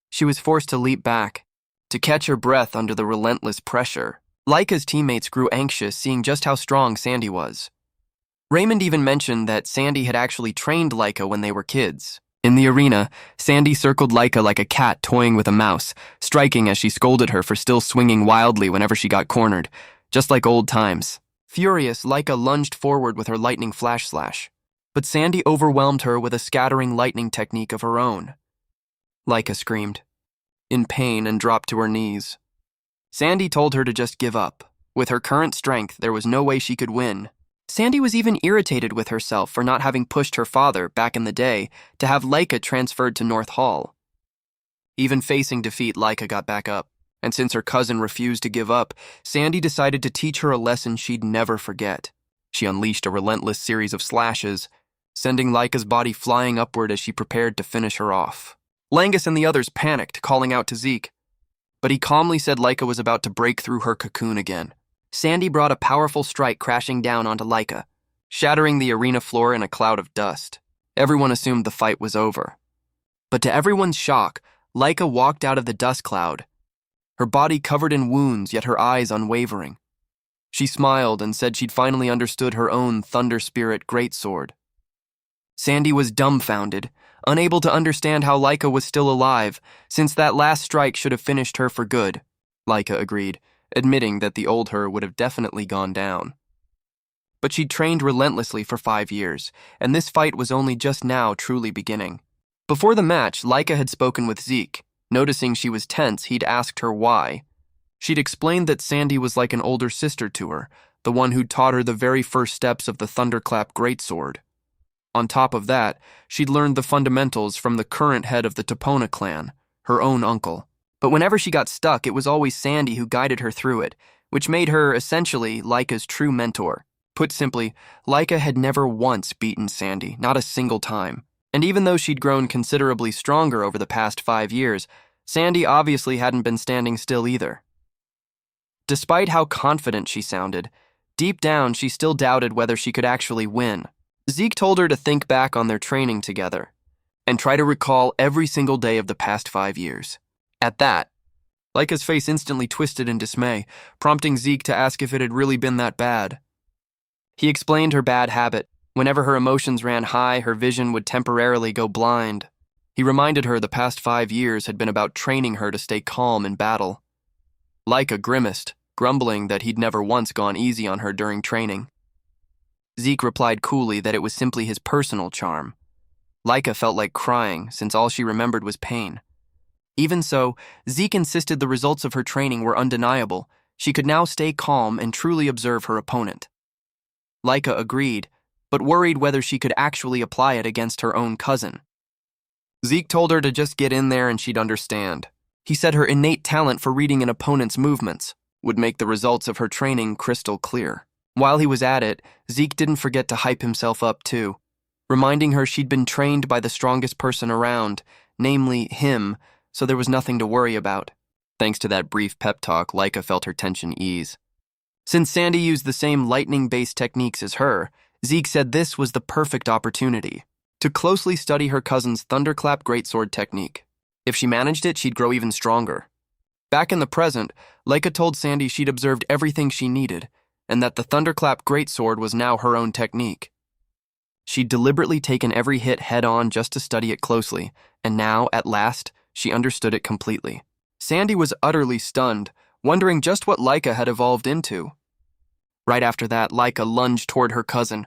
She was forced to leap back, to catch her breath under the relentless pressure. Laika's teammates grew anxious, seeing just how strong Sandy was. Raymond even mentioned that Sandy had actually trained Laika when they were kids. In the arena, Sandy circled Laika like a cat toying with a mouse, striking as she scolded her for still swinging wildly whenever she got cornered, just like old times. Furious, Laika lunged forward with her lightning flash slash, but Sandy overwhelmed her with a scattering lightning technique of her own. Laika screamed, in pain, and dropped to her knees. Sandy told her to just give up. With her current strength, there was no way she could win. Sandy was even irritated with herself for not having pushed her father, back in the day, to have Laika transferred to North Hall. Even facing defeat, Laika got back up, and since her cousin refused to give up, Sandy decided to teach her a lesson she'd never forget. She unleashed a relentless series of slashes, sending Laika's body flying upward as she prepared to finish her off. Langus and the others panicked, calling out to Zeke, but he calmly said Laika was about to break through her cocoon again. Sandy brought a powerful strike crashing down onto Laika, shattering the arena floor in a cloud of dust. Everyone assumed the fight was over. But to everyone's shock, Laika walked out of the dust cloud, her body covered in wounds, yet her eyes unwavering. She smiled and said she'd finally understood her own Thunder Spirit greatsword. Sandy was dumbfounded, unable to understand how Laika was still alive, since that last strike should have finished her for good. Laika agreed, admitting that the old her would have definitely gone down. But she'd trained relentlessly for 5 years, and this fight was only just now truly beginning. Before the match, Laika had spoken with Zeke. Noticing she was tense, he'd asked her why. She'd explained that Sandy was like an older sister to her, the one who'd taught her the very first steps of the Thunderclap greatsword. On top of that, she'd learned the fundamentals from the current head of the Topona clan, her own uncle. But whenever she got stuck, it was always Sandy who guided her through it, which made her, essentially, Laika's true mentor. Put simply, Laika had never once beaten Sandy, not a single time. And even though she'd grown considerably stronger over the past 5 years, Sandy obviously hadn't been standing still either. Despite how confident she sounded, deep down she still doubted whether she could actually win. Zeke told her to think back on their training together, and try to recall every single day of the past 5 years. At that, Laika's face instantly twisted in dismay, prompting Zeke to ask if it had really been that bad. He explained her bad habit. Whenever her emotions ran high, her vision would temporarily go blind. He reminded her the past 5 years had been about training her to stay calm in battle. Laika grimaced, grumbling that he'd never once gone easy on her during training. Zeke replied coolly that it was simply his personal charm. Laika felt like crying, since all she remembered was pain. Even so, Zeke insisted the results of her training were undeniable. She could now stay calm and truly observe her opponent. Laika agreed, but worried whether she could actually apply it against her own cousin. Zeke told her to just get in there and she'd understand. He said her innate talent for reading an opponent's movements would make the results of her training crystal clear. While he was at it, Zeke didn't forget to hype himself up too, reminding her she'd been trained by the strongest person around, namely him, so there was nothing to worry about. Thanks to that brief pep talk, Laika felt her tension ease. Since Sandy used the same lightning-based techniques as her, Zeke said this was the perfect opportunity to closely study her cousin's Thunderclap greatsword technique. If she managed it, she'd grow even stronger. Back in the present, Laika told Sandy she'd observed everything she needed, and that the Thunderclap greatsword was now her own technique. She'd deliberately taken every hit head-on just to study it closely, and now, at last, she understood it completely. Sandy was utterly stunned, wondering just what Laika had evolved into. Right after that, Laika lunged toward her cousin,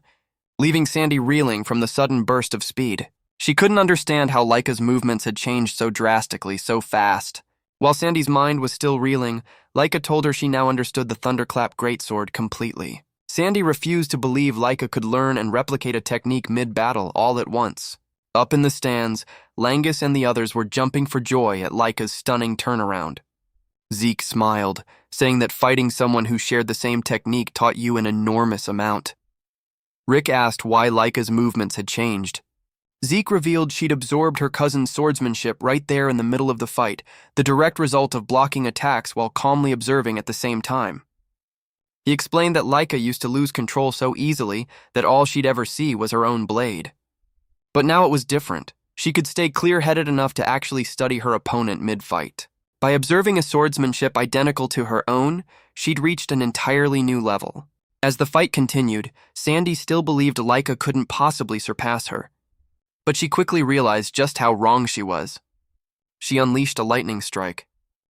leaving Sandy reeling from the sudden burst of speed. She couldn't understand how Laika's movements had changed so drastically, so fast. While Sandy's mind was still reeling, Laika told her she now understood the Thunderclap greatsword completely. Sandy refused to believe Laika could learn and replicate a technique mid-battle all at once. Up in the stands, Langus and the others were jumping for joy at Laika's stunning turnaround. Zeke smiled, saying that fighting someone who shared the same technique taught you an enormous amount. Rick asked why Laika's movements had changed. Zeke revealed she'd absorbed her cousin's swordsmanship right there in the middle of the fight, the direct result of blocking attacks while calmly observing at the same time. He explained that Laika used to lose control so easily that all she'd ever see was her own blade. But now it was different. She could stay clear-headed enough to actually study her opponent mid-fight. By observing a swordsmanship identical to her own, she'd reached an entirely new level. As the fight continued, Sandy still believed Laika couldn't possibly surpass her. But she quickly realized just how wrong she was. She unleashed a lightning strike,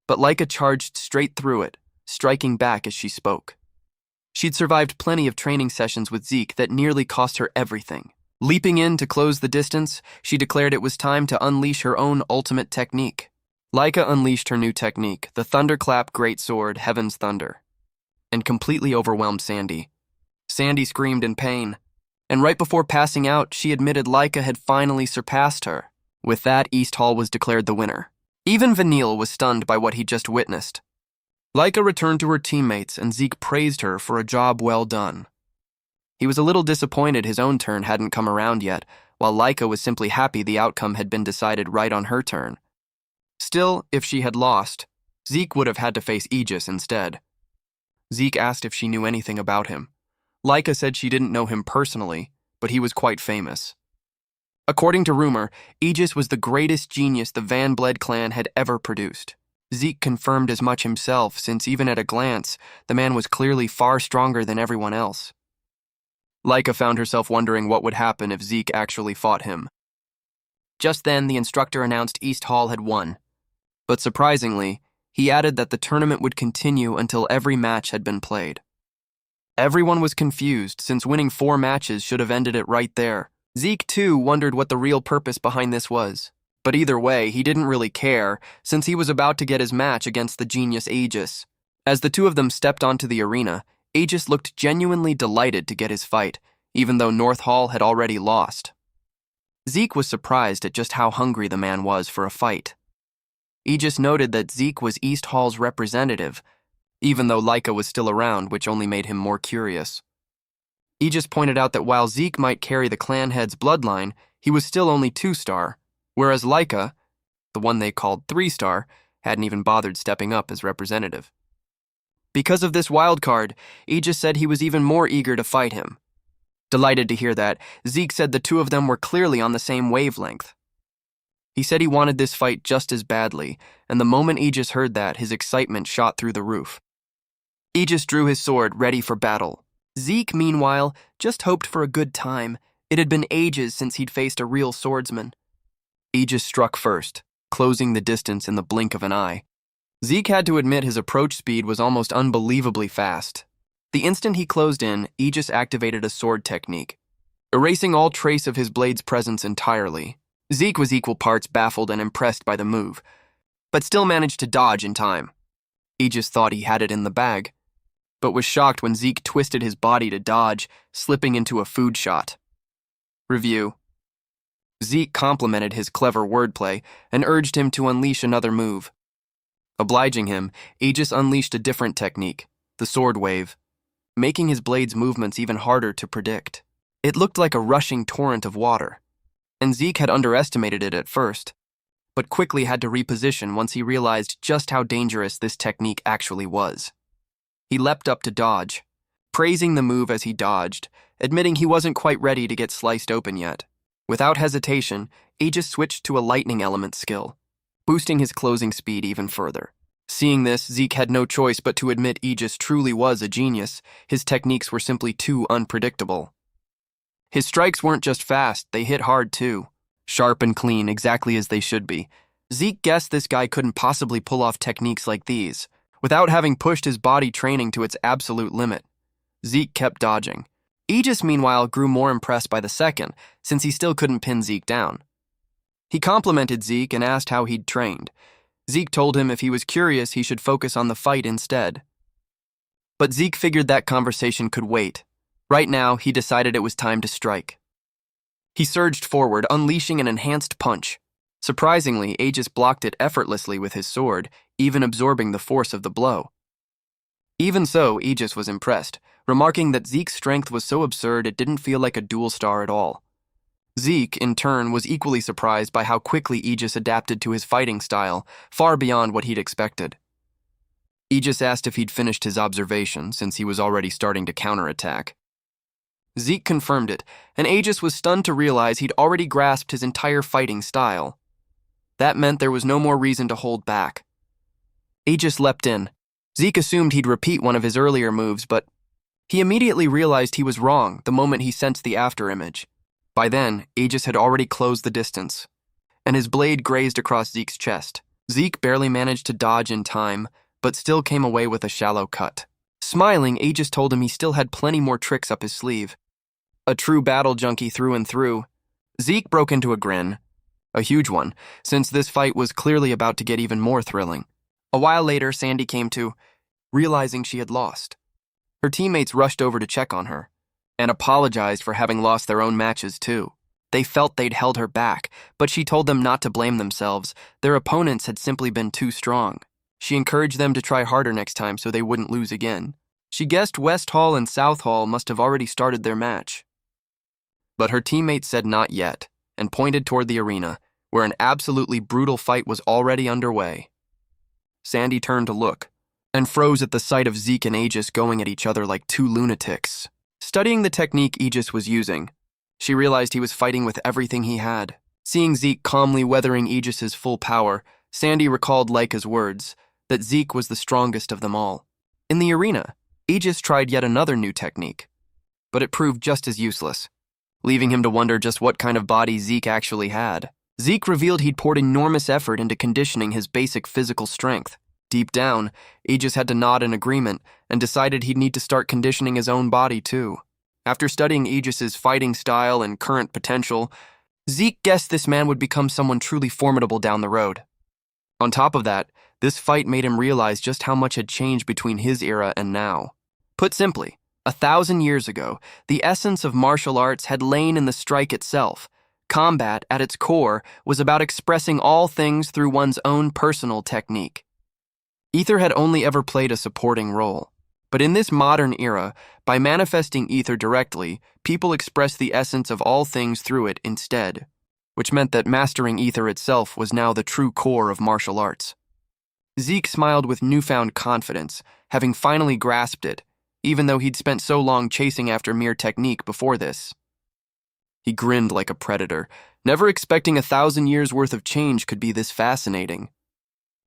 but Laika charged straight through it, striking back as she spoke. She'd survived plenty of training sessions with Zeke that nearly cost her everything. Leaping in to close the distance, she declared it was time to unleash her own ultimate technique. Laika unleashed her new technique, the Thunderclap Greatsword Heaven's Thunder, and completely overwhelmed Sandy. Sandy screamed in pain, and right before passing out, she admitted Laika had finally surpassed her. With that, East Hall was declared the winner. Even Vanille was stunned by what he just witnessed. Laika returned to her teammates, and Zeke praised her for a job well done. He was a little disappointed his own turn hadn't come around yet, while Laika was simply happy the outcome had been decided right on her turn. Still, if she had lost, Zeke would have had to face Aegis instead. Zeke asked if she knew anything about him. Laika said she didn't know him personally, but he was quite famous. According to rumor, Aegis was the greatest genius the Van Bled clan had ever produced. Zeke confirmed as much himself, since even at a glance, the man was clearly far stronger than everyone else. Laika found herself wondering what would happen if Zeke actually fought him. Just then, the instructor announced East Hall had won. But surprisingly, he added that the tournament would continue until every match had been played. Everyone was confused, since winning 4 matches should have ended it right there. Zeke, too, wondered what the real purpose behind this was. But either way, he didn't really care, since he was about to get his match against the genius Aegis. As the two of them stepped onto the arena, Aegis looked genuinely delighted to get his fight, even though North Hall had already lost. Zeke was surprised at just how hungry the man was for a fight. Aegis noted that Zeke was East Hall's representative, even though Laika was still around, which only made him more curious. Aegis pointed out that while Zeke might carry the clan head's bloodline, he was still only 2-star, whereas Laika, the one they called 3-star, hadn't even bothered stepping up as representative. Because of this wild card, Aegis said he was even more eager to fight him. Delighted to hear that, Zeke said the two of them were clearly on the same wavelength. He said he wanted this fight just as badly, and the moment Aegis heard that, his excitement shot through the roof. Aegis drew his sword, ready for battle. Zeke, meanwhile, just hoped for a good time. It had been ages since he'd faced a real swordsman. Aegis struck first, closing the distance in the blink of an eye. Zeke had to admit his approach speed was almost unbelievably fast. The instant he closed in, Aegis activated a sword technique, erasing all trace of his blade's presence entirely. Zeke was equal parts baffled and impressed by the move, but still managed to dodge in time. Aegis thought he had it in the bag, but was shocked when Zeke twisted his body to dodge, slipping into a food shot. Review. Zeke complimented his clever wordplay and urged him to unleash another move. Obliging him, Aegis unleashed a different technique, the sword wave, making his blade's movements even harder to predict. It looked like a rushing torrent of water, and Zeke had underestimated it at first, but quickly had to reposition once he realized just how dangerous this technique actually was. He leapt up to dodge, praising the move as he dodged, admitting he wasn't quite ready to get sliced open yet. Without hesitation, Aegis switched to a lightning element skill, boosting his closing speed even further. Seeing this, Zeke had no choice but to admit Aegis truly was a genius. His techniques were simply too unpredictable. His strikes weren't just fast, they hit hard too. Sharp and clean, exactly as they should be. Zeke guessed this guy couldn't possibly pull off techniques like these, without having pushed his body training to its absolute limit. Zeke kept dodging. Aegis, meanwhile, grew more impressed by the second, since he still couldn't pin Zeke down. He complimented Zeke and asked how he'd trained. Zeke told him if he was curious, he should focus on the fight instead. But Zeke figured that conversation could wait. Right now, he decided it was time to strike. He surged forward, unleashing an enhanced punch. Surprisingly, Aegis blocked it effortlessly with his sword, even absorbing the force of the blow. Even so, Aegis was impressed, remarking that Zeke's strength was so absurd it didn't feel like a dual star at all. Zeke, in turn, was equally surprised by how quickly Aegis adapted to his fighting style, far beyond what he'd expected. Aegis asked if he'd finished his observation, since he was already starting to counterattack. Zeke confirmed it, and Aegis was stunned to realize he'd already grasped his entire fighting style. That meant there was no more reason to hold back. Aegis leapt in. Zeke assumed he'd repeat one of his earlier moves, but He immediately realized he was wrong the moment he sensed the afterimage. By then, Aegis had already closed the distance, and his blade grazed across Zeke's chest. Zeke barely managed to dodge in time, but still came away with a shallow cut. Smiling, Aegis told him he still had plenty more tricks up his sleeve. A true battle junkie through and through, Zeke broke into a grin. A huge one, since this fight was clearly about to get even more thrilling. A while later, Sandy came to, realizing she had lost. Her teammates rushed over to check on her, and apologized for having lost their own matches too. They felt they'd held her back, but she told them not to blame themselves. Their opponents had simply been too strong. She encouraged them to try harder next time so they wouldn't lose again. She guessed West Hall and South Hall must have already started their match. But her teammates said not yet, and pointed toward the arena, where an absolutely brutal fight was already underway. Sandy turned to look, and froze at the sight of Zeke and Aegis going at each other like two lunatics. Studying the technique Aegis was using, she realized he was fighting with everything he had. Seeing Zeke calmly weathering Aegis's full power, Sandy recalled Leica's words, that Zeke was the strongest of them all. In the arena, Aegis tried yet another new technique, but it proved just as useless, leaving him to wonder just what kind of body Zeke actually had. Zeke revealed he'd poured enormous effort into conditioning his basic physical strength. Deep down, Aegis had to nod in agreement and decided he'd need to start conditioning his own body too. After studying Aegis's fighting style and current potential, Zeke guessed this man would become someone truly formidable down the road. On top of that, this fight made him realize just how much had changed between his era and now. Put simply, 1,000 years ago, the essence of martial arts had lain in the strike itself. Combat, at its core, was about expressing all things through one's own personal technique. Ether had only ever played a supporting role. But in this modern era, by manifesting ether directly, people express the essence of all things through it instead, which meant that mastering ether itself was now the true core of martial arts. Zeke smiled with newfound confidence, having finally grasped it, even though he'd spent so long chasing after mere technique before this. He grinned like a predator, never expecting 1,000 years' worth of change could be this fascinating.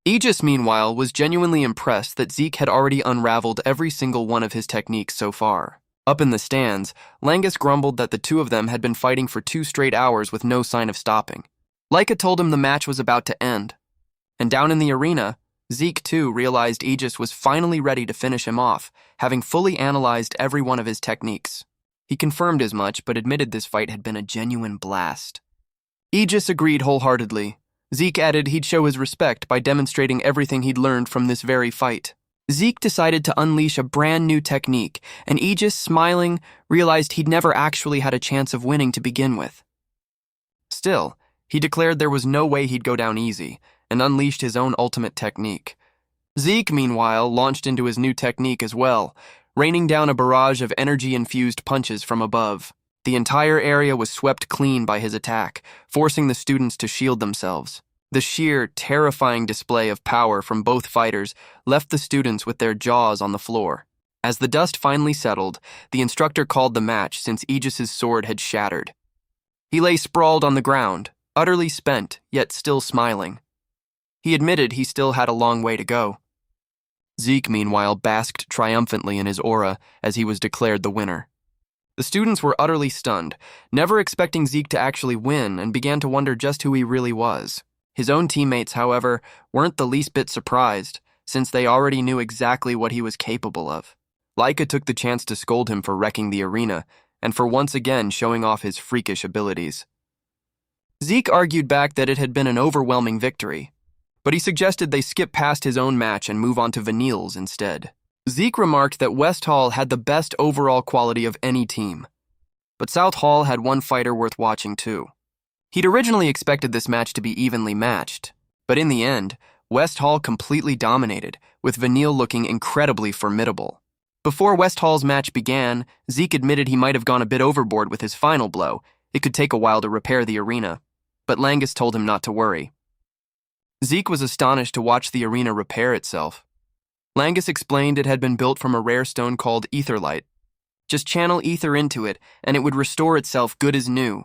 Aegis, meanwhile, was genuinely impressed that Zeke had already unraveled every single one of his techniques so far. Up in the stands, Langus grumbled that the two of them had been fighting for 2 straight hours with no sign of stopping. Leica told him the match was about to end. And down in the arena, Zeke too realized Aegis was finally ready to finish him off, having fully analyzed every one of his techniques. He confirmed as much, but admitted this fight had been a genuine blast. Aegis agreed wholeheartedly. Zeke added he'd show his respect by demonstrating everything he'd learned from this very fight. Zeke decided to unleash a brand new technique, and Aegis, smiling, realized he'd never actually had a chance of winning to begin with. Still, he declared there was no way he'd go down easy, and unleashed his own ultimate technique. Zeke, meanwhile, launched into his new technique as well, raining down a barrage of energy-infused punches from above. The entire area was swept clean by his attack, forcing the students to shield themselves. The sheer, terrifying display of power from both fighters left the students with their jaws on the floor. As the dust finally settled, the instructor called the match since Aegis's sword had shattered. He lay sprawled on the ground, utterly spent, yet still smiling. He admitted he still had a long way to go. Zeke, meanwhile, basked triumphantly in his aura as he was declared the winner. The students were utterly stunned, never expecting Zeke to actually win, and began to wonder just who he really was. His own teammates, however, weren't the least bit surprised, since they already knew exactly what he was capable of. Leica took the chance to scold him for wrecking the arena, and for once again showing off his freakish abilities. Zeke argued back that it had been an overwhelming victory, but he suggested they skip past his own match and move on to Vanille's instead. Zeke remarked that West Hall had the best overall quality of any team, but South Hall had one fighter worth watching too. He'd originally expected this match to be evenly matched, but in the end, West Hall completely dominated, with Vanille looking incredibly formidable. Before West Hall's match began, Zeke admitted he might have gone a bit overboard with his final blow. It could take a while to repair the arena, but Langus told him not to worry. Zeke was astonished to watch the arena repair itself. Langus explained it had been built from a rare stone called etherlite. Just channel ether into it, and it would restore itself good as new.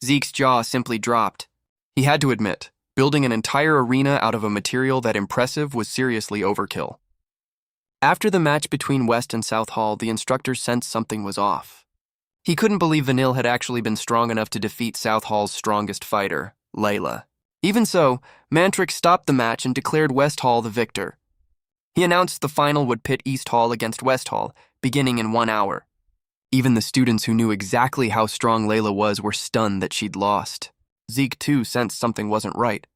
Zeke's jaw simply dropped. He had to admit, building an entire arena out of a material that impressive was seriously overkill. After the match between West and South Hall, the instructor sensed something was off. He couldn't believe Vanille had actually been strong enough to defeat South Hall's strongest fighter, Layla. Even so, Mantrix stopped the match and declared West Hall the victor. He announced the final would pit East Hall against West Hall, beginning in 1 hour. Even the students who knew exactly how strong Layla was were stunned that she'd lost. Zeke, too, sensed something wasn't right.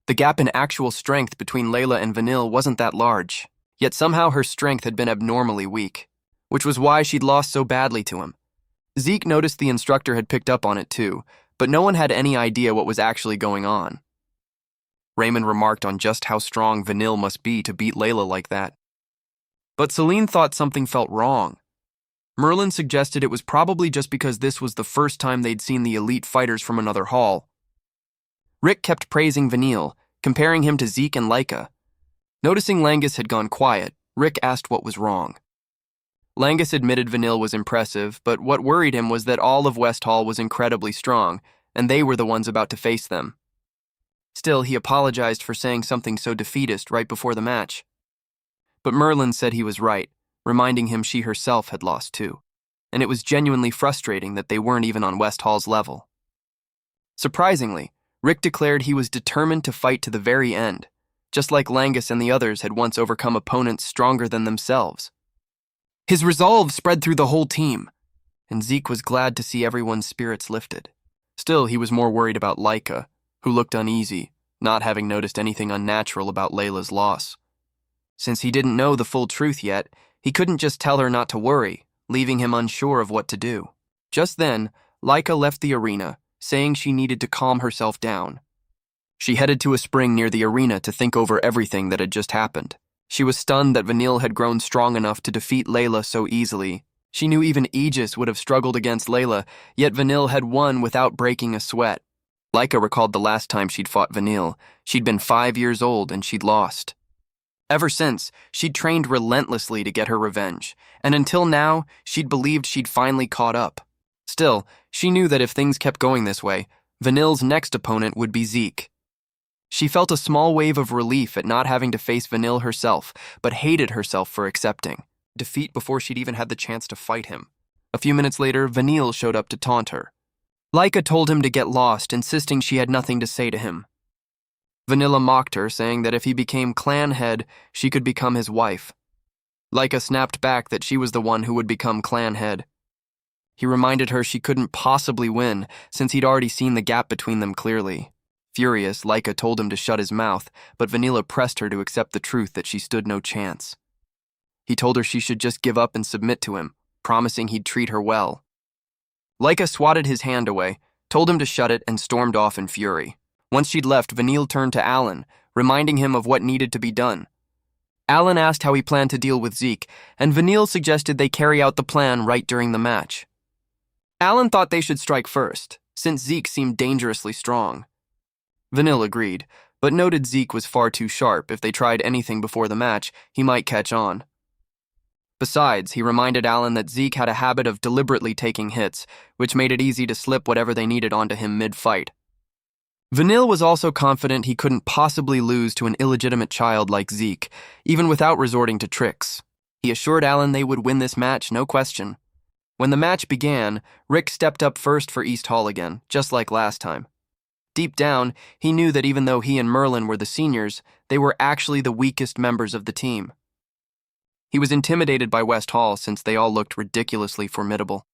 The gap in actual strength between Layla and Vanille wasn't that large, yet somehow her strength had been abnormally weak, which was why she'd lost so badly to him. Zeke noticed the instructor had picked up on it too, but no one had any idea what was actually going on. Raymond remarked on just how strong Vanille must be to beat Layla like that. But Celine thought something felt wrong. Merlin suggested it was probably just because this was the first time they'd seen the elite fighters from another hall. Rick kept praising Vanille, comparing him to Zeke and Laika. Noticing Langus had gone quiet, Rick asked what was wrong. Langus admitted Vanille was impressive, but what worried him was that all of West Hall was incredibly strong, and they were the ones about to face them. Still, he apologized for saying something so defeatist right before the match. But Merlin said he was right, reminding him she herself had lost too, and it was genuinely frustrating that they weren't even on West Hall's level. Surprisingly, Rick declared he was determined to fight to the very end, just like Langus and the others had once overcome opponents stronger than themselves. His resolve spread through the whole team, and Zeke was glad to see everyone's spirits lifted. Still, he was more worried about Laika, who looked uneasy, not having noticed anything unnatural about Layla's loss. Since he didn't know the full truth yet, he couldn't just tell her not to worry, leaving him unsure of what to do. Just then, Laika left the arena, saying she needed to calm herself down. She headed to a spring near the arena to think over everything that had just happened. She was stunned that Vanille had grown strong enough to defeat Layla so easily. She knew even Aegis would have struggled against Layla, yet Vanille had won without breaking a sweat. Laika recalled the last time she'd fought Vanille. She'd been 5 years old and she'd lost. Ever since, she'd trained relentlessly to get her revenge, and until now, she'd believed she'd finally caught up. Still, she knew that if things kept going this way, Vanille's next opponent would be Zeke. She felt a small wave of relief at not having to face Vanille herself, but hated herself for accepting defeat before she'd even had the chance to fight him. A few minutes later, Vanille showed up to taunt her. Laika told him to get lost, insisting she had nothing to say to him. Vanilla mocked her, saying that if he became clan head, she could become his wife. Laika snapped back that she was the one who would become clan head. He reminded her she couldn't possibly win, since he'd already seen the gap between them clearly. Furious, Laika told him to shut his mouth, but Vanilla pressed her to accept the truth that she stood no chance. He told her she should just give up and submit to him, promising he'd treat her well. Laika swatted his hand away, told him to shut it, and stormed off in fury. Once she'd left, Vanille turned to Alan, reminding him of what needed to be done. Alan asked how he planned to deal with Zeke, and Vanille suggested they carry out the plan right during the match. Alan thought they should strike first, since Zeke seemed dangerously strong. Vanille agreed, but noted Zeke was far too sharp. If they tried anything before the match, he might catch on. Besides, he reminded Alan that Zeke had a habit of deliberately taking hits, which made it easy to slip whatever they needed onto him mid-fight. Vanille was also confident he couldn't possibly lose to an illegitimate child like Zeke, even without resorting to tricks. He assured Alan they would win this match, no question. When the match began, Rick stepped up first for East Hall again, just like last time. Deep down, he knew that even though he and Merlin were the seniors, they were actually the weakest members of the team. He was intimidated by West Hall since they all looked ridiculously formidable,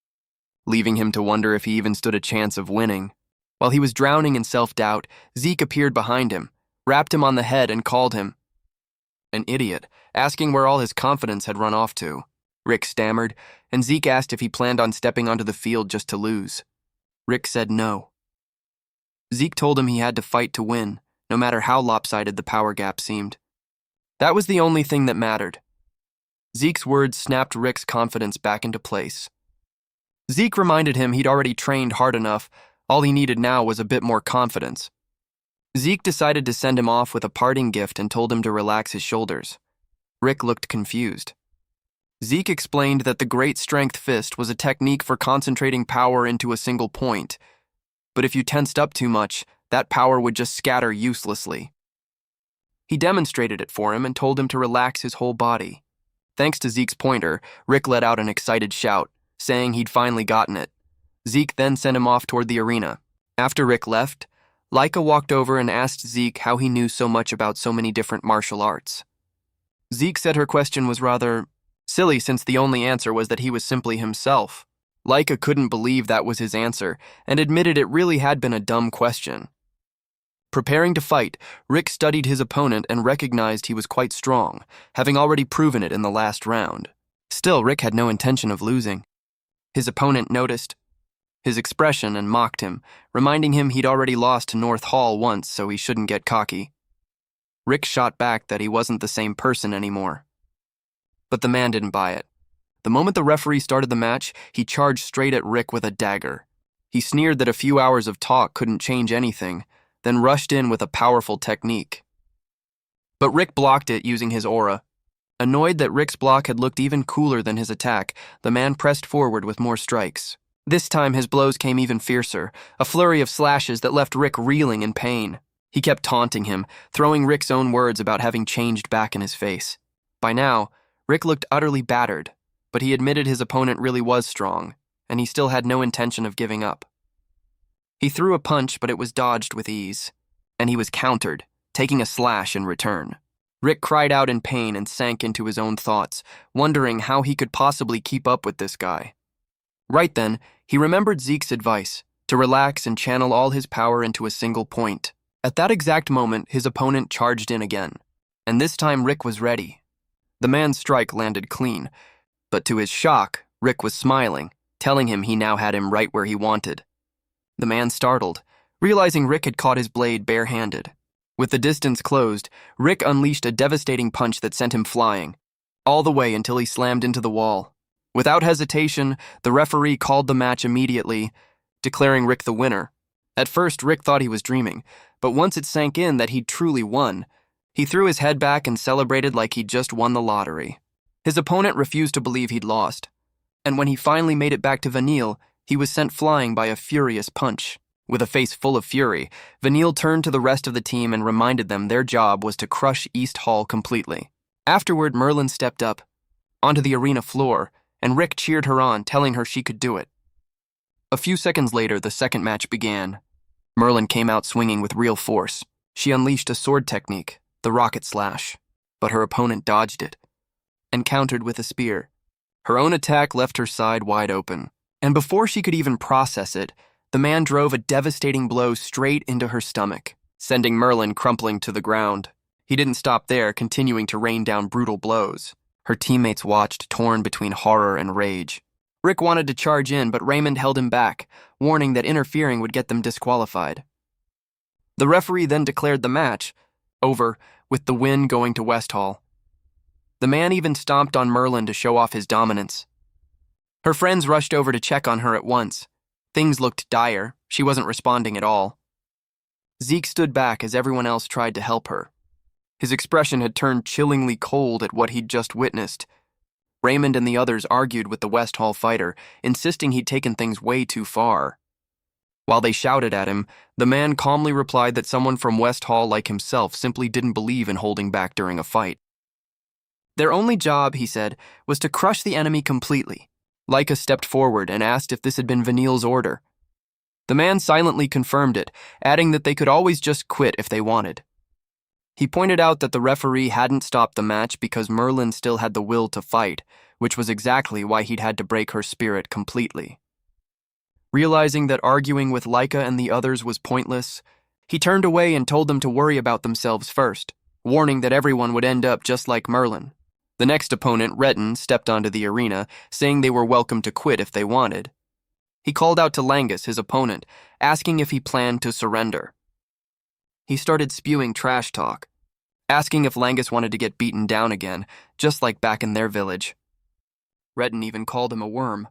leaving him to wonder if he even stood a chance of winning. While he was drowning in self-doubt, Zeke appeared behind him, rapped him on the head, and called him an idiot, asking where all his confidence had run off to. Rick stammered, and Zeke asked if he planned on stepping onto the field just to lose. Rick said no. Zeke told him he had to fight to win, no matter how lopsided the power gap seemed. That was the only thing that mattered. Zeke's words snapped Rick's confidence back into place. Zeke reminded him he'd already trained hard enough. All he needed now was a bit more confidence. Zeke decided to send him off with a parting gift and told him to relax his shoulders. Rick looked confused. Zeke explained that the Great Strength Fist was a technique for concentrating power into a single point, but if you tensed up too much, that power would just scatter uselessly. He demonstrated it for him and told him to relax his whole body. Thanks to Zeke's pointer, Rick let out an excited shout, saying he'd finally gotten it. Zeke then sent him off toward the arena. After Rick left, Laika walked over and asked Zeke how he knew so much about so many different martial arts. Zeke said her question was rather silly since the only answer was that he was simply himself. Laika couldn't believe that was his answer and admitted it really had been a dumb question. Preparing to fight, Rick studied his opponent and recognized he was quite strong, having already proven it in the last round. Still, Rick had no intention of losing. His opponent noticed his expression and mocked him, reminding him he'd already lost to North Hall once, so he shouldn't get cocky. Rick shot back that he wasn't the same person anymore. But the man didn't buy it. The moment the referee started the match, he charged straight at Rick with a dagger. He sneered that a few hours of talk couldn't change anything, then rushed in with a powerful technique. But Rick blocked it using his aura. Annoyed that Rick's block had looked even cooler than his attack, the man pressed forward with more strikes. This time his blows came even fiercer, a flurry of slashes that left Rick reeling in pain. He kept taunting him, throwing Rick's own words about having changed back in his face. By now, Rick looked utterly battered, but he admitted his opponent really was strong, and he still had no intention of giving up. He threw a punch, but it was dodged with ease, and he was countered, taking a slash in return. Rick cried out in pain and sank into his own thoughts, wondering how he could possibly keep up with this guy. Right then, he remembered Zeke's advice, to relax and channel all his power into a single point. At that exact moment, his opponent charged in again, and this time Rick was ready. The man's strike landed clean, but to his shock, Rick was smiling, telling him he now had him right where he wanted. The man startled, realizing Rick had caught his blade barehanded. With the distance closed, Rick unleashed a devastating punch that sent him flying, all the way until he slammed into the wall. Without hesitation, the referee called the match immediately, declaring Rick the winner. At first, Rick thought he was dreaming, but once it sank in that he'd truly won, he threw his head back and celebrated like he'd just won the lottery. His opponent refused to believe he'd lost, and when he finally made it back to Vanille, he was sent flying by a furious punch. With a face full of fury, Vanille turned to the rest of the team and reminded them their job was to crush East Hall completely. Afterward, Merlin stepped up onto the arena floor, and Rick cheered her on, telling her she could do it. A few seconds later, the second match began. Merlin came out swinging with real force. She unleashed a sword technique, the rocket slash, but her opponent dodged it and countered with a spear. Her own attack left her side wide open, and before she could even process it, the man drove a devastating blow straight into her stomach, sending Merlin crumpling to the ground. He didn't stop there, continuing to rain down brutal blows. Her teammates watched, torn between horror and rage. Rick wanted to charge in, but Raymond held him back, warning that interfering would get them disqualified. The referee then declared the match over, with the win going to West Hall. The man even stomped on Merlin to show off his dominance. Her friends rushed over to check on her at once. Things looked dire. She wasn't responding at all. Zeke stood back as everyone else tried to help her. His expression had turned chillingly cold at what he'd just witnessed. Raymond and the others argued with the West Hall fighter, insisting he'd taken things way too far. While they shouted at him, the man calmly replied that someone from West Hall like himself simply didn't believe in holding back during a fight. Their only job, he said, was to crush the enemy completely. Laika stepped forward and asked if this had been Vanille's order. The man silently confirmed it, adding that they could always just quit if they wanted. He pointed out that the referee hadn't stopped the match because Merlin still had the will to fight, which was exactly why he'd had to break her spirit completely. Realizing that arguing with Laika and the others was pointless, he turned away and told them to worry about themselves first, warning that everyone would end up just like Merlin. The next opponent, Retin, stepped onto the arena, saying they were welcome to quit if they wanted. He called out to Langus, his opponent, asking if he planned to surrender. He started spewing trash talk, asking if Langus wanted to get beaten down again, just like back in their village. Retin even called him a worm.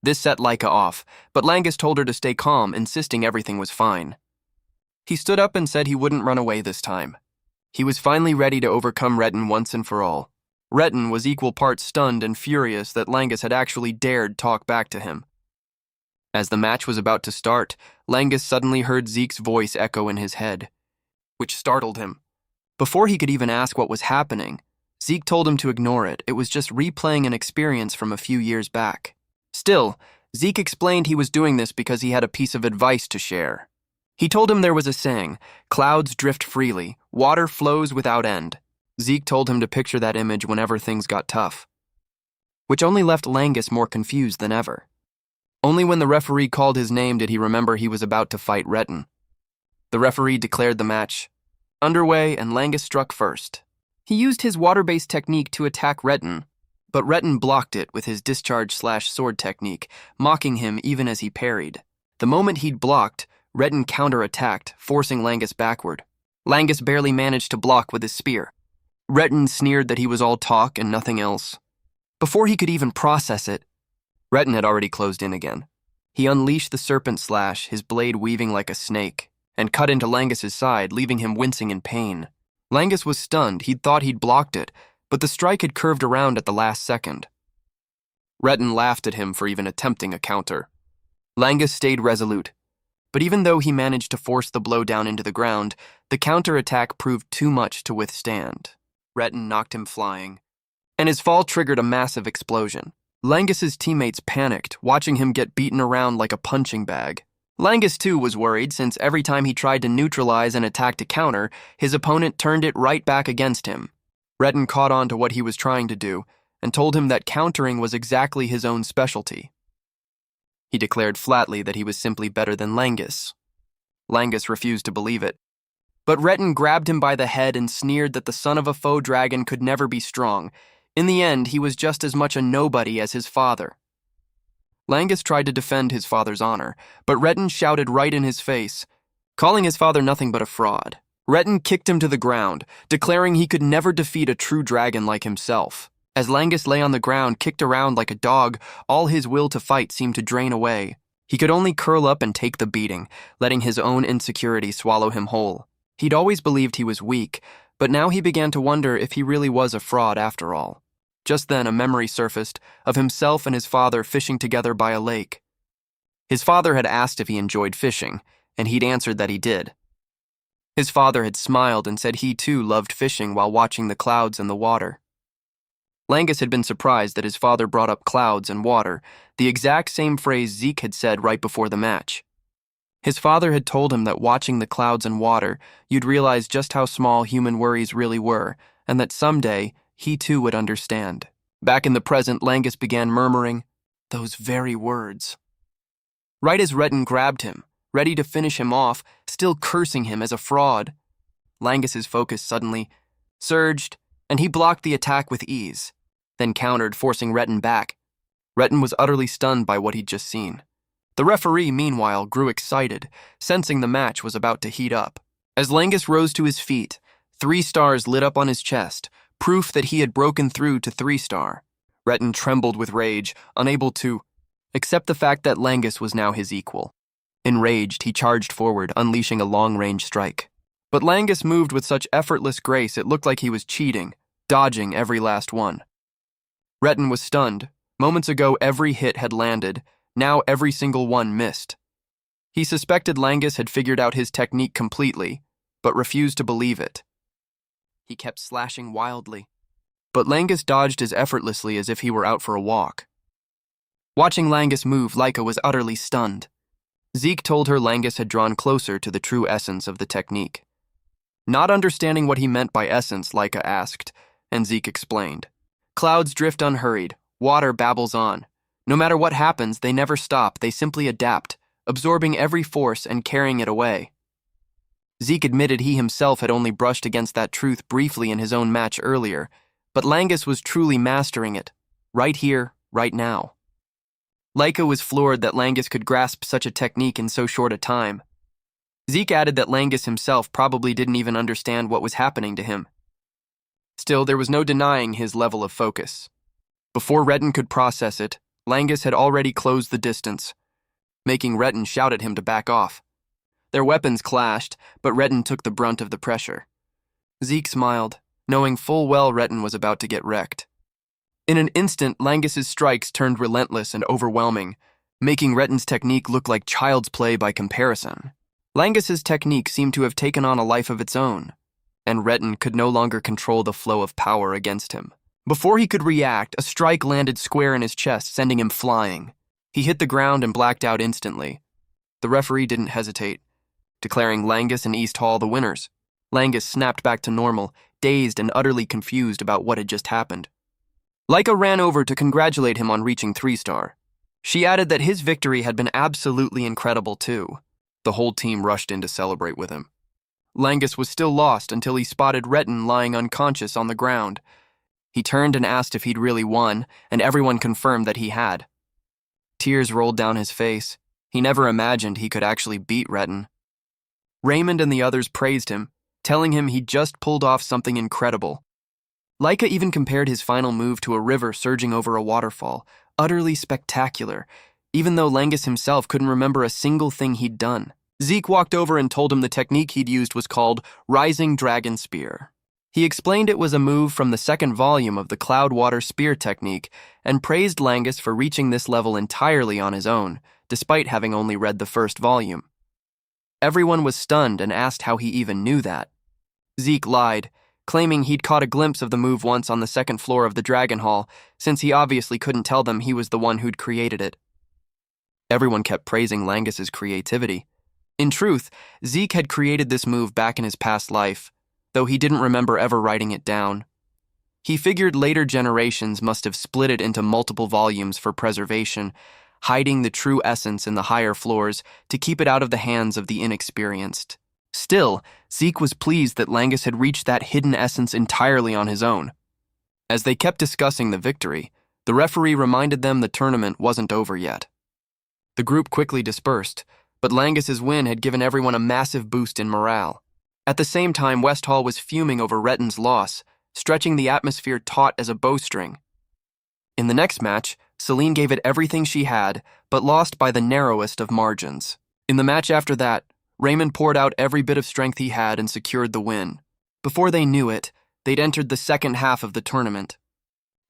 This set Laika off, but Langus told her to stay calm, insisting everything was fine. He stood up and said he wouldn't run away this time. He was finally ready to overcome Retin once and for all. Retin was equal parts stunned and furious that Langus had actually dared talk back to him. As the match was about to start, Langus suddenly heard Zeke's voice echo in his head, which startled him. Before he could even ask what was happening, Zeke told him to ignore it. It was just replaying an experience from a few years back. Still, Zeke explained he was doing this because he had a piece of advice to share. He told him there was a saying, "Clouds drift freely, water flows without end." Zeke told him to picture that image whenever things got tough, which only left Langus more confused than ever. Only when the referee called his name did he remember he was about to fight Retin. The referee declared the match underway, and Langus struck first. He used his water-based technique to attack Retin, but Retin blocked it with his discharge/sword technique, mocking him even as he parried. The moment he'd blocked, Retin counterattacked, forcing Langus backward. Langus barely managed to block with his spear. Retin sneered that he was all talk and nothing else. Before he could even process it, Retin had already closed in again. He unleashed the serpent slash, his blade weaving like a snake, and cut into Langus's side, leaving him wincing in pain. Langus was stunned. He'd thought he'd blocked it, but the strike had curved around at the last second. Retin laughed at him for even attempting a counter. Langus stayed resolute, but even though he managed to force the blow down into the ground, the counterattack proved too much to withstand. Retin knocked him flying, and his fall triggered a massive explosion. Langus's teammates panicked, watching him get beaten around like a punching bag. Langus, too, was worried since every time he tried to neutralize an attack to counter, his opponent turned it right back against him. Retin caught on to what he was trying to do and told him that countering was exactly his own specialty. He declared flatly that he was simply better than Langus. Langus refused to believe it, but Retin grabbed him by the head and sneered that the son of a faux dragon could never be strong. In the end, he was just as much a nobody as his father. Langus tried to defend his father's honor, but Retin shouted right in his face, calling his father nothing but a fraud. Retin kicked him to the ground, declaring he could never defeat a true dragon like himself. As Langus lay on the ground, kicked around like a dog, all his will to fight seemed to drain away. He could only curl up and take the beating, letting his own insecurity swallow him whole. He'd always believed he was weak, but now he began to wonder if he really was a fraud after all. Just then, a memory surfaced of himself and his father fishing together by a lake. His father had asked if he enjoyed fishing, and he'd answered that he did. His father had smiled and said he too loved fishing while watching the clouds and the water. Langus had been surprised that his father brought up clouds and water, the exact same phrase Zeke had said right before the match. His father had told him that watching the clouds and water, you'd realize just how small human worries really were, and that someday, he too would understand. Back in the present, Langus began murmuring those very words. Right as Retin grabbed him, ready to finish him off, still cursing him as a fraud, Langus's focus suddenly surged, and he blocked the attack with ease, then countered, forcing Retin back. Retin was utterly stunned by what he'd just seen. The referee, meanwhile, grew excited, sensing the match was about to heat up. As Langus rose to his feet, 3 stars lit up on his chest, proof that he had broken through to 3-star. Retin trembled with rage, unable to accept the fact that Langus was now his equal. Enraged, he charged forward, unleashing a long-range strike. But Langus moved with such effortless grace it looked like he was cheating, dodging every last one. Retin was stunned. Moments ago, every hit had landed. Now every single one missed. He suspected Langus had figured out his technique completely, but refused to believe it. He kept slashing wildly, but Langus dodged as effortlessly as if he were out for a walk. Watching Langus move, Laika was utterly stunned. Zeke told her Langus had drawn closer to the true essence of the technique. Not understanding what he meant by essence, Laika asked, and Zeke explained. Clouds drift unhurried, water babbles on. No matter what happens, they never stop, they simply adapt, absorbing every force and carrying it away. Zeke admitted he himself had only brushed against that truth briefly in his own match earlier, but Langus was truly mastering it, right here, right now. Laika was floored that Langus could grasp such a technique in so short a time. Zeke added that Langus himself probably didn't even understand what was happening to him. Still, there was no denying his level of focus. Before Retin could process it, Langus had already closed the distance, making Retin shout at him to back off. Their weapons clashed, but Retin took the brunt of the pressure. Zeke smiled, knowing full well Retin was about to get wrecked. In an instant, Langus's strikes turned relentless and overwhelming, making Retin's technique look like child's play by comparison. Langus's technique seemed to have taken on a life of its own, and Retin could no longer control the flow of power against him. Before he could react, a strike landed square in his chest, sending him flying. He hit the ground and blacked out instantly. The referee didn't hesitate, declaring Langus and East Hall the winners. Langus snapped back to normal, dazed and utterly confused about what had just happened. Laika ran over to congratulate him on reaching 3-star. She added that his victory had been absolutely incredible too. The whole team rushed in to celebrate with him. Langus was still lost until he spotted Retin lying unconscious on the ground. He turned and asked if he'd really won, and everyone confirmed that he had. Tears rolled down his face. He never imagined he could actually beat Retin. Raymond and the others praised him, telling him he'd just pulled off something incredible. Laika even compared his final move to a river surging over a waterfall, utterly spectacular, even though Langus himself couldn't remember a single thing he'd done. Zeke walked over and told him the technique he'd used was called Rising Dragon Spear. He explained it was a move from the second volume of the Cloud Water Spear technique and praised Langus for reaching this level entirely on his own, despite having only read the first volume. Everyone was stunned and asked how he even knew that. Zeke lied, claiming he'd caught a glimpse of the move once on the second floor of the Dragon Hall, since he obviously couldn't tell them he was the one who'd created it. Everyone kept praising Langus's creativity. In truth, Zeke had created this move back in his past life, though he didn't remember ever writing it down. He figured later generations must have split it into multiple volumes for preservation, hiding the true essence in the higher floors to keep it out of the hands of the inexperienced. Still, Zeke was pleased that Langus had reached that hidden essence entirely on his own. As they kept discussing the victory, the referee reminded them the tournament wasn't over yet. The group quickly dispersed, but Langus's win had given everyone a massive boost in morale. At the same time, West Hall was fuming over Retin's loss, stretching the atmosphere taut as a bowstring. In the next match, Celine gave it everything she had, but lost by the narrowest of margins. In the match after that, Raymond poured out every bit of strength he had and secured the win. Before they knew it, they'd entered the second half of the tournament.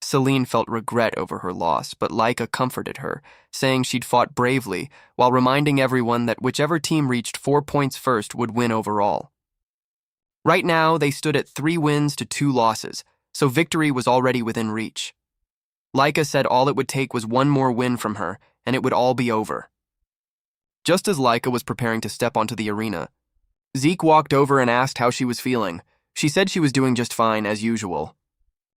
Celine felt regret over her loss, but Laika comforted her, saying she'd fought bravely, while reminding everyone that whichever team reached 4 points first would win overall. Right now, they stood at 3 wins to 2 losses, so victory was already within reach. Laika said all it would take was one more win from her, and it would all be over. Just as Laika was preparing to step onto the arena, Zeke walked over and asked how she was feeling. She said she was doing just fine, as usual.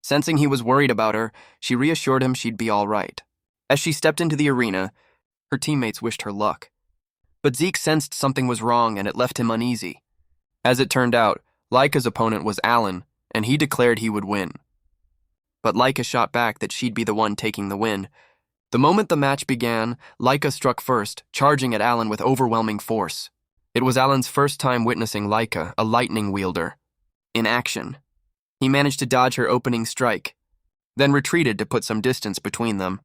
Sensing he was worried about her, she reassured him she'd be all right. As she stepped into the arena, her teammates wished her luck. But Zeke sensed something was wrong, and it left him uneasy. As it turned out, Laika's opponent was Alan, and he declared he would win. But Laika shot back that she'd be the one taking the win. The moment the match began, Laika struck first, charging at Alan with overwhelming force. It was Alan's first time witnessing Laika, a lightning wielder, in action. He managed to dodge her opening strike, then retreated to put some distance between them.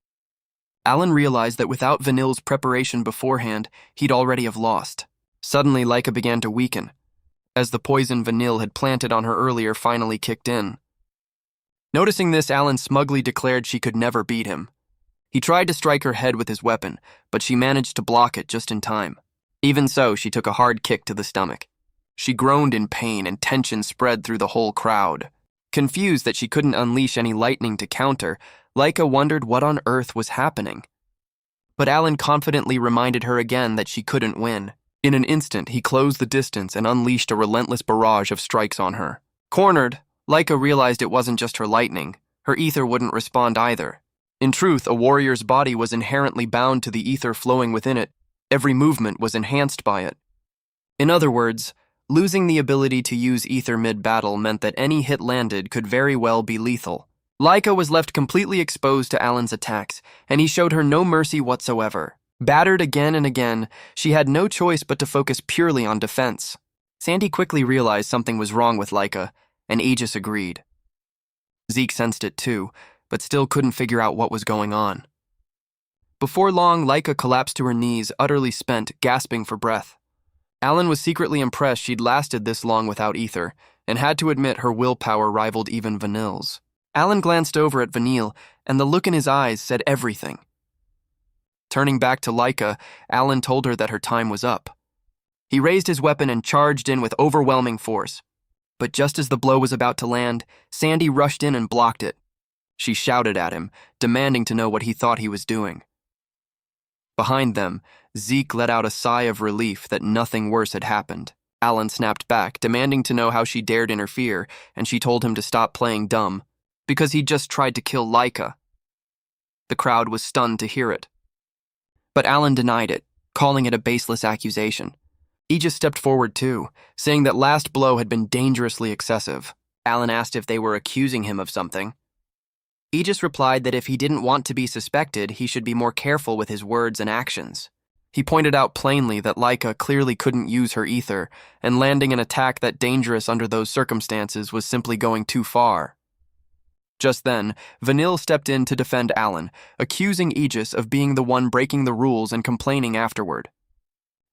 Alan realized that without Vanille's preparation beforehand, he'd already have lost. Suddenly, Laika began to weaken, as the poison Vanille had planted on her earlier finally kicked in. Noticing this, Alan smugly declared she could never beat him. He tried to strike her head with his weapon, but she managed to block it just in time. Even so, she took a hard kick to the stomach. She groaned in pain, and tension spread through the whole crowd. Confused that she couldn't unleash any lightning to counter, Laika wondered what on earth was happening. But Alan confidently reminded her again that she couldn't win. In an instant, he closed the distance and unleashed a relentless barrage of strikes on her. Cornered, Laika realized it wasn't just her lightning. Her ether wouldn't respond either. In truth, a warrior's body was inherently bound to the ether flowing within it. Every movement was enhanced by it. In other words, losing the ability to use ether mid-battle meant that any hit landed could very well be lethal. Laika was left completely exposed to Alan's attacks, and he showed her no mercy whatsoever. Battered again and again, she had no choice but to focus purely on defense. Sandy quickly realized something was wrong with Laika, and Aegis agreed. Zeke sensed it too, but still couldn't figure out what was going on. Before long, Laika collapsed to her knees, utterly spent, gasping for breath. Alan was secretly impressed she'd lasted this long without ether, and had to admit her willpower rivaled even Vanille's. Alan glanced over at Vanille, and the look in his eyes said everything. Turning back to Laika, Alan told her that her time was up. He raised his weapon and charged in with overwhelming force. But just as the blow was about to land, Sandy rushed in and blocked it. She shouted at him, demanding to know what he thought he was doing. Behind them, Zeke let out a sigh of relief that nothing worse had happened. Alan snapped back, demanding to know how she dared interfere, and she told him to stop playing dumb, because he'd just tried to kill Laika. The crowd was stunned to hear it. But Alan denied it, calling it a baseless accusation. Aegis stepped forward too, saying that last blow had been dangerously excessive. Alan asked if they were accusing him of something. Aegis replied that if he didn't want to be suspected, he should be more careful with his words and actions. He pointed out plainly that Laika clearly couldn't use her ether, and landing an attack that dangerous under those circumstances was simply going too far. Just then, Vanille stepped in to defend Alan, accusing Aegis of being the one breaking the rules and complaining afterward.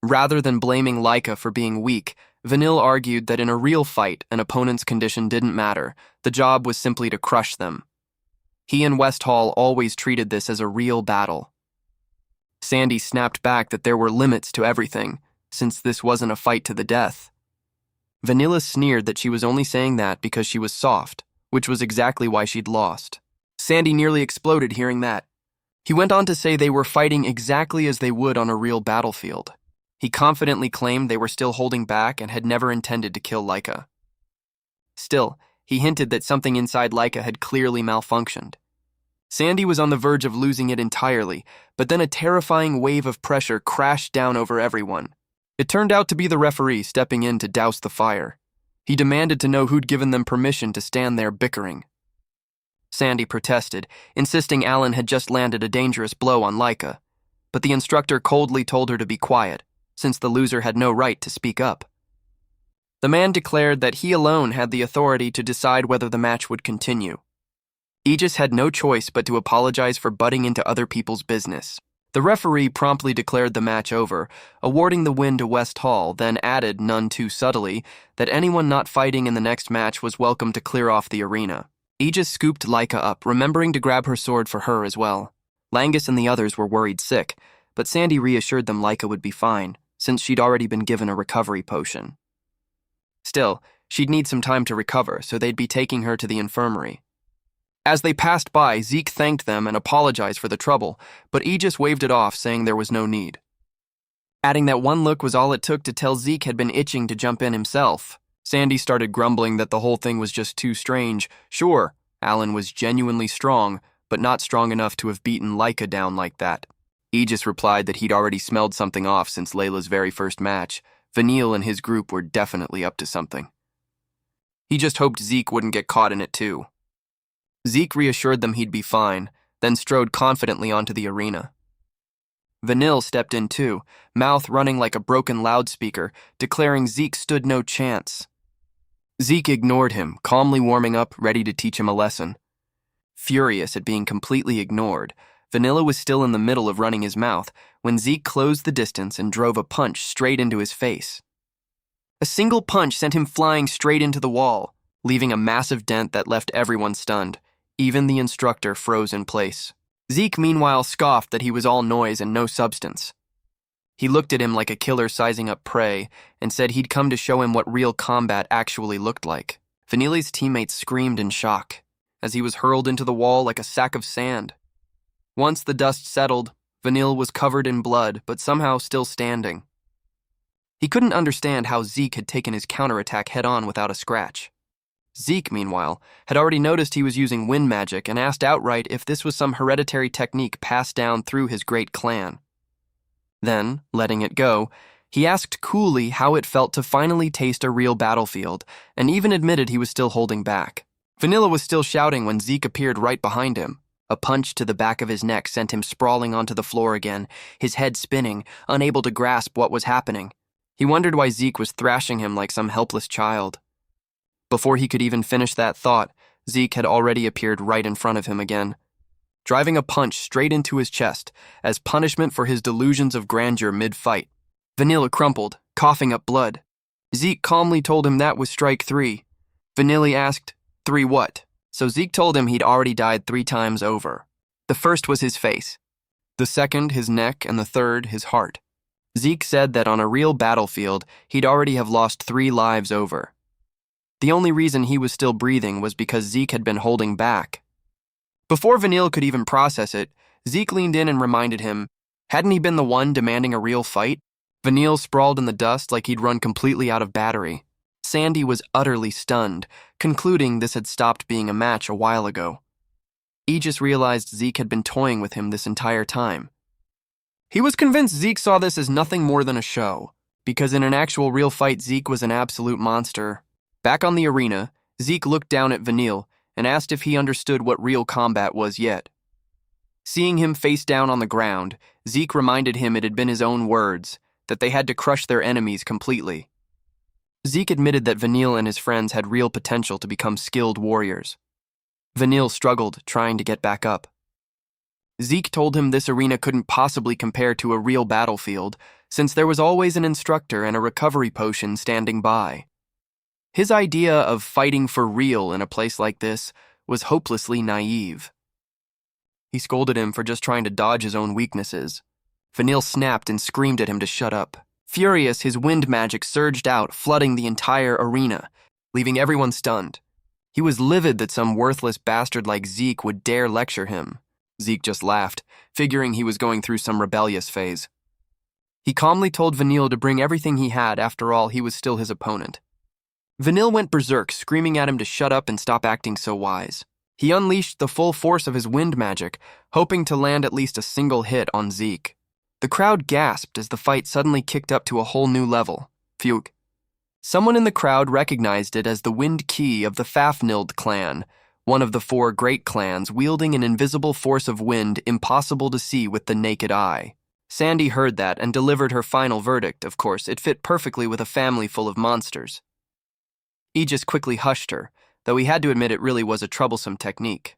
Rather than blaming Laika for being weak, Vanille argued that in a real fight, an opponent's condition didn't matter. The job was simply to crush them. He and Westhall always treated this as a real battle. Sandy snapped back that there were limits to everything, since this wasn't a fight to the death. Vanilla sneered that she was only saying that because she was soft, which was exactly why she'd lost. Sandy nearly exploded hearing that. He went on to say they were fighting exactly as they would on a real battlefield. He confidently claimed they were still holding back and had never intended to kill Laika. Still, he hinted that something inside Laika had clearly malfunctioned. Sandy was on the verge of losing it entirely, but then a terrifying wave of pressure crashed down over everyone. It turned out to be the referee stepping in to douse the fire. He demanded to know who'd given them permission to stand there bickering. Sandy protested, insisting Alan had just landed a dangerous blow on Laika, but the instructor coldly told her to be quiet, since the loser had no right to speak up. The man declared that he alone had the authority to decide whether the match would continue. Aegis had no choice but to apologize for butting into other people's business. The referee promptly declared the match over, awarding the win to Westhall, then added, none too subtly, that anyone not fighting in the next match was welcome to clear off the arena. Aegis scooped Laika up, remembering to grab her sword for her as well. Langus and the others were worried sick, but Sandy reassured them Laika would be fine, since she'd already been given a recovery potion. Still, she'd need some time to recover, so they'd be taking her to the infirmary. As they passed by, Zeke thanked them and apologized for the trouble, but Aegis waved it off, saying there was no need. Adding that one look was all it took to tell Zeke had been itching to jump in himself. Sandy started grumbling that the whole thing was just too strange. Sure, Alan was genuinely strong, but not strong enough to have beaten Laika down like that. Aegis replied that he'd already smelled something off since Layla's very first match. Vanille and his group were definitely up to something. He just hoped Zeke wouldn't get caught in it too. Zeke reassured them he'd be fine, then strode confidently onto the arena. Vanille stepped in too, mouth running like a broken loudspeaker, declaring Zeke stood no chance. Zeke ignored him, calmly warming up, ready to teach him a lesson. Furious at being completely ignored, Vanilla was still in the middle of running his mouth when Zeke closed the distance and drove a punch straight into his face. A single punch sent him flying straight into the wall, leaving a massive dent that left everyone stunned. Even the instructor froze in place. Zeke, meanwhile, scoffed that he was all noise and no substance. He looked at him like a killer sizing up prey and said he'd come to show him what real combat actually looked like. Vanille's teammates screamed in shock as he was hurled into the wall like a sack of sand. Once the dust settled, Vanille was covered in blood, but somehow still standing. He couldn't understand how Zeke had taken his counterattack head-on without a scratch. Zeke, meanwhile, had already noticed he was using wind magic and asked outright if this was some hereditary technique passed down through his great clan. Then, letting it go, he asked coolly how it felt to finally taste a real battlefield, and even admitted he was still holding back. Vanilla was still shouting when Zeke appeared right behind him. A punch to the back of his neck sent him sprawling onto the floor again, his head spinning, unable to grasp what was happening. He wondered why Zeke was thrashing him like some helpless child. Before he could even finish that thought, Zeke had already appeared right in front of him again, driving a punch straight into his chest as punishment for his delusions of grandeur mid-fight. Vanilla crumpled, coughing up blood. Zeke calmly told him that was strike 3. Vanilla asked, 3 what? So Zeke told him he'd already died 3 times over. The first was his face, the second his neck, and the third his heart. Zeke said that on a real battlefield, he'd already have lost 3 lives over. The only reason he was still breathing was because Zeke had been holding back. Before Vanille could even process it, Zeke leaned in and reminded him, hadn't he been the one demanding a real fight? Vanille sprawled in the dust like he'd run completely out of battery. Sandy was utterly stunned, concluding this had stopped being a match a while ago. Aegis realized Zeke had been toying with him this entire time. He was convinced Zeke saw this as nothing more than a show, because in an actual real fight Zeke was an absolute monster. Back on the arena, Zeke looked down at Vanille and asked if he understood what real combat was yet. Seeing him face down on the ground, Zeke reminded him it had been his own words, that they had to crush their enemies completely. Zeke admitted that Vanille and his friends had real potential to become skilled warriors. Vanille struggled, trying to get back up. Zeke told him this arena couldn't possibly compare to a real battlefield, since there was always an instructor and a recovery potion standing by. His idea of fighting for real in a place like this was hopelessly naive. He scolded him for just trying to dodge his own weaknesses. Vanille snapped and screamed at him to shut up. Furious, his wind magic surged out, flooding the entire arena, leaving everyone stunned. He was livid that some worthless bastard like Zeke would dare lecture him. Zeke just laughed, figuring he was going through some rebellious phase. He calmly told Vanille to bring everything he had, after all, he was still his opponent. Vanille went berserk, screaming at him to shut up and stop acting so wise. He unleashed the full force of his wind magic, hoping to land at least a single hit on Zeke. The crowd gasped as the fight suddenly kicked up to a whole new level. Phew. Someone in the crowd recognized it as the Wind Key of the Fafnilde clan, one of the 4 great clans wielding an invisible force of wind impossible to see with the naked eye. Sandy heard that and delivered her final verdict. Of course, it fit perfectly with a family full of monsters. Aegis quickly hushed her, though he had to admit it really was a troublesome technique.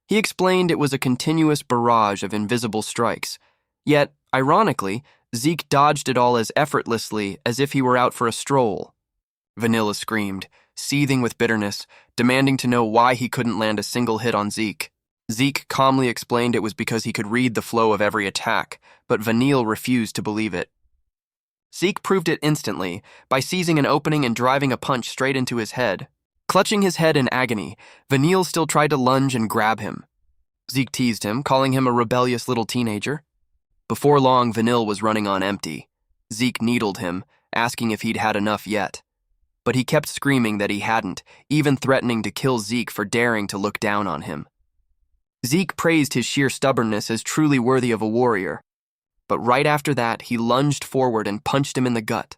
He explained it was a continuous barrage of invisible strikes, yet, ironically, Zeke dodged it all as effortlessly as if he were out for a stroll. Vanilla screamed, seething with bitterness, demanding to know why he couldn't land a single hit on Zeke. Zeke calmly explained it was because he could read the flow of every attack, but Vanille refused to believe it. Zeke proved it instantly by seizing an opening and driving a punch straight into his head. Clutching his head in agony, Vanille still tried to lunge and grab him. Zeke teased him, calling him a rebellious little teenager. Before long, Vanille was running on empty. Zeke needled him, asking if he'd had enough yet. But he kept screaming that he hadn't, even threatening to kill Zeke for daring to look down on him. Zeke praised his sheer stubbornness as truly worthy of a warrior. But right after that, he lunged forward and punched him in the gut.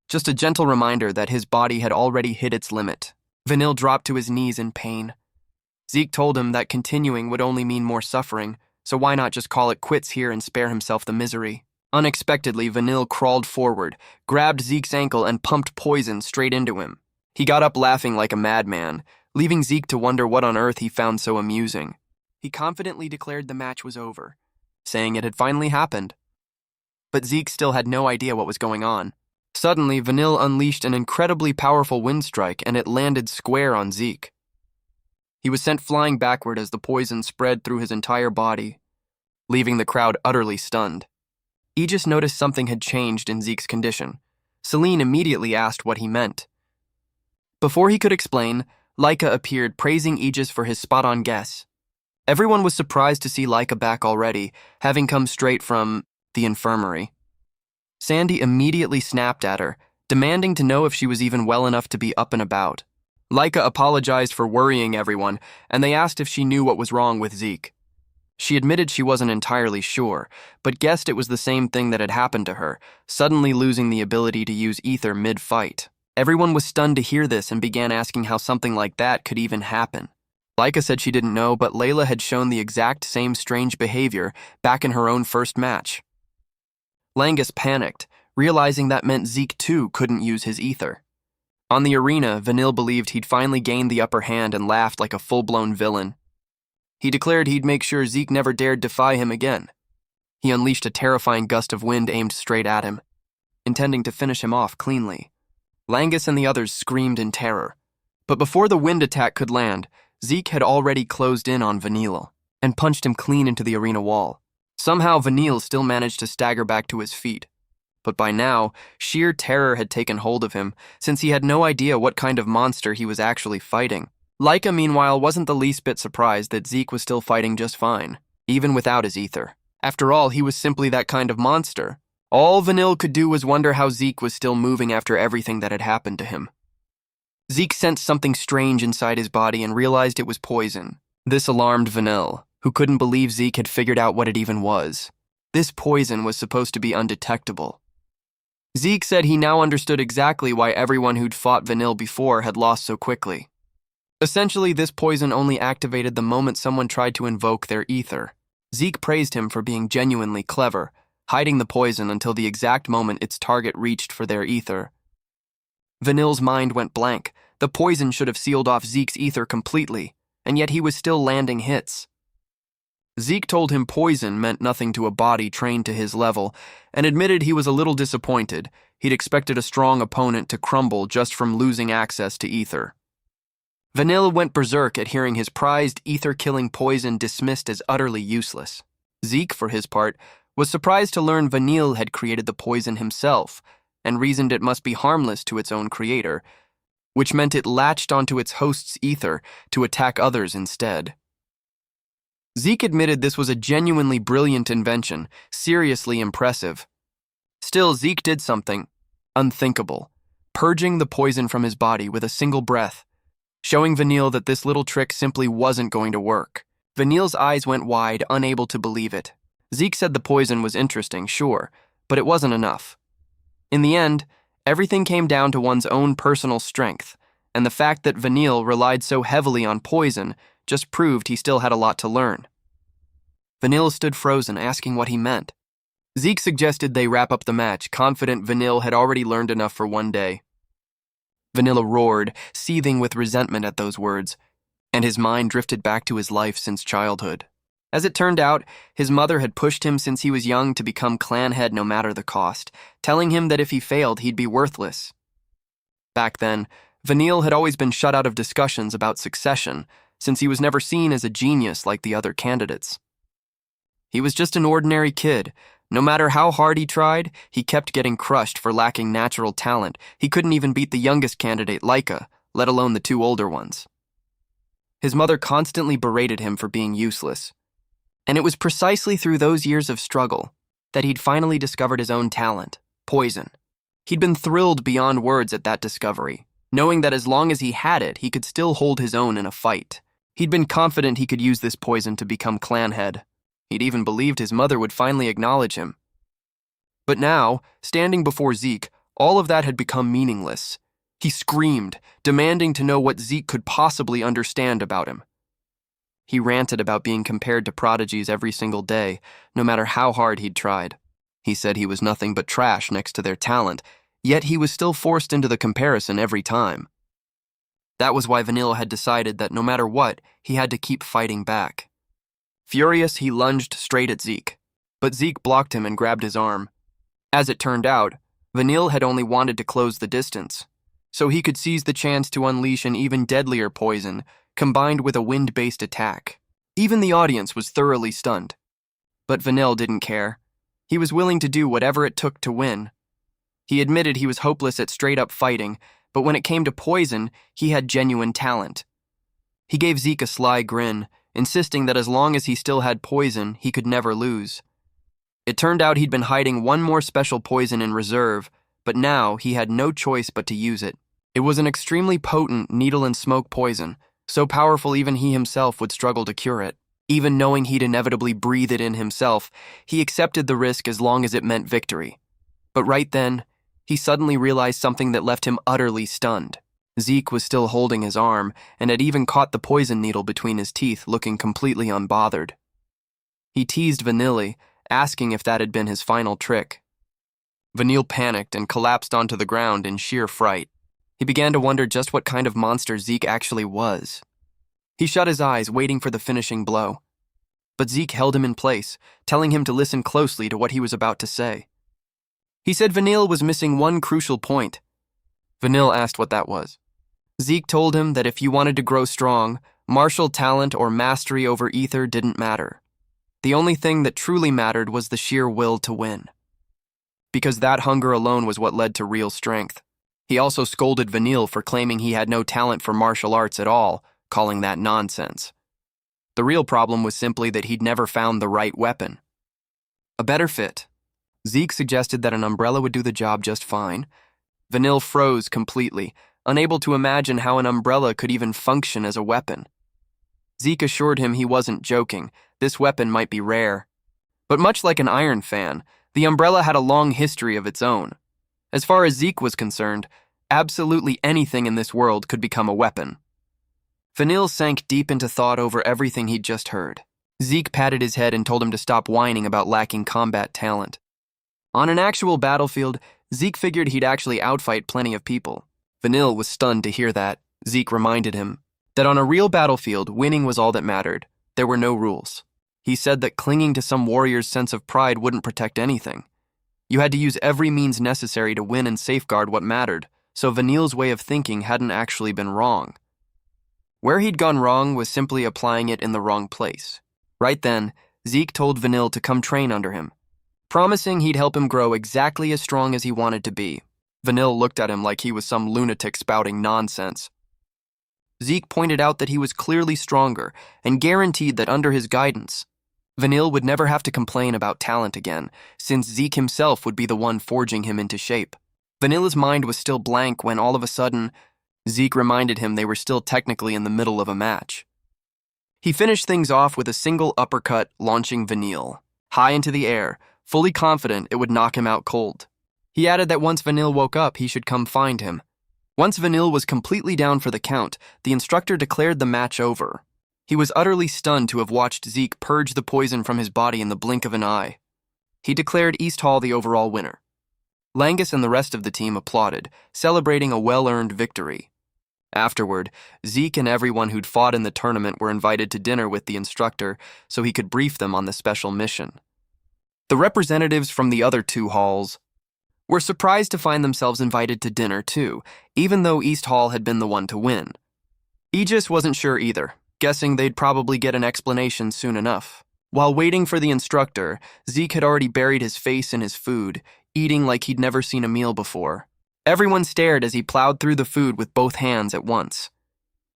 Just a gentle reminder that his body had already hit its limit. Vanille dropped to his knees in pain. Zeke told him that continuing would only mean more suffering, so why not just call it quits here and spare himself the misery? Unexpectedly, Vanille crawled forward, grabbed Zeke's ankle, and pumped poison straight into him. He got up laughing like a madman, leaving Zeke to wonder what on earth he found so amusing. He confidently declared the match was over, saying it had finally happened. But Zeke still had no idea what was going on. Suddenly, Vanille unleashed an incredibly powerful wind strike, and it landed square on Zeke. He was sent flying backward as the poison spread through his entire body, leaving the crowd utterly stunned. Aegis noticed something had changed in Zeke's condition. Celine immediately asked what he meant. Before he could explain, Laika appeared, praising Aegis for his spot-on guess. Everyone was surprised to see Laika back already, having come straight from the infirmary. Sandy immediately snapped at her, demanding to know if she was even well enough to be up and about. Laika apologized for worrying everyone, and they asked if she knew what was wrong with Zeke. She admitted she wasn't entirely sure, but guessed it was the same thing that had happened to her, suddenly losing the ability to use ether mid-fight. Everyone was stunned to hear this and began asking how something like that could even happen. Laika said she didn't know, but Layla had shown the exact same strange behavior back in her own first match. Langus panicked, realizing that meant Zeke too couldn't use his ether. On the arena, Vanille believed he'd finally gained the upper hand and laughed like a full-blown villain. He declared he'd make sure Zeke never dared defy him again. He unleashed a terrifying gust of wind aimed straight at him, intending to finish him off cleanly. Langus and the others screamed in terror. But before the wind attack could land, Zeke had already closed in on Vanille and punched him clean into the arena wall. Somehow, Vanille still managed to stagger back to his feet. But by now, sheer terror had taken hold of him, since he had no idea what kind of monster he was actually fighting. Laika, meanwhile, wasn't the least bit surprised that Zeke was still fighting just fine, even without his ether. After all, he was simply that kind of monster. All Vanille could do was wonder how Zeke was still moving after everything that had happened to him. Zeke sensed something strange inside his body and realized it was poison. This alarmed Vanille, who couldn't believe Zeke had figured out what it even was. This poison was supposed to be undetectable. Zeke said he now understood exactly why everyone who'd fought Vanille before had lost so quickly. Essentially, this poison only activated the moment someone tried to invoke their ether. Zeke praised him for being genuinely clever, hiding the poison until the exact moment its target reached for their ether. Vanille's mind went blank. The poison should have sealed off Zeke's ether completely, and yet he was still landing hits. Zeke told him poison meant nothing to a body trained to his level, and admitted he was a little disappointed. He'd expected a strong opponent to crumble just from losing access to ether. Vanille went berserk at hearing his prized ether-killing poison dismissed as utterly useless. Zeke, for his part, was surprised to learn Vanille had created the poison himself, and reasoned it must be harmless to its own creator, which meant it latched onto its host's ether to attack others instead. Zeke admitted this was a genuinely brilliant invention, seriously impressive. Still, Zeke did something unthinkable, purging the poison from his body with a single breath, showing Vanille that this little trick simply wasn't going to work. Vanille's eyes went wide, unable to believe it. Zeke said the poison was interesting, sure, but it wasn't enough. In the end, everything came down to one's own personal strength, and the fact that Vanille relied so heavily on poison just proved he still had a lot to learn. Vanille stood frozen, asking what he meant. Zeke suggested they wrap up the match, confident Vanille had already learned enough for one day. Vanilla roared, seething with resentment at those words, and his mind drifted back to his life since childhood. As it turned out, his mother had pushed him since he was young to become clan head no matter the cost, telling him that if he failed, he'd be worthless. Back then, Vanille had always been shut out of discussions about succession, since he was never seen as a genius like the other candidates. He was just an ordinary kid. No matter how hard he tried, he kept getting crushed for lacking natural talent. He couldn't even beat the youngest candidate, Laika, let alone the two older ones. His mother constantly berated him for being useless. And it was precisely through those years of struggle that he'd finally discovered his own talent, poison. He'd been thrilled beyond words at that discovery, knowing that as long as he had it, he could still hold his own in a fight. He'd been confident he could use this poison to become clan head. He'd even believed his mother would finally acknowledge him. But now, standing before Zeke, all of that had become meaningless. He screamed, demanding to know what Zeke could possibly understand about him. He ranted about being compared to prodigies every single day, no matter how hard he'd tried. He said he was nothing but trash next to their talent, yet he was still forced into the comparison every time. That was why Vanille had decided that no matter what, he had to keep fighting back. Furious, he lunged straight at Zeke, but Zeke blocked him and grabbed his arm. As it turned out, Vanille had only wanted to close the distance, so he could seize the chance to unleash an even deadlier poison, combined with a wind-based attack. Even the audience was thoroughly stunned. But Vanille didn't care. He was willing to do whatever it took to win. He admitted he was hopeless at straight-up fighting, but when it came to poison, he had genuine talent. He gave Zeke a sly grin, insisting that as long as he still had poison, he could never lose. It turned out he'd been hiding one more special poison in reserve, but now he had no choice but to use it. It was an extremely potent needle-and-smoke poison, so powerful even he himself would struggle to cure it. Even knowing he'd inevitably breathe it in himself, he accepted the risk as long as it meant victory. But right then, he suddenly realized something that left him utterly stunned. Zeke was still holding his arm, and had even caught the poison needle between his teeth, looking completely unbothered. He teased Vanille, asking if that had been his final trick. Vanille panicked and collapsed onto the ground in sheer fright. He began to wonder just what kind of monster Zeke actually was. He shut his eyes, waiting for the finishing blow. But Zeke held him in place, telling him to listen closely to what he was about to say. He said Vanille was missing one crucial point. Vanille asked what that was. Zeke told him that if you wanted to grow strong, martial talent or mastery over ether didn't matter. The only thing that truly mattered was the sheer will to win. because that hunger alone was what led to real strength. He also scolded Vanille for claiming he had no talent for martial arts at all, calling that nonsense. The real problem was simply that he'd never found the right weapon. A better fit. Zeke suggested that an umbrella would do the job just fine. Vanille froze completely, unable to imagine how an umbrella could even function as a weapon. Zeke assured him he wasn't joking. This weapon might be rare. But much like an iron fan, the umbrella had a long history of its own. As far as Zeke was concerned, absolutely anything in this world could become a weapon. Vanille sank deep into thought over everything he'd just heard. Zeke patted his head and told him to stop whining about lacking combat talent. On an actual battlefield, Zeke figured he'd actually outfight plenty of people. Vanille was stunned to hear that. Zeke reminded him that on a real battlefield, winning was all that mattered. There were no rules. He said that clinging to some warrior's sense of pride wouldn't protect anything. You had to use every means necessary to win and safeguard what mattered, so Vanille's way of thinking hadn't actually been wrong. Where he'd gone wrong was simply applying it in the wrong place. Right then, Zeke told Vanille to come train under him, promising he'd help him grow exactly as strong as he wanted to be. Vanille looked at him like he was some lunatic spouting nonsense. Zeke pointed out that he was clearly stronger and guaranteed that under his guidance, Vanille would never have to complain about talent again, since Zeke himself would be the one forging him into shape. Vanille's mind was still blank when all of a sudden, Zeke reminded him they were still technically in the middle of a match. He finished things off with a single uppercut, launching Vanille high into the air, fully confident it would knock him out cold. He added that once Vanille woke up, he should come find him. Once Vanille was completely down for the count, the instructor declared the match over. He was utterly stunned to have watched Zeke purge the poison from his body in the blink of an eye. He declared East Hall the overall winner. Langus and the rest of the team applauded, celebrating a well-earned victory. Afterward, Zeke and everyone who'd fought in the tournament were invited to dinner with the instructor so he could brief them on the special mission. The representatives from the other two halls were surprised to find themselves invited to dinner too, even though East Hall had been the one to win. Aegis wasn't sure either, guessing they'd probably get an explanation soon enough. While waiting for the instructor, Zeke had already buried his face in his food, eating like he'd never seen a meal before. Everyone stared as he plowed through the food with both hands at once.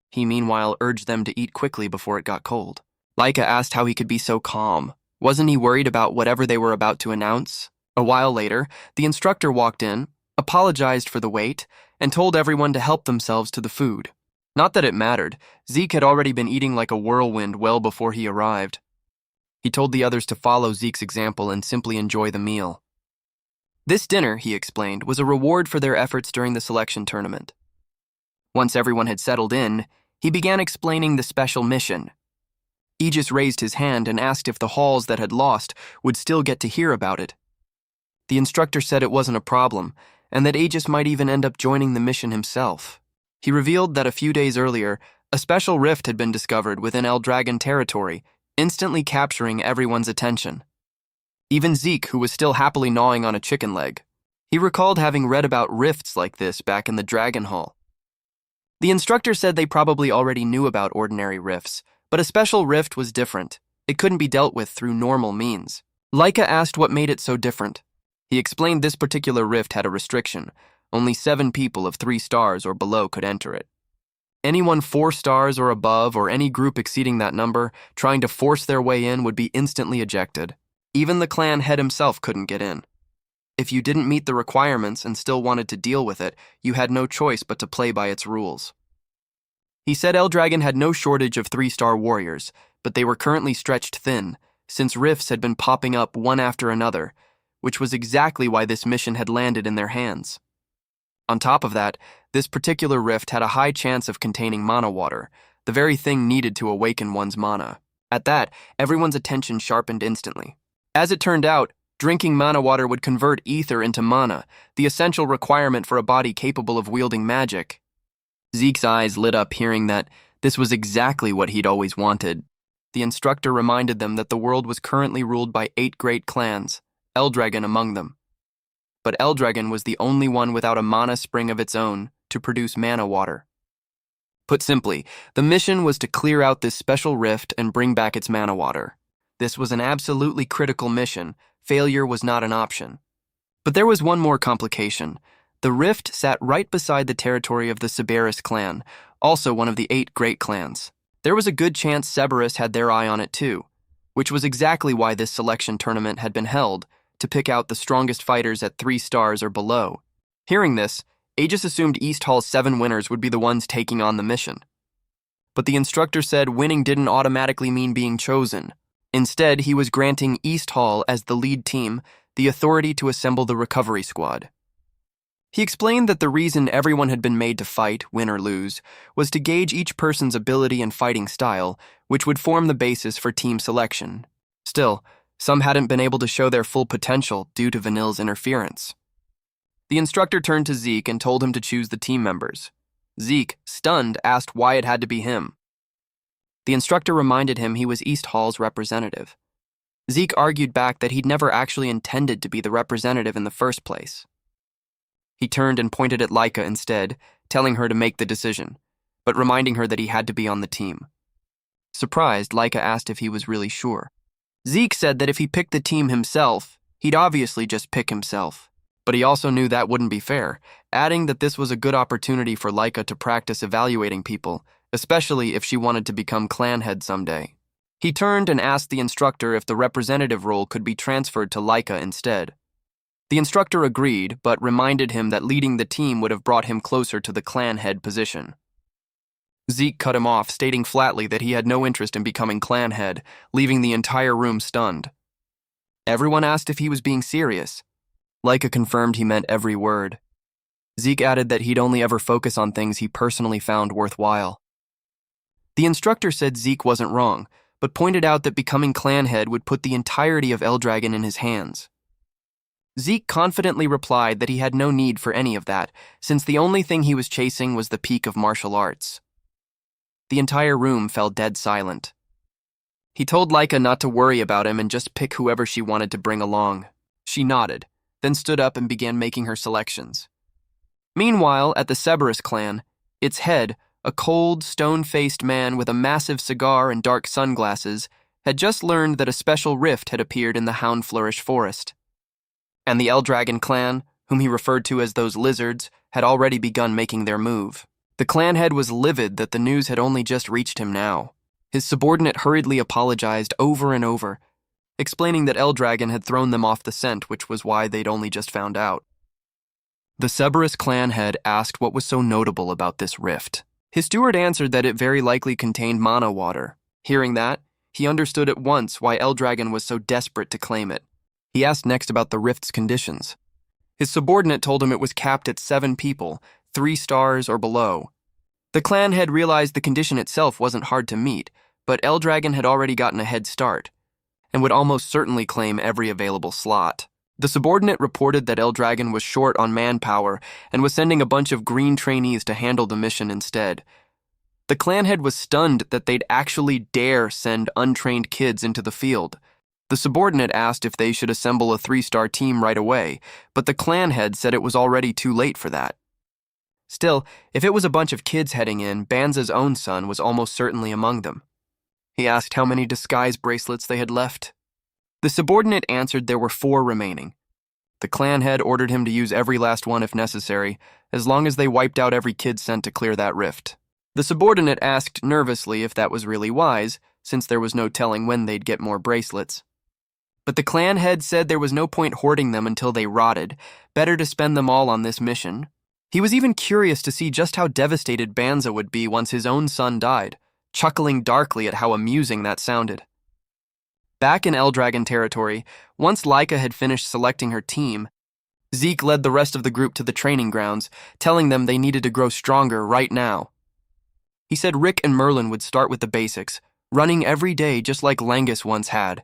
He meanwhile urged them to eat quickly before it got cold. Laika asked how he could be so calm. Wasn't he worried about whatever they were about to announce? A while later, the instructor walked in, apologized for the wait, and told everyone to help themselves to the food. Not that it mattered. Zeke had already been eating like a whirlwind well before he arrived. He told the others to follow Zeke's example and simply enjoy the meal. This dinner, he explained, was a reward for their efforts during the selection tournament. Once everyone had settled in, he began explaining the special mission. Aegis raised his hand and asked if the halls that had lost would still get to hear about it. The instructor said it wasn't a problem, and that Aegis might even end up joining the mission himself. He revealed that a few days earlier, a special rift had been discovered within Eldragon territory, instantly capturing everyone's attention. Even Zeke, who was still happily gnawing on a chicken leg. He recalled having read about rifts like this back in the Dragon Hall. The instructor said they probably already knew about ordinary rifts, but a special rift was different. It couldn't be dealt with through normal means. Laika asked what made it so different. He explained this particular rift had a restriction. Only 7 people of 3 stars or below could enter it. Anyone 4 stars or above, or any group exceeding that number, trying to force their way in would be instantly ejected. Even the clan head himself couldn't get in. If you didn't meet the requirements and still wanted to deal with it, you had no choice but to play by its rules. He said Eldragon had no shortage of 3-star warriors, but they were currently stretched thin, since rifts had been popping up one after another, which was exactly why this mission had landed in their hands. On top of that, this particular rift had a high chance of containing mana water, the very thing needed to awaken one's mana. At that, everyone's attention sharpened instantly. As it turned out, drinking mana water would convert ether into mana, the essential requirement for a body capable of wielding magic. Zeke's eyes lit up hearing that this was exactly what he'd always wanted. The instructor reminded them that the world was currently ruled by 8 great clans, Eldragon among them. But Eldragon was the only one without a mana spring of its own to produce mana water. Put simply, the mission was to clear out this special rift and bring back its mana water. This was an absolutely critical mission. Failure was not an option. But there was one more complication. The rift sat right beside the territory of the Cerberus clan, also one of the 8 great clans. There was a good chance Cerberus had their eye on it too, which was exactly why this selection tournament had been held, to pick out the strongest fighters at 3 stars or below. Hearing this, Aegis assumed East Hall's 7 winners would be the ones taking on the mission. But the instructor said winning didn't automatically mean being chosen. Instead, he was granting East Hall, as the lead team, the authority to assemble the recovery squad. He explained that the reason everyone had been made to fight, win or lose, was to gauge each person's ability and fighting style, which would form the basis for team selection. Still, some hadn't been able to show their full potential due to Vanille's interference. The instructor turned to Zeke and told him to choose the team members. Zeke, stunned, asked why it had to be him. The instructor reminded him he was East Hall's representative. Zeke argued back that he'd never actually intended to be the representative in the first place. He turned and pointed at Laika instead, telling her to make the decision, but reminding her that he had to be on the team. Surprised, Laika asked if he was really sure. Zeke said that if he picked the team himself, he'd obviously just pick himself. But he also knew that wouldn't be fair, adding that this was a good opportunity for Laika to practice evaluating people, especially if she wanted to become clan head someday. He turned and asked the instructor if the representative role could be transferred to Laika instead. The instructor agreed, but reminded him that leading the team would have brought him closer to the clan head position. Zeke cut him off, stating flatly that he had no interest in becoming clan head, leaving the entire room stunned. Everyone asked if he was being serious. Laika confirmed he meant every word. Zeke added that he'd only ever focus on things he personally found worthwhile. The instructor said Zeke wasn't wrong, but pointed out that becoming clan head would put the entirety of Eldragon in his hands. Zeke confidently replied that he had no need for any of that, since the only thing he was chasing was the peak of martial arts. The entire room fell dead silent. He told Laika not to worry about him and just pick whoever she wanted to bring along. She nodded, then stood up and began making her selections. Meanwhile, at the Cerberus clan, its head, a cold, stone-faced man with a massive cigar and dark sunglasses, had just learned that a special rift had appeared in the Houndflourish forest. And the Eldragon clan, whom he referred to as those lizards, had already begun making their move. The clan head was livid that the news had only just reached him now. His subordinate hurriedly apologized over and over, explaining that Eldragon had thrown them off the scent, which was why they'd only just found out. The Cerberus clan head asked what was so notable about this rift. His steward answered that it very likely contained mana water. Hearing that, he understood at once why Eldragon was so desperate to claim it. He asked next about the rift's conditions. His subordinate told him it was capped at 7 people, 3 stars or below. The clan head realized the condition itself wasn't hard to meet, but Eldragon had already gotten a head start, and would almost certainly claim every available slot. The subordinate reported that Eldragon was short on manpower and was sending a bunch of green trainees to handle the mission instead. The clan head was stunned that they'd actually dare send untrained kids into the field. The subordinate asked if they should assemble a 3-star team right away, but the clan head said it was already too late for that. Still, if it was a bunch of kids heading in, Banza's own son was almost certainly among them. He asked how many disguise bracelets they had left. The subordinate answered there were 4 remaining. The clan head ordered him to use every last one if necessary, as long as they wiped out every kid sent to clear that rift. The subordinate asked nervously if that was really wise, since there was no telling when they'd get more bracelets. But the clan head said there was no point hoarding them until they rotted, better to spend them all on this mission. He was even curious to see just how devastated Banza would be once his own son died, chuckling darkly at how amusing that sounded. Back in Eldragon territory, once Laika had finished selecting her team, Zeke led the rest of the group to the training grounds, telling them they needed to grow stronger right now. He said Rick and Merlin would start with the basics, running every day just like Langus once had.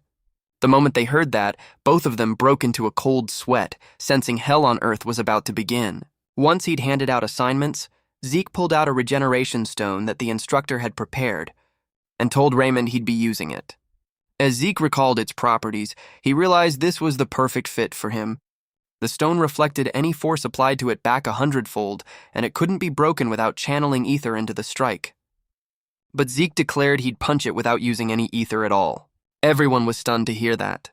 The moment they heard that, both of them broke into a cold sweat, sensing hell on earth was about to begin. Once he'd handed out assignments, Zeke pulled out a regeneration stone that the instructor had prepared, and told Raymond he'd be using it. As Zeke recalled its properties, he realized this was the perfect fit for him. The stone reflected any force applied to it back 100-fold, and it couldn't be broken without channeling ether into the strike. But Zeke declared he'd punch it without using any ether at all. Everyone was stunned to hear that.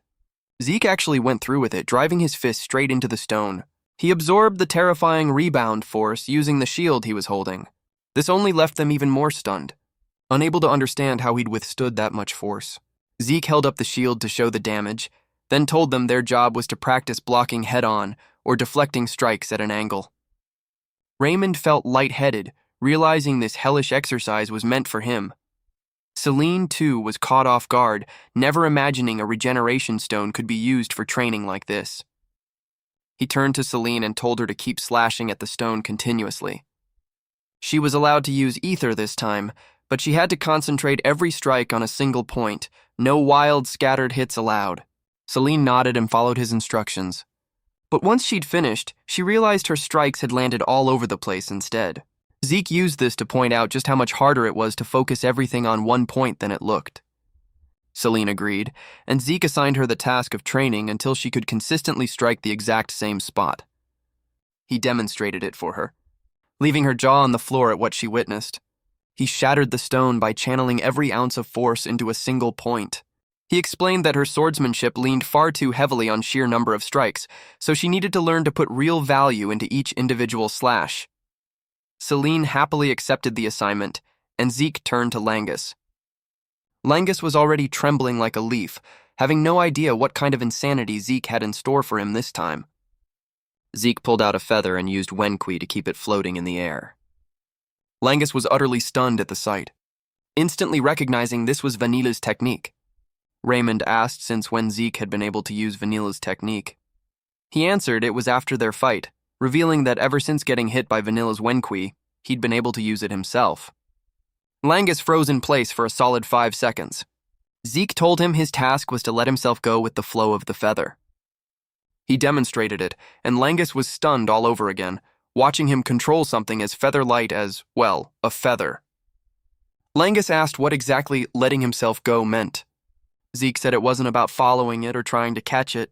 Zeke actually went through with it, driving his fist straight into the stone. He absorbed the terrifying rebound force using the shield he was holding. This only left them even more stunned, unable to understand how he'd withstood that much force. Zeke held up the shield to show the damage, then told them their job was to practice blocking head-on or deflecting strikes at an angle. Raymond felt lightheaded, realizing this hellish exercise was meant for him. Celine, too, was caught off guard, never imagining a regeneration stone could be used for training like this. He turned to Celine and told her to keep slashing at the stone continuously. She was allowed to use ether this time, but she had to concentrate every strike on a single point, no wild, scattered hits allowed. Celine nodded and followed his instructions. But once she'd finished, she realized her strikes had landed all over the place instead. Zeke used this to point out just how much harder it was to focus everything on one point than it looked. Celine agreed, and Zeke assigned her the task of training until she could consistently strike the exact same spot. He demonstrated it for her, leaving her jaw on the floor at what she witnessed. He shattered the stone by channeling every ounce of force into a single point. He explained that her swordsmanship leaned far too heavily on sheer number of strikes, so she needed to learn to put real value into each individual slash. Celine happily accepted the assignment, and Zeke turned to Langus. Langus was already trembling like a leaf, having no idea what kind of insanity Zeke had in store for him this time. Zeke pulled out a feather and used Wenqui to keep it floating in the air. Langus was utterly stunned at the sight, instantly recognizing this was Vanila's technique. Raymond asked since when Zeke had been able to use Vanila's technique. He answered it was after their fight, revealing that ever since getting hit by Vanila's Wenqui, he'd been able to use it himself. Langus froze in place for a solid 5 seconds. Zeke told him his task was to let himself go with the flow of the feather. He demonstrated it, and Langus was stunned all over again, watching him control something as feather-light as, well, a feather. Langus asked what exactly letting himself go meant. Zeke said it wasn't about following it or trying to catch it.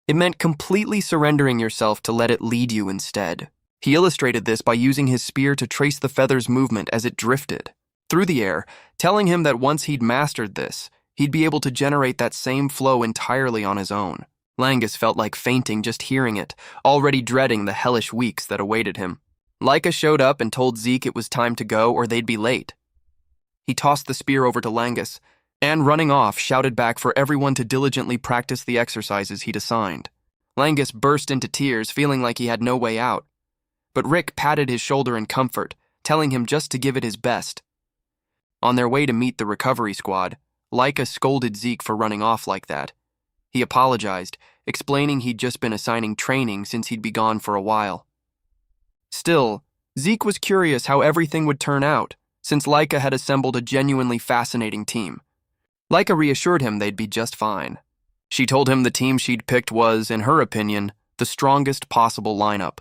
It meant completely surrendering yourself to let it lead you instead. He illustrated this by using his spear to trace the feather's movement as it drifted through the air, telling him that once he'd mastered this, he'd be able to generate that same flow entirely on his own. Langus felt like fainting just hearing it, already dreading the hellish weeks that awaited him. Laika showed up and told Zeke it was time to go or they'd be late. He tossed the spear over to Langus, and running off, shouted back for everyone to diligently practice the exercises he'd assigned. Langus burst into tears, feeling like he had no way out. But Rick patted his shoulder in comfort, telling him just to give it his best. On their way to meet the recovery squad, Laika scolded Zeke for running off like that. He apologized, explaining he'd just been assigning training since he'd be gone for a while. Still, Zeke was curious how everything would turn out, since Laika had assembled a genuinely fascinating team. Laika reassured him they'd be just fine. She told him the team she'd picked was, in her opinion, the strongest possible lineup.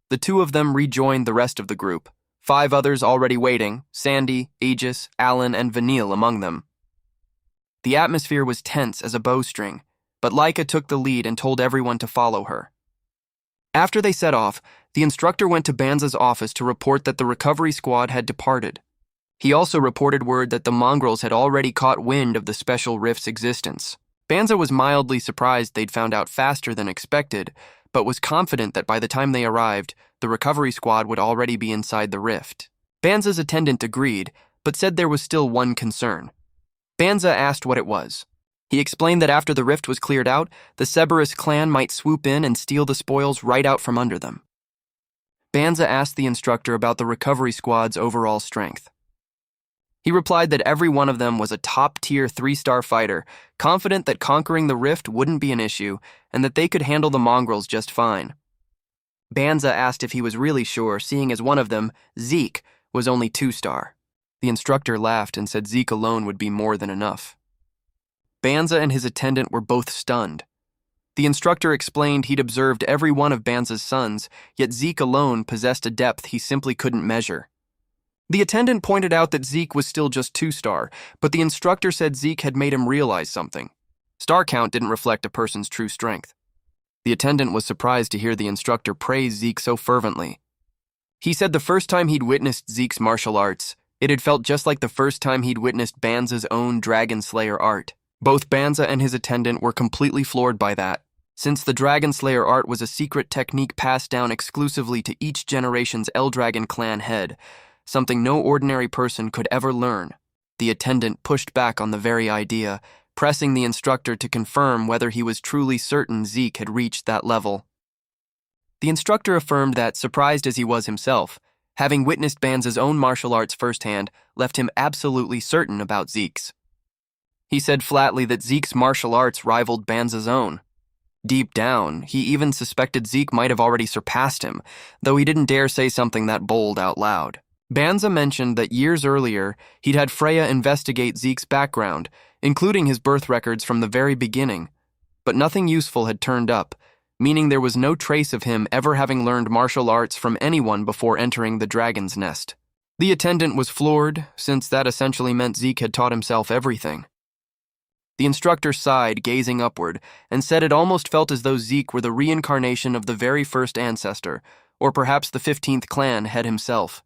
The two of them rejoined the rest of the group, 5 others already waiting, Sandy, Aegis, Alan, and Vanille among them. The atmosphere was tense as a bowstring, but Laika took the lead and told everyone to follow her. After they set off, the instructor went to Banza's office to report that the recovery squad had departed. He also reported word that the mongrels had already caught wind of the special rift's existence. Banza was mildly surprised they'd found out faster than expected, but was confident that by the time they arrived, the recovery squad would already be inside the rift. Banza's attendant agreed, but said there was still one concern. Banza asked what it was. He explained that after the rift was cleared out, the Cerberus clan might swoop in and steal the spoils right out from under them. Banza asked the instructor about the recovery squad's overall strength. He replied that every one of them was a top-tier 3-star fighter, confident that conquering the rift wouldn't be an issue, and that they could handle the mongrels just fine. Banza asked if he was really sure, seeing as one of them, Zeke, was only 2-star. The instructor laughed and said Zeke alone would be more than enough. Banza and his attendant were both stunned. The instructor explained he'd observed every one of Banza's sons, yet Zeke alone possessed a depth he simply couldn't measure. The attendant pointed out that Zeke was still just 2-star, but the instructor said Zeke had made him realize something. Star count didn't reflect a person's true strength. The attendant was surprised to hear the instructor praise Zeke so fervently. He said the first time he'd witnessed Zeke's martial arts, it had felt just like the first time he'd witnessed Banza's own Dragon Slayer art. Both Banza and his attendant were completely floored by that. Since the Dragon Slayer art was a secret technique passed down exclusively to each generation's Eldragon clan head, something no ordinary person could ever learn, the attendant pushed back on the very idea, pressing the instructor to confirm whether he was truly certain Zeke had reached that level. The instructor affirmed that, surprised as he was himself, having witnessed Banza's own martial arts firsthand left him absolutely certain about Zeke's. He said flatly that Zeke's martial arts rivaled Banza's own. Deep down, he even suspected Zeke might have already surpassed him, though he didn't dare say something that bold out loud. Banza mentioned that years earlier, he'd had Freya investigate Zeke's background, including his birth records from the very beginning, but nothing useful had turned up, meaning there was no trace of him ever having learned martial arts from anyone before entering the Dragon's Nest. The attendant was floored, since that essentially meant Zeke had taught himself everything. The instructor sighed, gazing upward, and said it almost felt as though Zeke were the reincarnation of the very first ancestor, or perhaps the 15th clan head himself.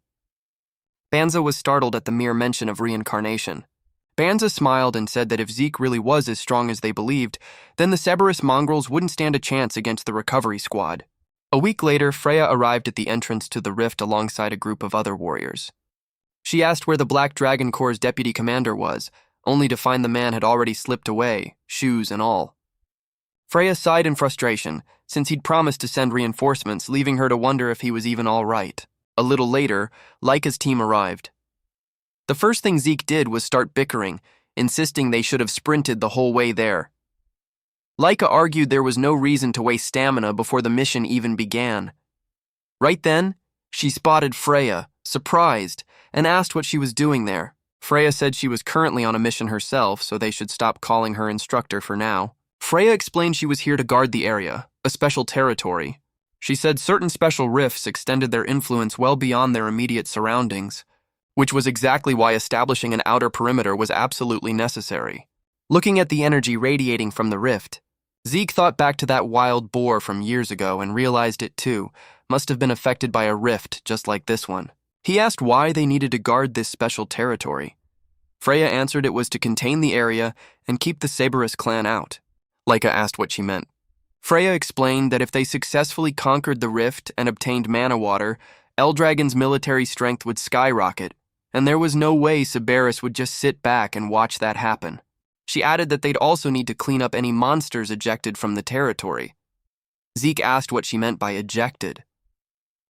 Banza was startled at the mere mention of reincarnation. Banza smiled and said that if Zeke really was as strong as they believed, then the Cerberus mongrels wouldn't stand a chance against the recovery squad. A week later, Freya arrived at the entrance to the rift alongside a group of other warriors. She asked where the Black Dragon Corps' deputy commander was, only to find the man had already slipped away, shoes and all. Freya sighed in frustration, since he'd promised to send reinforcements, leaving her to wonder if he was even all right. A little later, Laika's team arrived. The first thing Zeke did was start bickering, insisting they should have sprinted the whole way there. Laika argued there was no reason to waste stamina before the mission even began. Right then, she spotted Freya, surprised, and asked what she was doing there. Freya said she was currently on a mission herself, so they should stop calling her instructor for now. Freya explained she was here to guard the area, a special territory. She said certain special rifts extended their influence well beyond their immediate surroundings, which was exactly why establishing an outer perimeter was absolutely necessary. Looking at the energy radiating from the rift, Zeke thought back to that wild boar from years ago and realized it too must have been affected by a rift just like this one. He asked why they needed to guard this special territory. Freya answered it was to contain the area and keep the Cerberus clan out. Laika asked what she meant. Freya explained that if they successfully conquered the rift and obtained mana water, Eldragon's military strength would skyrocket, and there was no way Cerberus would just sit back and watch that happen. She added that they'd also need to clean up any monsters ejected from the territory. Zeke asked what she meant by ejected.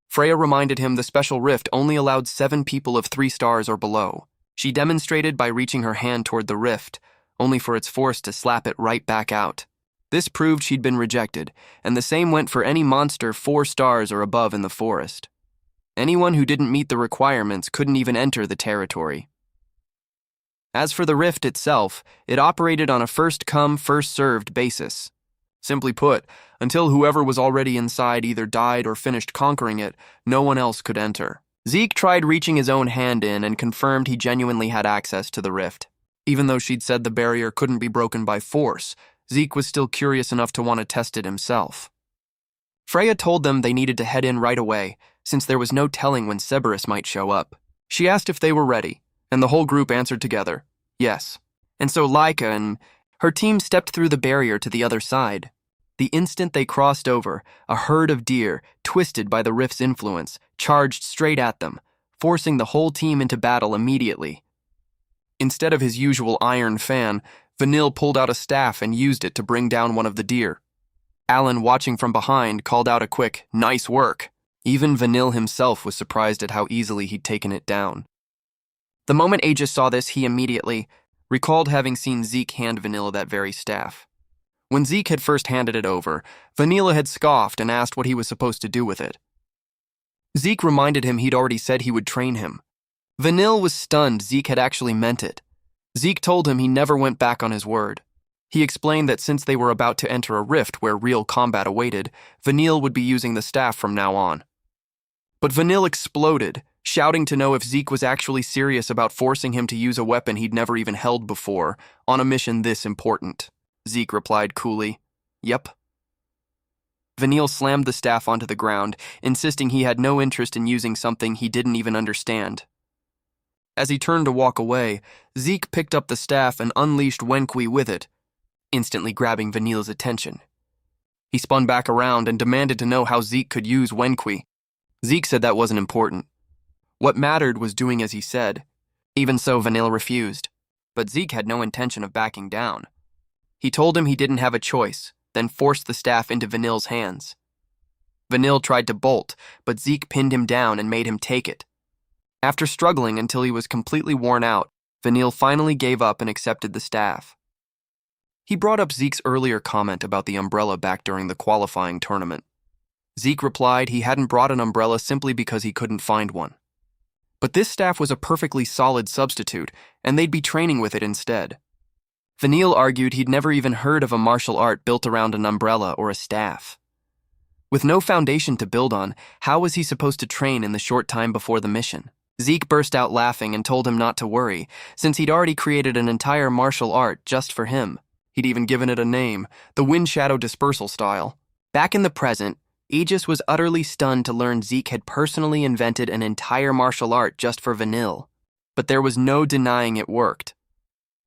Freya reminded him the special rift only allowed 7 people of 3 stars or below. She demonstrated by reaching her hand toward the rift, only for its force to slap it right back out. This proved she'd been rejected, and the same went for any monster 4 stars or above in the forest. Anyone who didn't meet the requirements couldn't even enter the territory. As for the rift itself, it operated on a first-come, first-served basis. Simply put, until whoever was already inside either died or finished conquering it, no one else could enter. Zeke tried reaching his own hand in and confirmed he genuinely had access to the rift. Even though she'd said the barrier couldn't be broken by force, Zeke was still curious enough to want to test it himself. Freya told them they needed to head in right away, since there was no telling when Cerberus might show up. She asked if they were ready, and the whole group answered together, yes. And so Laika and her team stepped through the barrier to the other side. The instant they crossed over, a herd of deer, twisted by the rift's influence, charged straight at them, forcing the whole team into battle immediately. Instead of his usual iron fan, Vanille pulled out a staff and used it to bring down one of the deer. Alan, watching from behind, called out a quick, "Nice work." Even Vanille himself was surprised at how easily he'd taken it down. The moment Aegis saw this, he immediately recalled having seen Zeke hand Vanilla that very staff. When Zeke had first handed it over, Vanilla had scoffed and asked what he was supposed to do with it. Zeke reminded him he'd already said he would train him. Vanille was stunned Zeke had actually meant it. Zeke told him he never went back on his word. He explained that since they were about to enter a rift where real combat awaited, Vanille would be using the staff from now on. But Vanille exploded, shouting to know if Zeke was actually serious about forcing him to use a weapon he'd never even held before, on a mission this important. Zeke replied coolly, "Yep." Vanille slammed the staff onto the ground, insisting he had no interest in using something he didn't even understand. As he turned to walk away, Zeke picked up the staff and unleashed Wenqui with it, instantly grabbing Vanille's attention. He spun back around and demanded to know how Zeke could use Wenqui. Zeke said that wasn't important. What mattered was doing as he said. Even so, Vanille refused, but Zeke had no intention of backing down. He told him he didn't have a choice, then forced the staff into Vanille's hands. Vanille tried to bolt, but Zeke pinned him down and made him take it. After struggling until he was completely worn out, Vanille finally gave up and accepted the staff. He brought up Zeke's earlier comment about the umbrella back during the qualifying tournament. Zeke replied he hadn't brought an umbrella simply because he couldn't find one. But this staff was a perfectly solid substitute, and they'd be training with it instead. Vanille argued he'd never even heard of a martial art built around an umbrella or a staff. With no foundation to build on, how was he supposed to train in the short time before the mission? Zeke burst out laughing and told him not to worry, since he'd already created an entire martial art just for him. He'd even given it a name, the Wind Shadow Dispersal style. Back in the present, Aegis was utterly stunned to learn Zeke had personally invented an entire martial art just for Vanille. But there was no denying it worked.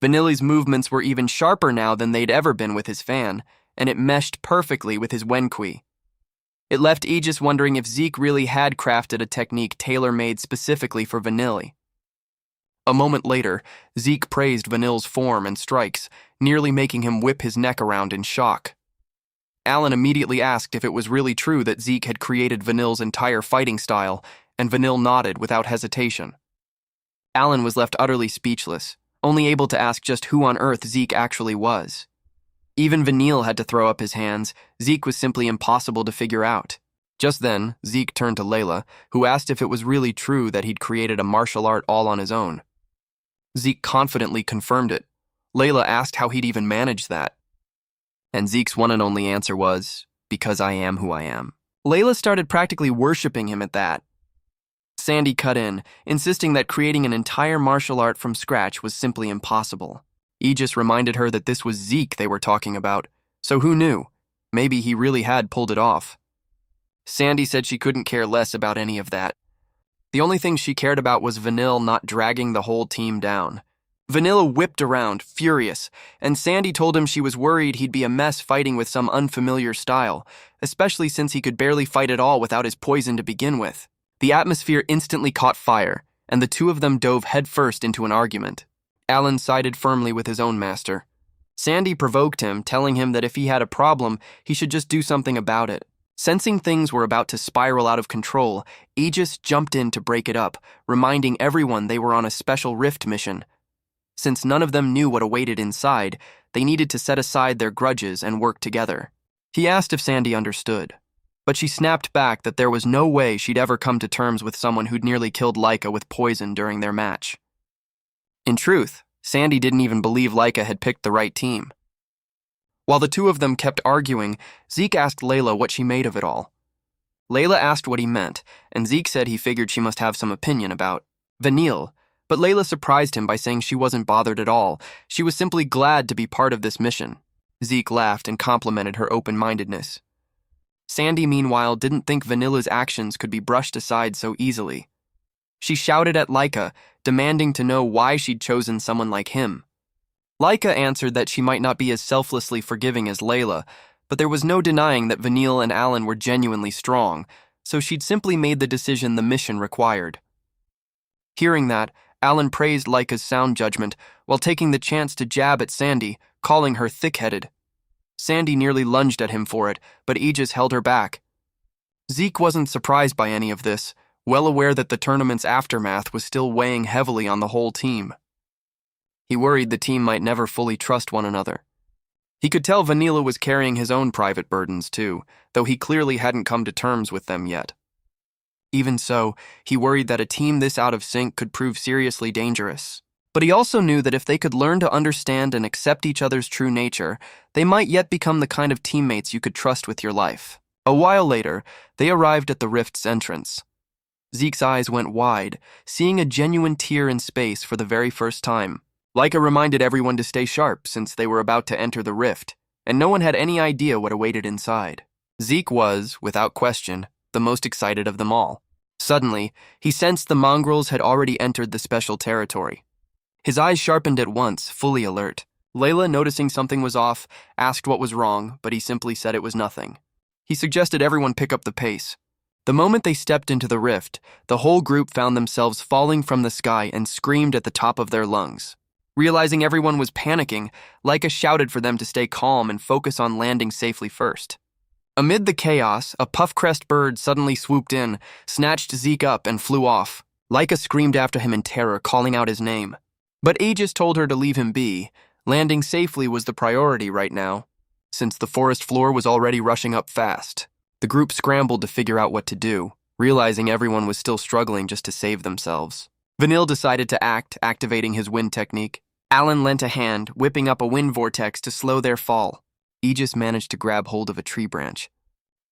Vanille's movements were even sharper now than they'd ever been with his fan, and it meshed perfectly with his Wenqui. It left Aegis wondering if Zeke really had crafted a technique tailor-made specifically for Vanille. A moment later, Zeke praised Vanille's form and strikes, nearly making him whip his neck around in shock. Alan immediately asked if it was really true that Zeke had created Vanille's entire fighting style, and Vanille nodded without hesitation. Alan was left utterly speechless, only able to ask just who on earth Zeke actually was. Even Vanille had to throw up his hands. Zeke was simply impossible to figure out. Just then, Zeke turned to Layla, who asked if it was really true that he'd created a martial art all on his own. Zeke confidently confirmed it. Layla asked how he'd even managed that. And Zeke's one and only answer was, because I am who I am. Layla started practically worshipping him at that. Sandy cut in, insisting that creating an entire martial art from scratch was simply impossible. Aegis reminded her that this was Zeke they were talking about, so who knew? Maybe he really had pulled it off. Sandy said she couldn't care less about any of that. The only thing she cared about was Vanille not dragging the whole team down. Vanilla whipped around, furious, and Sandy told him she was worried he'd be a mess fighting with some unfamiliar style, especially since he could barely fight at all without his poison to begin with. The atmosphere instantly caught fire, and the two of them dove headfirst into an argument. Alan sided firmly with his own master. Sandy provoked him, telling him that if he had a problem, he should just do something about it. Sensing things were about to spiral out of control, Aegis jumped in to break it up, reminding everyone they were on a special rift mission. Since none of them knew what awaited inside, they needed to set aside their grudges and work together. He asked if Sandy understood, but she snapped back that there was no way she'd ever come to terms with someone who'd nearly killed Laika with poison during their match. In truth, Sandy didn't even believe Laika had picked the right team. While the two of them kept arguing, Zeke asked Layla what she made of it all. Layla asked what he meant, and Zeke said he figured she must have some opinion about Vanille, but Layla surprised him by saying she wasn't bothered at all. She was simply glad to be part of this mission. Zeke laughed and complimented her open-mindedness. Sandy, meanwhile, didn't think Vanilla's actions could be brushed aside so easily. She shouted at Laika, demanding to know why she'd chosen someone like him. Laika answered that she might not be as selflessly forgiving as Layla, but there was no denying that Vanille and Alan were genuinely strong, so she'd simply made the decision the mission required. Hearing that, Alan praised Laika's sound judgment while taking the chance to jab at Sandy, calling her thick-headed. Sandy nearly lunged at him for it, but Aegis held her back. Zeke wasn't surprised by any of this, well aware that the tournament's aftermath was still weighing heavily on the whole team. He worried the team might never fully trust one another. He could tell Vanilla was carrying his own private burdens too, though he clearly hadn't come to terms with them yet. Even so, he worried that a team this out of sync could prove seriously dangerous. But he also knew that if they could learn to understand and accept each other's true nature, they might yet become the kind of teammates you could trust with your life. A while later, they arrived at the rift's entrance. Zeke's eyes went wide, seeing a genuine tear in space for the very first time. Laika reminded everyone to stay sharp since they were about to enter the rift, and no one had any idea what awaited inside. Zeke was, without question, the most excited of them all. Suddenly, he sensed the mongrels had already entered the special territory. His eyes sharpened at once, fully alert. Layla, noticing something was off, asked what was wrong, but he simply said it was nothing. He suggested everyone pick up the pace. The moment they stepped into the rift, the whole group found themselves falling from the sky and screamed at the top of their lungs. Realizing everyone was panicking, Laika shouted for them to stay calm and focus on landing safely first. Amid the chaos, a puff-crest bird suddenly swooped in, snatched Zeke up, and flew off. Laika screamed after him in terror, calling out his name. But Aegis told her to leave him be. Landing safely was the priority right now, since the forest floor was already rushing up fast. The group scrambled to figure out what to do, realizing everyone was still struggling just to save themselves. Vanille decided to act, activating his wind technique. Alan lent a hand, whipping up a wind vortex to slow their fall. Aegis managed to grab hold of a tree branch,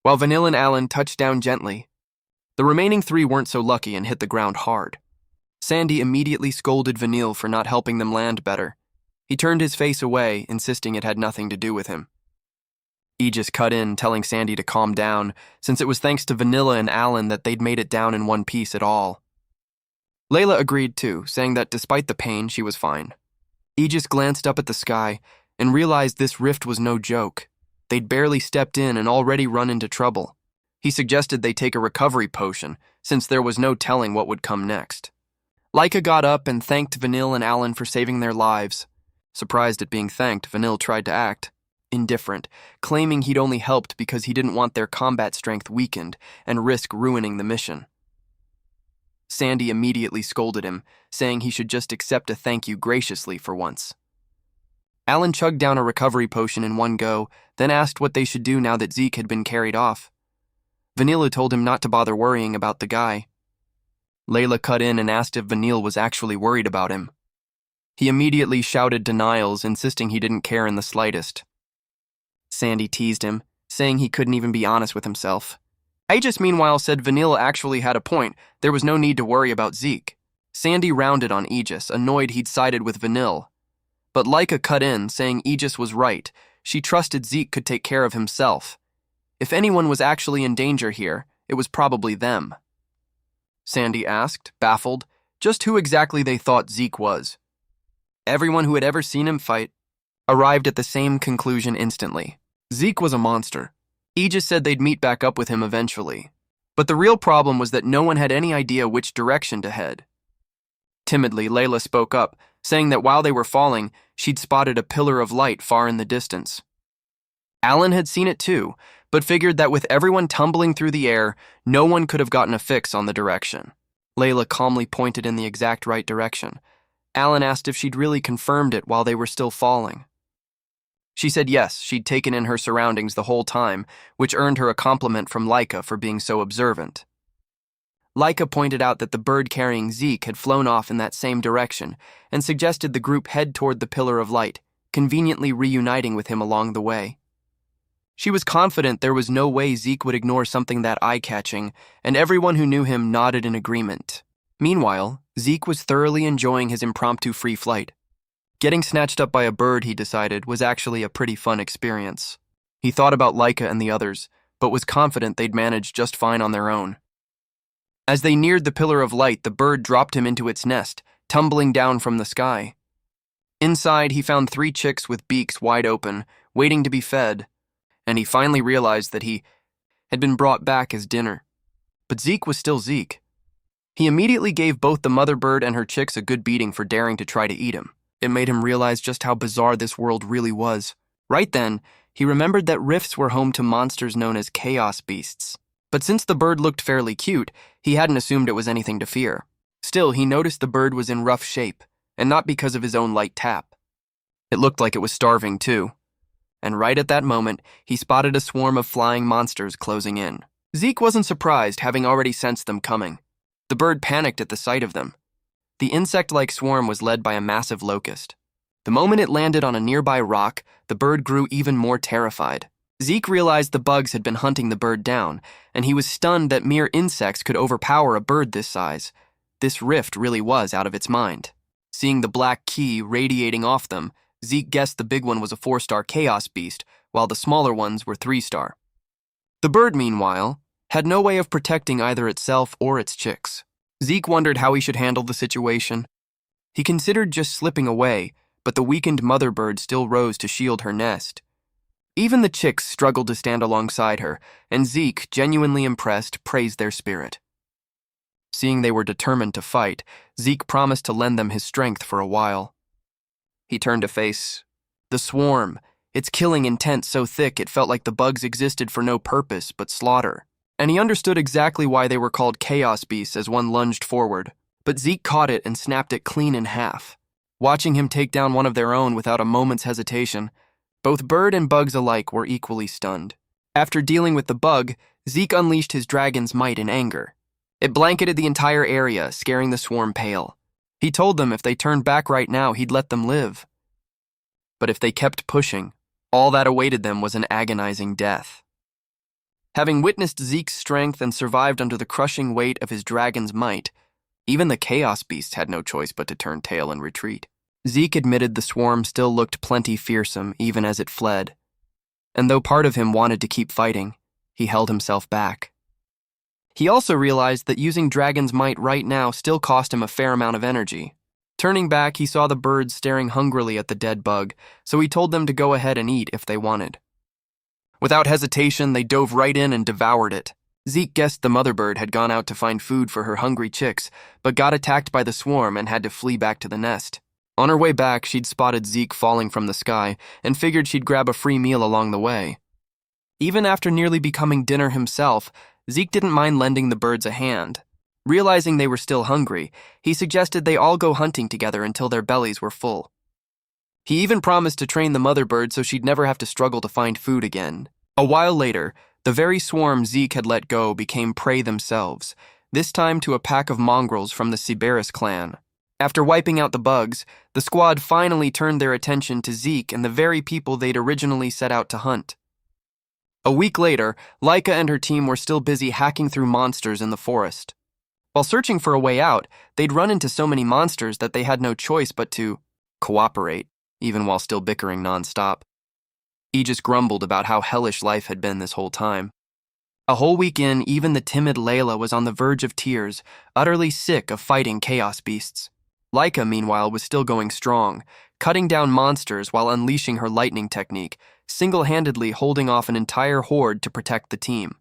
while Vanille and Alan touched down gently. The remaining three weren't so lucky and hit the ground hard. Sandy immediately scolded Vanille for not helping them land better. He turned his face away, insisting it had nothing to do with him. Aegis cut in, telling Sandy to calm down, since it was thanks to Vanilla and Alan that they'd made it down in one piece at all. Layla agreed too, saying that despite the pain, she was fine. Aegis glanced up at the sky and realized this rift was no joke. They'd barely stepped in and already run into trouble. He suggested they take a recovery potion, since there was no telling what would come next. Laika got up and thanked Vanille and Alan for saving their lives. Surprised at being thanked, Vanille tried to act indifferent, claiming he'd only helped because he didn't want their combat strength weakened and risk ruining the mission. Sandy immediately scolded him, saying he should just accept a thank you graciously for once. Alan chugged down a recovery potion in one go, then asked what they should do now that Zeke had been carried off. Vanilla told him not to bother worrying about the guy. Layla cut in and asked if Vanille was actually worried about him. He immediately shouted denials, insisting he didn't care in the slightest. Sandy teased him, saying he couldn't even be honest with himself. Aegis, meanwhile, said Vanille actually had a point. There was no need to worry about Zeke. Sandy rounded on Aegis, annoyed he'd sided with Vanille. But Laika cut in, saying Aegis was right. She trusted Zeke could take care of himself. If anyone was actually in danger here, it was probably them. Sandy asked, baffled, just who exactly they thought Zeke was. Everyone who had ever seen him fight arrived at the same conclusion instantly. Zeke was a monster. Aegis said they'd meet back up with him eventually. But the real problem was that no one had any idea which direction to head. Timidly, Layla spoke up, saying that while they were falling, she'd spotted a pillar of light far in the distance. Alan had seen it too, but figured that with everyone tumbling through the air, no one could have gotten a fix on the direction. Layla calmly pointed in the exact right direction. Alan asked if she'd really confirmed it while they were still falling. She said yes, she'd taken in her surroundings the whole time, which earned her a compliment from Laika for being so observant. Laika pointed out that the bird carrying Zeke had flown off in that same direction and suggested the group head toward the pillar of light, conveniently reuniting with him along the way. She was confident there was no way Zeke would ignore something that eye-catching, and everyone who knew him nodded in agreement. Meanwhile, Zeke was thoroughly enjoying his impromptu free flight. Getting snatched up by a bird, he decided, was actually a pretty fun experience. He thought about Laika and the others, but was confident they'd manage just fine on their own. As they neared the pillar of light, the bird dropped him into its nest, tumbling down from the sky. Inside, he found 3 chicks with beaks wide open, waiting to be fed, and he finally realized that he had been brought back as dinner. But Zeke was still Zeke. He immediately gave both the mother bird and her chicks a good beating for daring to try to eat him. It made him realize just how bizarre this world really was. Right then, he remembered that rifts were home to monsters known as chaos beasts. But since the bird looked fairly cute, he hadn't assumed it was anything to fear. Still, he noticed the bird was in rough shape, and not because of his own light tap. It looked like it was starving too. And right at that moment, he spotted a swarm of flying monsters closing in. Zeke wasn't surprised, having already sensed them coming. The bird panicked at the sight of them. The insect-like swarm was led by a massive locust. The moment it landed on a nearby rock, the bird grew even more terrified. Zeke realized the bugs had been hunting the bird down, and he was stunned that mere insects could overpower a bird this size. This rift really was out of its mind. Seeing the black key radiating off them, Zeke guessed the big one was a 4-star chaos beast, while the smaller ones were 3-star. The bird, meanwhile, had no way of protecting either itself or its chicks. Zeke wondered how he should handle the situation. He considered just slipping away, but the weakened mother bird still rose to shield her nest. Even the chicks struggled to stand alongside her, and Zeke, genuinely impressed, praised their spirit. Seeing they were determined to fight, Zeke promised to lend them his strength for a while. He turned to face the swarm, its killing intent so thick it felt like the bugs existed for no purpose but slaughter. And he understood exactly why they were called chaos beasts as one lunged forward. But Zeke caught it and snapped it clean in half. Watching him take down one of their own without a moment's hesitation, both bird and bugs alike were equally stunned. After dealing with the bug, Zeke unleashed his dragon's might in anger. It blanketed the entire area, scaring the swarm pale. He told them if they turned back right now, he'd let them live. But if they kept pushing, all that awaited them was an agonizing death. Having witnessed Zeke's strength and survived under the crushing weight of his dragon's might, even the chaos beasts had no choice but to turn tail and retreat. Zeke admitted the swarm still looked plenty fearsome even as it fled. And though part of him wanted to keep fighting, he held himself back. He also realized that using dragon's might right now still cost him a fair amount of energy. Turning back, he saw the birds staring hungrily at the dead bug, so he told them to go ahead and eat if they wanted. Without hesitation, they dove right in and devoured it. Zeke guessed the mother bird had gone out to find food for her hungry chicks, but got attacked by the swarm and had to flee back to the nest. On her way back, she'd spotted Zeke falling from the sky and figured she'd grab a free meal along the way. Even after nearly becoming dinner himself, Zeke didn't mind lending the birds a hand. Realizing they were still hungry, he suggested they all go hunting together until their bellies were full. He even promised to train the mother bird so she'd never have to struggle to find food again. A while later, the very swarm Zeke had let go became prey themselves, this time to a pack of mongrels from the Cerberus clan. After wiping out the bugs, the squad finally turned their attention to Zeke and the very people they'd originally set out to hunt. A week later, Laika and her team were still busy hacking through monsters in the forest. While searching for a way out, they'd run into so many monsters that they had no choice but to cooperate, even while still bickering nonstop. Aegis grumbled about how hellish life had been this whole time. A whole week in, even the timid Layla was on the verge of tears, utterly sick of fighting chaos beasts. Laika, meanwhile, was still going strong, cutting down monsters while unleashing her lightning technique, single-handedly holding off an entire horde to protect the team.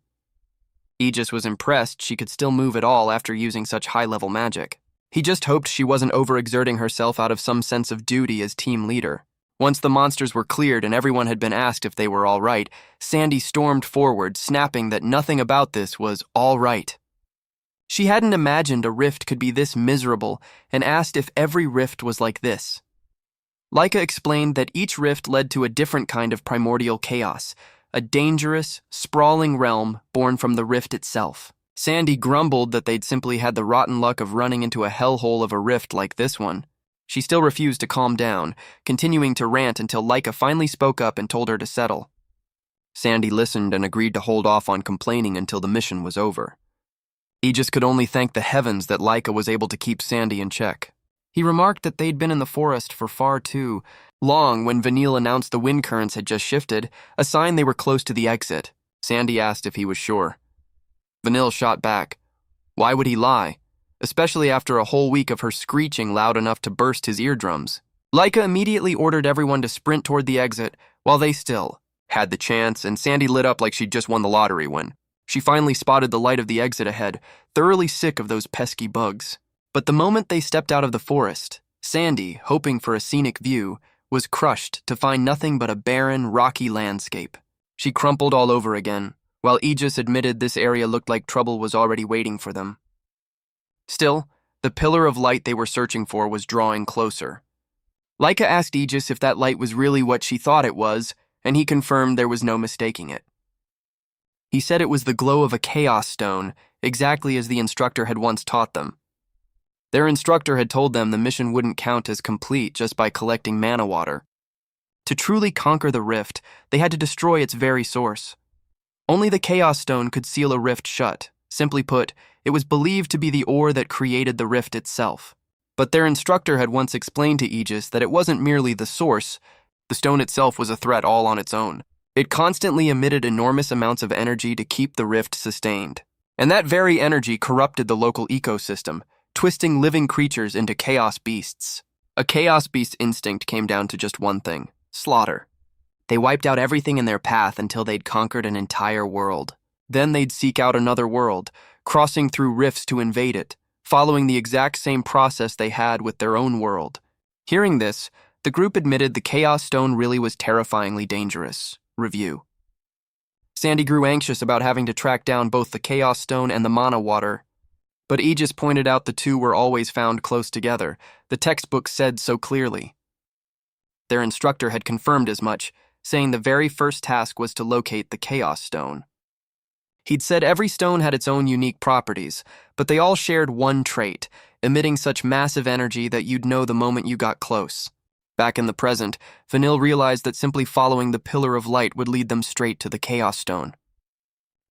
Aegis was impressed she could still move at all after using such high-level magic. He just hoped she wasn't overexerting herself out of some sense of duty as team leader. Once the monsters were cleared and everyone had been asked if they were all right, Sandy stormed forward, snapping that nothing about this was all right. She hadn't imagined a rift could be this miserable and asked if every rift was like this. Laika explained that each rift led to a different kind of primordial chaos, a dangerous, sprawling realm born from the rift itself. Sandy grumbled that they'd simply had the rotten luck of running into a hellhole of a rift like this one. She still refused to calm down, continuing to rant until Laika finally spoke up and told her to settle. Sandy listened and agreed to hold off on complaining until the mission was over. Aegis could only thank the heavens that Laika was able to keep Sandy in check. He remarked that they'd been in the forest for far too long when Vanille announced the wind currents had just shifted, a sign they were close to the exit. Sandy asked if he was sure. Vanille shot back. Why would he lie? Especially after a whole week of her screeching loud enough to burst his eardrums. Laika immediately ordered everyone to sprint toward the exit while they still had the chance, and Sandy lit up like she'd just won the lottery when she finally spotted the light of the exit ahead, thoroughly sick of those pesky bugs. But the moment they stepped out of the forest, Sandy, hoping for a scenic view, was crushed to find nothing but a barren, rocky landscape. She crumpled all over again, while Aegis admitted this area looked like trouble was already waiting for them. Still, the pillar of light they were searching for was drawing closer. Laika asked Aegis if that light was really what she thought it was, and he confirmed there was no mistaking it. He said it was the glow of a chaos stone, exactly as the instructor had once taught them. Their instructor had told them the mission wouldn't count as complete just by collecting mana water. To truly conquer the rift, they had to destroy its very source. Only the chaos stone could seal a rift shut. Simply put, it was believed to be the ore that created the rift itself. But their instructor had once explained to Aegis that it wasn't merely the source. The stone itself was a threat all on its own. It constantly emitted enormous amounts of energy to keep the rift sustained. And that very energy corrupted the local ecosystem, twisting living creatures into chaos beasts. A Chaos Beast's instinct came down to just one thing: slaughter. They wiped out everything in their path until they'd conquered an entire world. Then they'd seek out another world, crossing through rifts to invade it, following the exact same process they had with their own world. Hearing this, the group admitted the Chaos Stone really was terrifyingly dangerous. Review. Sandy grew anxious about having to track down both the Chaos Stone and the Mana Water, but Aegis pointed out the two were always found close together. The textbook said so clearly. Their instructor had confirmed as much, saying the very first task was to locate the Chaos Stone. He'd said every stone had its own unique properties, but they all shared one trait: emitting such massive energy that you'd know the moment you got close. Back in the present, Vanille realized that simply following the pillar of light would lead them straight to the Chaos Stone.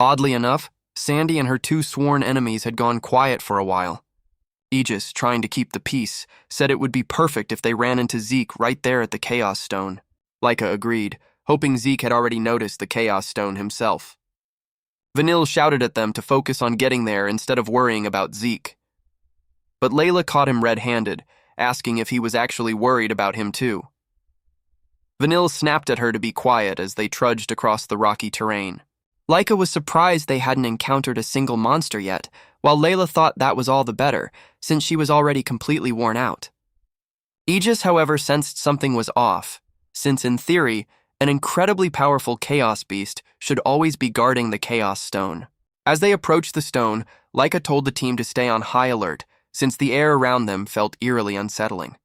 Oddly enough, Sandy and her two sworn enemies had gone quiet for a while. Aegis, trying to keep the peace, said it would be perfect if they ran into Zeke right there at the Chaos Stone. Leica agreed, hoping Zeke had already noticed the Chaos Stone himself. Vanille shouted at them to focus on getting there instead of worrying about Zeke. But Layla caught him red-handed, asking if he was actually worried about him too. Vanille snapped at her to be quiet as they trudged across the rocky terrain. Leica was surprised they hadn't encountered a single monster yet, while Layla thought that was all the better, since she was already completely worn out. Aegis, however, sensed something was off, since in theory, an incredibly powerful Chaos Beast should always be guarding the Chaos Stone. As they approached the stone, Leica told the team to stay on high alert, since the air around them felt eerily unsettling.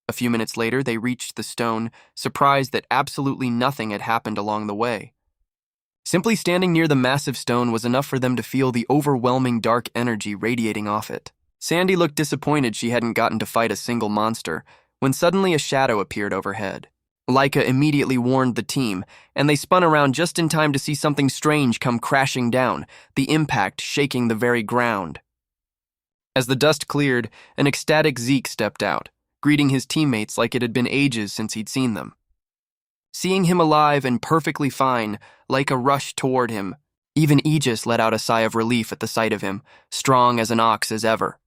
A few minutes later, they reached the stone, surprised that absolutely nothing had happened along the way. Simply standing near the massive stone was enough for them to feel the overwhelming dark energy radiating off it. Sandy looked disappointed she hadn't gotten to fight a single monster, when suddenly a shadow appeared overhead. Leica immediately warned the team, and they spun around just in time to see something strange come crashing down, the impact shaking the very ground. As the dust cleared, an ecstatic Zeke stepped out, greeting his teammates like it had been ages since he'd seen them. Seeing him alive and perfectly fine, Leica rushed toward him. Even Aegis let out a sigh of relief at the sight of him, strong as an ox as ever.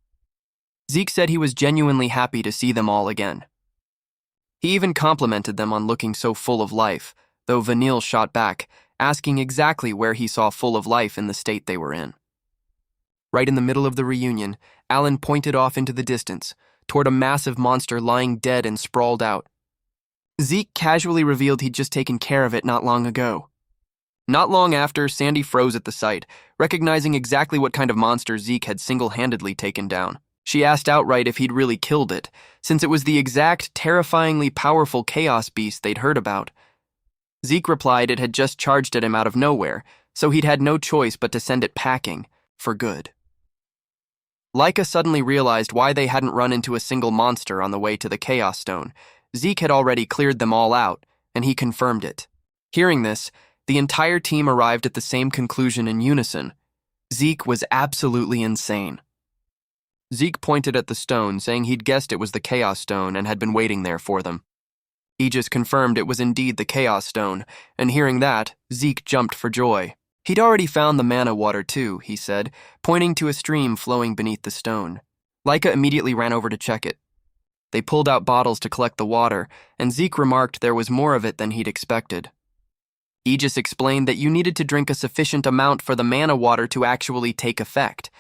Zeke said he was genuinely happy to see them all again. He even complimented them on looking so full of life, though Vanille shot back, asking exactly where he saw full of life in the state they were in. Right in the middle of the reunion, Alan pointed off into the distance, toward a massive monster lying dead and sprawled out. Zeke casually revealed he'd just taken care of it not long ago. Not long after, Sandy froze at the sight, recognizing exactly what kind of monster Zeke had single-handedly taken down. She asked outright if he'd really killed it, since it was the exact terrifyingly powerful Chaos Beast they'd heard about. Zeke replied it had just charged at him out of nowhere, so he'd had no choice but to send it packing, for good. Leica suddenly realized why they hadn't run into a single monster on the way to the Chaos Stone. Zeke had already cleared them all out, and he confirmed it. Hearing this, the entire team arrived at the same conclusion in unison. Zeke was absolutely insane. Zeke pointed at the stone, saying he'd guessed it was the Chaos Stone and had been waiting there for them. Aegis confirmed it was indeed the Chaos Stone, and hearing that, Zeke jumped for joy. He'd already found the Mana Water too, he said, pointing to a stream flowing beneath the stone. Leica immediately ran over to check it. They pulled out bottles to collect the water, and Zeke remarked there was more of it than he'd expected. Aegis explained that you needed to drink a sufficient amount for the Mana Water to actually take effect,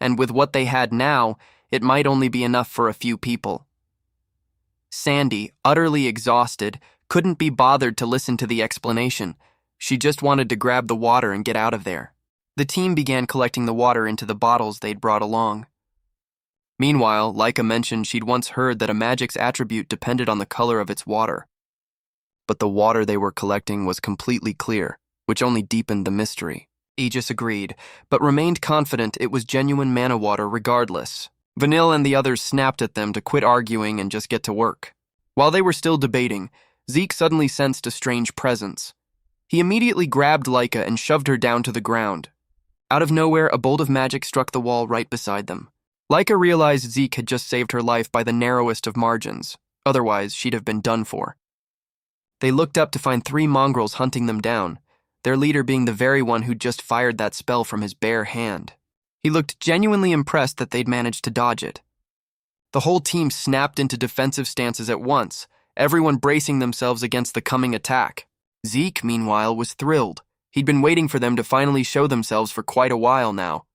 and with what they had now, it might only be enough for a few people. Sandy, utterly exhausted, couldn't be bothered to listen to the explanation. She just wanted to grab the water and get out of there. The team began collecting the water into the bottles they'd brought along. Meanwhile, Leica mentioned she'd once heard that a magic's attribute depended on the color of its water. But the water they were collecting was completely clear, which only deepened the mystery. Aegis agreed, but remained confident it was genuine Mana Water regardless. Vanille and the others snapped at them to quit arguing and just get to work. While they were still debating, Zeke suddenly sensed a strange presence. He immediately grabbed Leica and shoved her down to the ground. Out of nowhere, a bolt of magic struck the wall right beside them. Leica realized Zeke had just saved her life by the narrowest of margins. Otherwise, she'd have been done for. They looked up to find 3 mongrels hunting them down, their leader being the very one who'd just fired that spell from his bare hand. He looked genuinely impressed that they'd managed to dodge it. The whole team snapped into defensive stances at once, everyone bracing themselves against the coming attack. Zeke, meanwhile, was thrilled. He'd been waiting for them to finally show themselves for quite a while now.